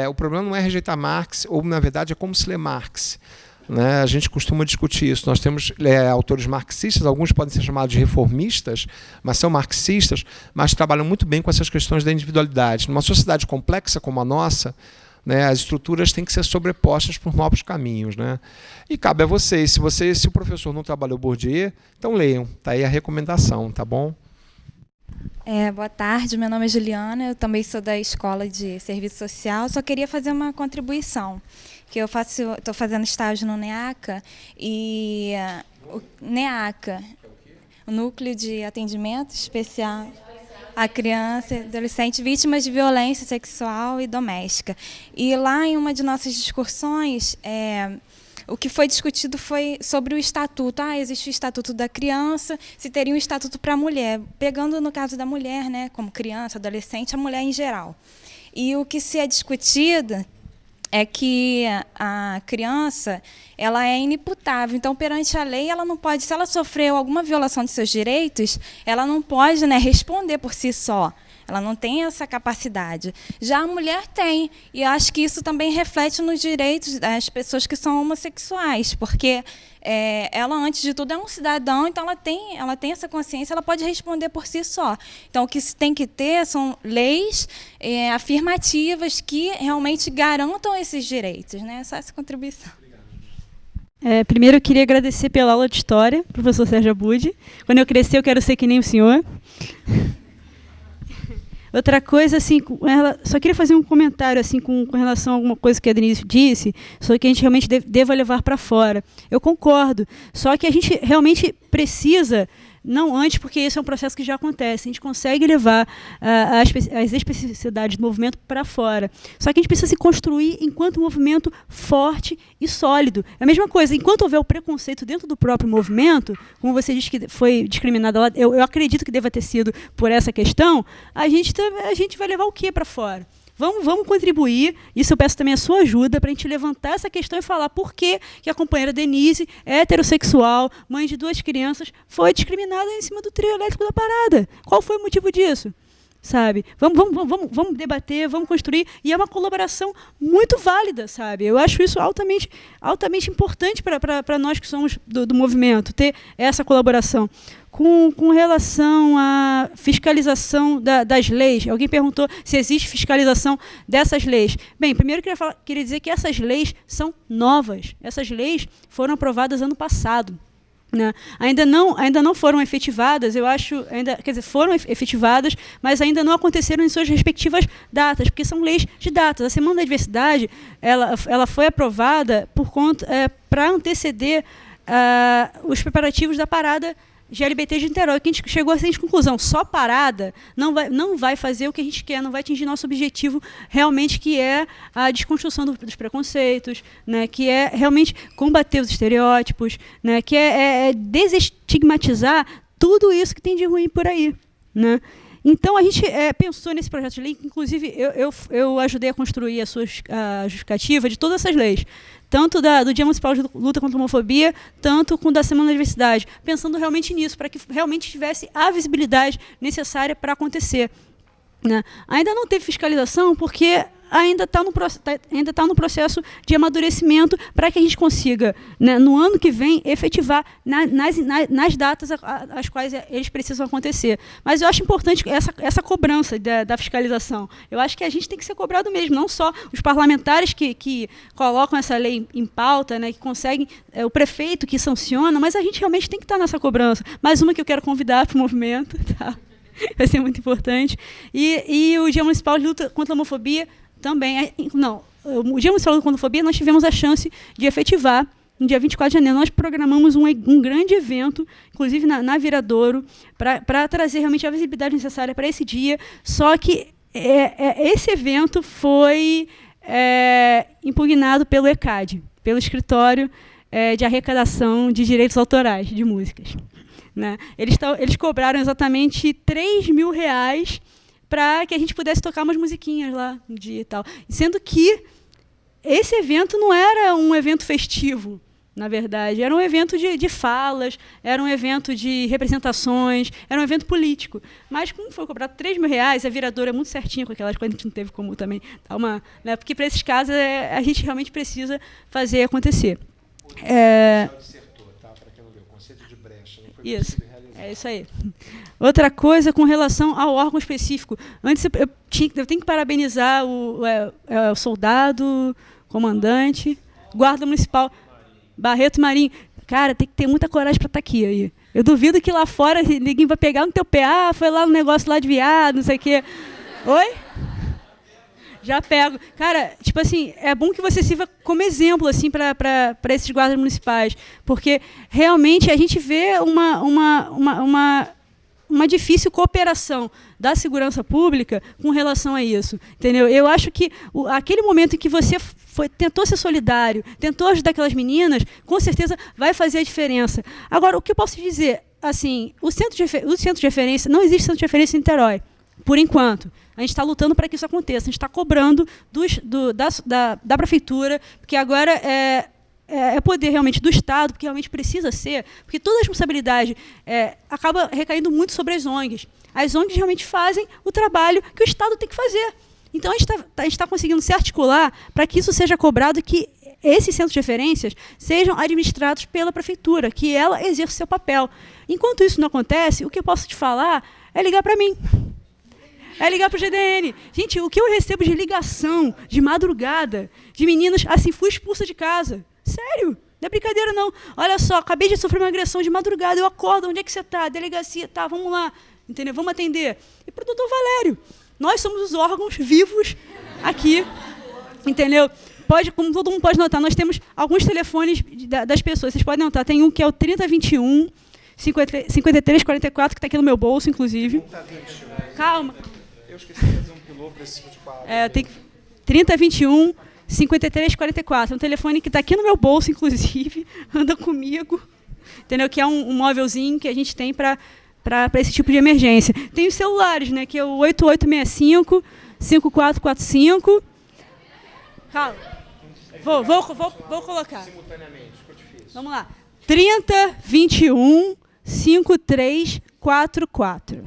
O problema não é rejeitar Marx, ou, na verdade, é como se lê Marx. A gente costuma discutir isso. Nós temos autores marxistas, alguns podem ser chamados de reformistas, mas são marxistas, mas trabalham muito bem com essas questões da individualidade. Numa sociedade complexa como a nossa, as estruturas têm que ser sobrepostas por novos caminhos. E cabe a vocês, se o professor não trabalhou Bourdieu, então leiam, está aí a recomendação, tá bom? Boa tarde, meu nome é Juliana, eu também sou da Escola de Serviço Social, só queria fazer uma contribuição, que eu estou fazendo estágio no NEACA, e o NEACA, o Núcleo de Atendimento Especial a Criança e Adolescente Vítimas de Violência Sexual e Doméstica. E lá, em uma de nossas discussões, o que foi discutido foi sobre o estatuto. Existe o estatuto da criança, se teria um estatuto para a mulher. Pegando no caso da mulher, né, como criança, adolescente, a mulher em geral. E o que se é discutido é que a criança, ela é inimputável. Então, perante a lei, ela não pode, se ela sofreu alguma violação de seus direitos, ela não pode, né, responder por si só. Ela não tem essa capacidade. Já a mulher tem. E eu acho que isso também reflete nos direitos das pessoas que são homossexuais, porque ela, antes de tudo, é um cidadão, então ela tem essa consciência, ela pode responder por si só. Então, o que se tem que ter são leis afirmativas que realmente garantam esses direitos, né? Só essa contribuição. Primeiro, eu queria agradecer pela aula de História, professor Sérgio Abud. Quando eu crescer, eu quero ser que nem o senhor. Outra coisa, assim, só queria fazer um comentário assim, com relação a alguma coisa que a Denise disse, só que a gente realmente deva levar para fora. Eu concordo, só que a gente realmente precisa, não antes, porque esse é um processo que já acontece, a gente consegue levar as especificidades do movimento para fora. Só que a gente precisa se construir enquanto movimento forte e sólido. É a mesma coisa, enquanto houver o preconceito dentro do próprio movimento, como você disse que foi discriminado lá, eu acredito que deva ter sido por essa questão, a gente vai levar o quê para fora? Vamos contribuir, isso eu peço também a sua ajuda, para a gente levantar essa questão e falar por que a companheira Denise, heterossexual, mãe de 2 crianças, foi discriminada em cima do trio elétrico da parada. Qual foi o motivo disso? Sabe? Vamos debater, vamos construir, e é uma colaboração muito válida, sabe? Eu acho isso altamente importante para nós que somos do movimento, ter essa colaboração. Com relação à fiscalização das leis, alguém perguntou se existe fiscalização dessas leis. Bem, primeiro queria dizer que essas leis são novas. Essas leis foram aprovadas ano passado. Né? Ainda não foram efetivadas, eu acho, quer dizer, foram efetivadas, mas ainda não aconteceram em suas respectivas datas, porque são leis de datas. A Semana da Diversidade, ela foi aprovada para anteceder os preparativos da parada GLBT de Niterói, que a gente chegou a seguinte conclusão: só parada não vai fazer o que a gente quer, não vai atingir nosso objetivo realmente, que é a desconstrução dos preconceitos, né, que é realmente combater os estereótipos, né, que é desestigmatizar tudo isso que tem de ruim por aí, né? Então, a gente pensou nesse projeto de lei, inclusive eu ajudei a construir a justificativa de todas essas leis, tanto do Dia Municipal de Luta contra a Homofobia, tanto com da Semana da Diversidade, pensando realmente nisso, para que realmente tivesse a visibilidade necessária para acontecer. Né? Ainda não teve fiscalização, porque ainda está no processo de amadurecimento, para que a gente consiga, né, no ano que vem, efetivar nas datas às quais eles precisam acontecer. Mas eu acho importante essa cobrança da fiscalização. Eu acho que a gente tem que ser cobrado mesmo, não só os parlamentares que colocam essa lei em pauta, né, que conseguem, o prefeito que sanciona, mas a gente realmente tem que estar nessa cobrança. Mais uma que eu quero convidar para o movimento, tá? Vai ser muito importante. E o Dia Municipal de Luta contra a Homofobia também. O Dia Municipal de Luta contra a Homofobia nós tivemos a chance de efetivar no dia 24 de janeiro. Nós programamos um grande evento, inclusive na Viradouro, para trazer realmente a visibilidade necessária para esse dia. Só que esse evento foi impugnado pelo ECAD, pelo Escritório de Arrecadação de Direitos Autorais de Músicas. Né? Eles cobraram exatamente R$3.000 para que a gente pudesse tocar umas musiquinhas lá no dia e tal. Sendo que esse evento não era um evento festivo, na verdade. Era um evento de falas, era um evento de representações, era um evento político. Mas como foi cobrado R$3.000, a Viradouro é muito certinha com aquelas coisas, a gente não teve como também dar uma... Né? Porque para esses casos a gente realmente precisa fazer acontecer. Isso, é isso aí. Outra coisa com relação ao órgão específico. Antes eu tenho que parabenizar o soldado, comandante, guarda municipal, Barreto Marinho. Cara, tem que ter muita coragem para estar aqui aí. Eu duvido que lá fora ninguém vai pegar no teu pé, foi lá no negócio lá de viado, não sei o quê. Oi? Já pego. Cara, tipo assim, é bom que você sirva como exemplo assim, para esses guardas municipais, porque realmente a gente vê uma difícil cooperação da segurança pública com relação a isso, entendeu? Eu acho que aquele momento em que você tentou ser solidário, tentou ajudar aquelas meninas, com certeza vai fazer a diferença. Agora, o que eu posso dizer, assim, o centro de referência, não existe centro de referência em Niterói, por enquanto. A gente está lutando para que isso aconteça, a gente está cobrando da prefeitura, porque agora é poder realmente do Estado, porque realmente precisa ser, porque toda a responsabilidade acaba recaindo muito sobre as ONGs. As ONGs realmente fazem o trabalho que o Estado tem que fazer. Então, a gente está conseguindo se articular para que isso seja cobrado, que esses centros de referências sejam administrados pela prefeitura, que ela exerça o seu papel. Enquanto isso não acontece, o que eu posso te falar é ligar para mim. É ligar para o GDN. Gente, o que eu recebo de ligação, de madrugada, de meninas, assim, fui expulsa de casa. Sério, não é brincadeira, não. Olha só, acabei de sofrer uma agressão de madrugada, eu acordo, onde é que você está? Delegacia, tá, vamos lá, entendeu? Vamos atender. E para o doutor Valério, nós somos os órgãos vivos aqui, entendeu? Como todo mundo pode notar, nós temos alguns telefones das pessoas, vocês podem notar, tem um que é o 3021, 5344, que está aqui no meu bolso, inclusive. Calma. Eu esqueci de fazer um piloto para esse tipo de quadro. Tem 3021, 5344. É um telefone que está aqui no meu bolso, inclusive, anda comigo, entendeu? Que é um móvelzinho que a gente tem para esse tipo de emergência. Tem os celulares, né? Que é o 8865, 5445. Calma. Vou colocar. Simultaneamente, ficou difícil. Vamos lá. 3021 5344.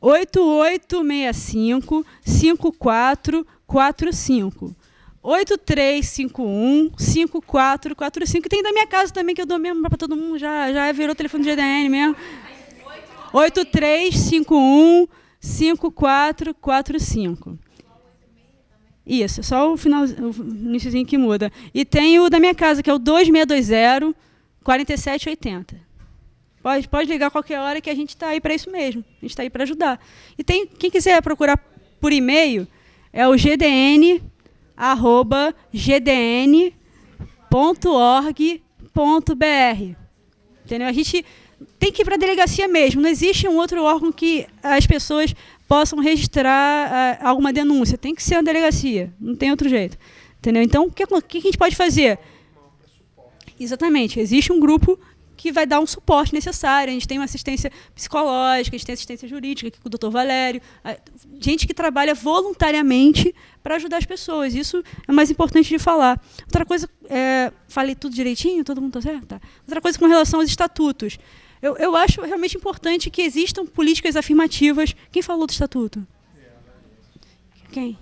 8865 5445. 8351 5445. Tem da minha casa também, que eu dou mesmo para todo mundo, já virou o telefone do GDN mesmo. 8351 5445. Isso, só o iniciozinho que muda. E tem o da minha casa, que é o 2620 4780. Pode ligar a qualquer hora, que a gente está aí para isso mesmo. A gente está aí para ajudar. E quem quiser procurar por e-mail, é o gdn@gdn.org.br. Entendeu? A gente tem que ir para a delegacia mesmo. Não existe um outro órgão que as pessoas possam registrar alguma denúncia. Tem que ser a delegacia. Não tem outro jeito. Entendeu? Então, o que a gente pode fazer? Exatamente. Existe um grupo que vai dar um suporte necessário. A gente tem uma assistência psicológica, a gente tem assistência jurídica aqui com o doutor Valério, gente que trabalha voluntariamente para ajudar as pessoas. Isso é mais importante de falar. Outra coisa, falei tudo direitinho? Todo mundo está certo? Tá. Outra coisa com relação aos estatutos. Eu acho realmente importante que existam políticas afirmativas. Quem falou do estatuto? Quem?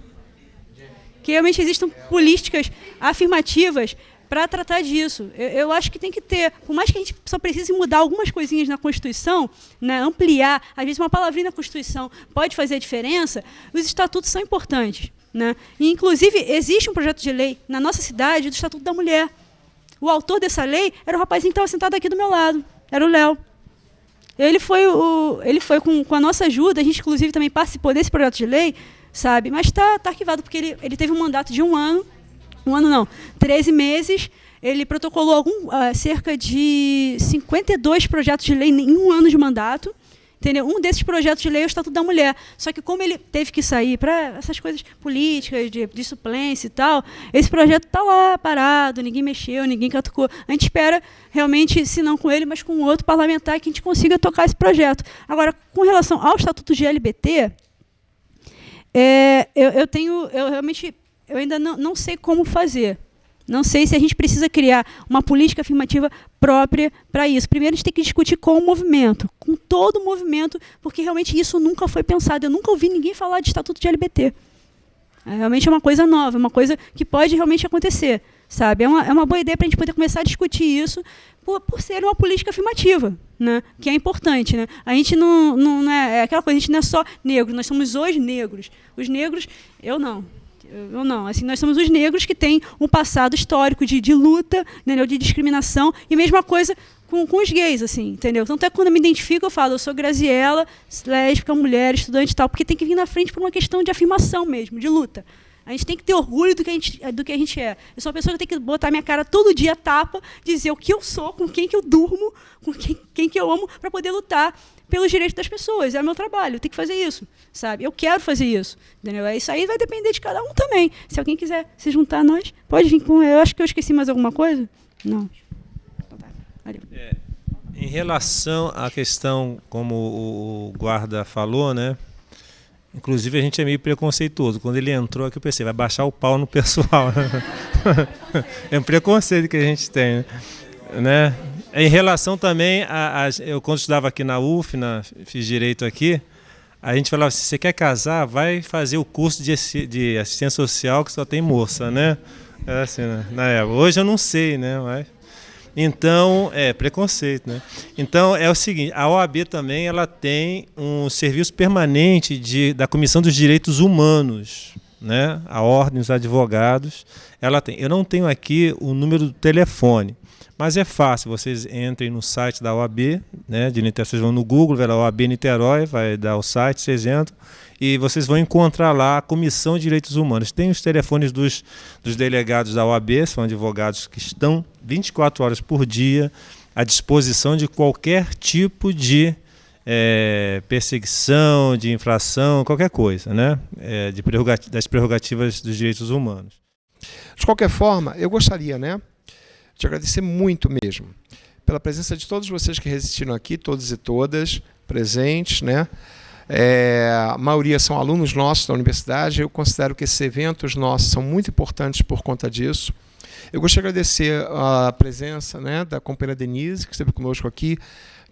Que realmente existam políticas afirmativas para tratar disso. Eu acho que tem que ter, por mais que a gente só precise mudar algumas coisinhas na Constituição, né, ampliar, às vezes uma palavrinha na Constituição pode fazer a diferença, os estatutos são importantes. Né? E, inclusive, existe um projeto de lei na nossa cidade do Estatuto da Mulher. O autor dessa lei era o rapazinho que estava sentado aqui do meu lado, era o Léo. Ele foi com a nossa ajuda, a gente, inclusive, também participou desse projeto de lei, sabe? Mas está arquivado, porque ele teve um mandato de 13 meses, ele protocolou cerca de 52 projetos de lei em um ano de mandato, entendeu? Um desses projetos de lei é o Estatuto da Mulher. Só que como ele teve que sair para essas coisas políticas, de suplência e tal, esse projeto está lá parado, ninguém mexeu, ninguém catucou. A gente espera realmente, se não com ele, mas com outro parlamentar, que a gente consiga tocar esse projeto. Agora, com relação ao Estatuto de LGBT, eu ainda não sei como fazer. Não sei se a gente precisa criar uma política afirmativa própria para isso. Primeiro, a gente tem que discutir com o movimento, com todo o movimento, porque realmente isso nunca foi pensado. Eu nunca ouvi ninguém falar de estatuto de LGBT. Realmente é uma coisa nova, uma coisa que pode realmente acontecer. Sabe? É uma boa ideia para a gente poder começar a discutir isso por ser uma política afirmativa, né? Que é importante. Né? A gente não é aquela coisa, a gente não é só negro, nós somos os negros. Os negros, eu não. Assim, nós somos os negros que têm um passado histórico de luta, entendeu? De discriminação, e mesma coisa com os gays, assim, entendeu? Tanto é que quando eu me identifico, eu falo, eu sou Graziela, lésbica, mulher, estudante e tal, porque tem que vir na frente por uma questão de afirmação mesmo, de luta. A gente tem que ter orgulho do que a gente é. Eu sou uma pessoa que tem que botar minha cara todo dia, tapa, dizer o que eu sou, com quem que eu durmo, com quem que eu amo, para poder lutar pelos direitos das pessoas. É o meu trabalho, eu tenho que fazer isso, sabe? Eu quero fazer isso, entendeu? Isso aí vai depender de cada um também. Se alguém quiser se juntar a nós, pode vir com... Eu acho que eu esqueci mais alguma coisa? Não. Então tá, valeu. Em relação à questão, como o guarda falou, né? Inclusive a gente é meio preconceituoso. Quando ele entrou aqui eu pensei, vai baixar o pau no pessoal. É um preconceito que a gente tem, né? Em relação também eu quando estudava aqui na UF, fiz direito aqui, a gente falava assim, você quer casar, vai fazer o curso de assistência social que só tem moça, né? Era assim, né? Na época. Hoje eu não sei, né? Mas... Então, preconceito, né? Então, é o seguinte, a OAB também ela tem um serviço permanente da Comissão dos Direitos Humanos, né? A Ordem dos Advogados, ela tem. Eu não tenho aqui o número do telefone, mas é fácil, vocês entrem no site da OAB, né? De Niterói, vocês vão no Google, vai lá, OAB Niterói, vai dar o site, vocês entram, e vocês vão encontrar lá a Comissão de Direitos Humanos. Tem os telefones dos delegados da OAB, são advogados que estão 24 horas por dia à disposição de qualquer tipo de perseguição, de infração, qualquer coisa, né? Das prerrogativas dos direitos humanos. De qualquer forma, eu gostaria, né, de agradecer muito mesmo pela presença de todos vocês que resistiram aqui, todos e todas presentes, né? A maioria são alunos nossos da universidade. Eu considero que esses eventos nossos são muito importantes por conta disso. Eu gostaria de agradecer a presença, né, da companheira Denise, que esteve conosco aqui,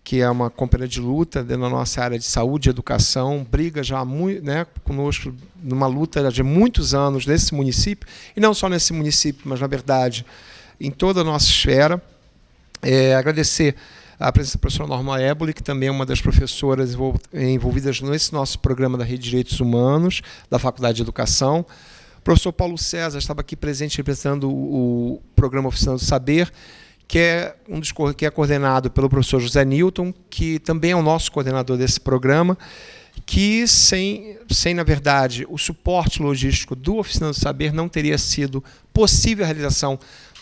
que é uma companheira de luta dentro da nossa área de saúde e educação, briga já muito, né, conosco numa luta de muitos anos nesse município, e não só nesse município, mas, na verdade, em toda a nossa esfera. Agradecer a presença da professora Norma Éboli, que também é uma das professoras envolvidas nesse nosso programa da Rede de Direitos Humanos, da Faculdade de Educação. O professor Paulo César estava aqui presente representando o Programa Oficina do Saber, que é coordenado pelo professor José Newton, que também é o nosso coordenador desse programa, que sem, na verdade, o suporte logístico do Oficina do Saber não teria sido possível a realização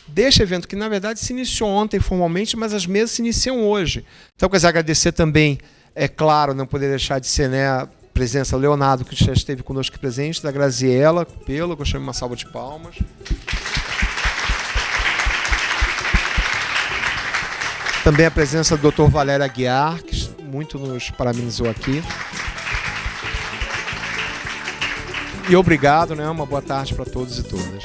deste evento, que na verdade se iniciou ontem formalmente, mas as mesas se iniciam hoje. Então, quer dizer, agradecer também, é claro, não poder deixar de ser, né, a presença do Leonardo, que já esteve conosco presente, da Graziela Cupelo, eu gostaria de uma salva de palmas. Também a presença do Dr. Valério Aguiar, que muito nos parabenizou aqui. E obrigado, né, uma boa tarde para todos e todas.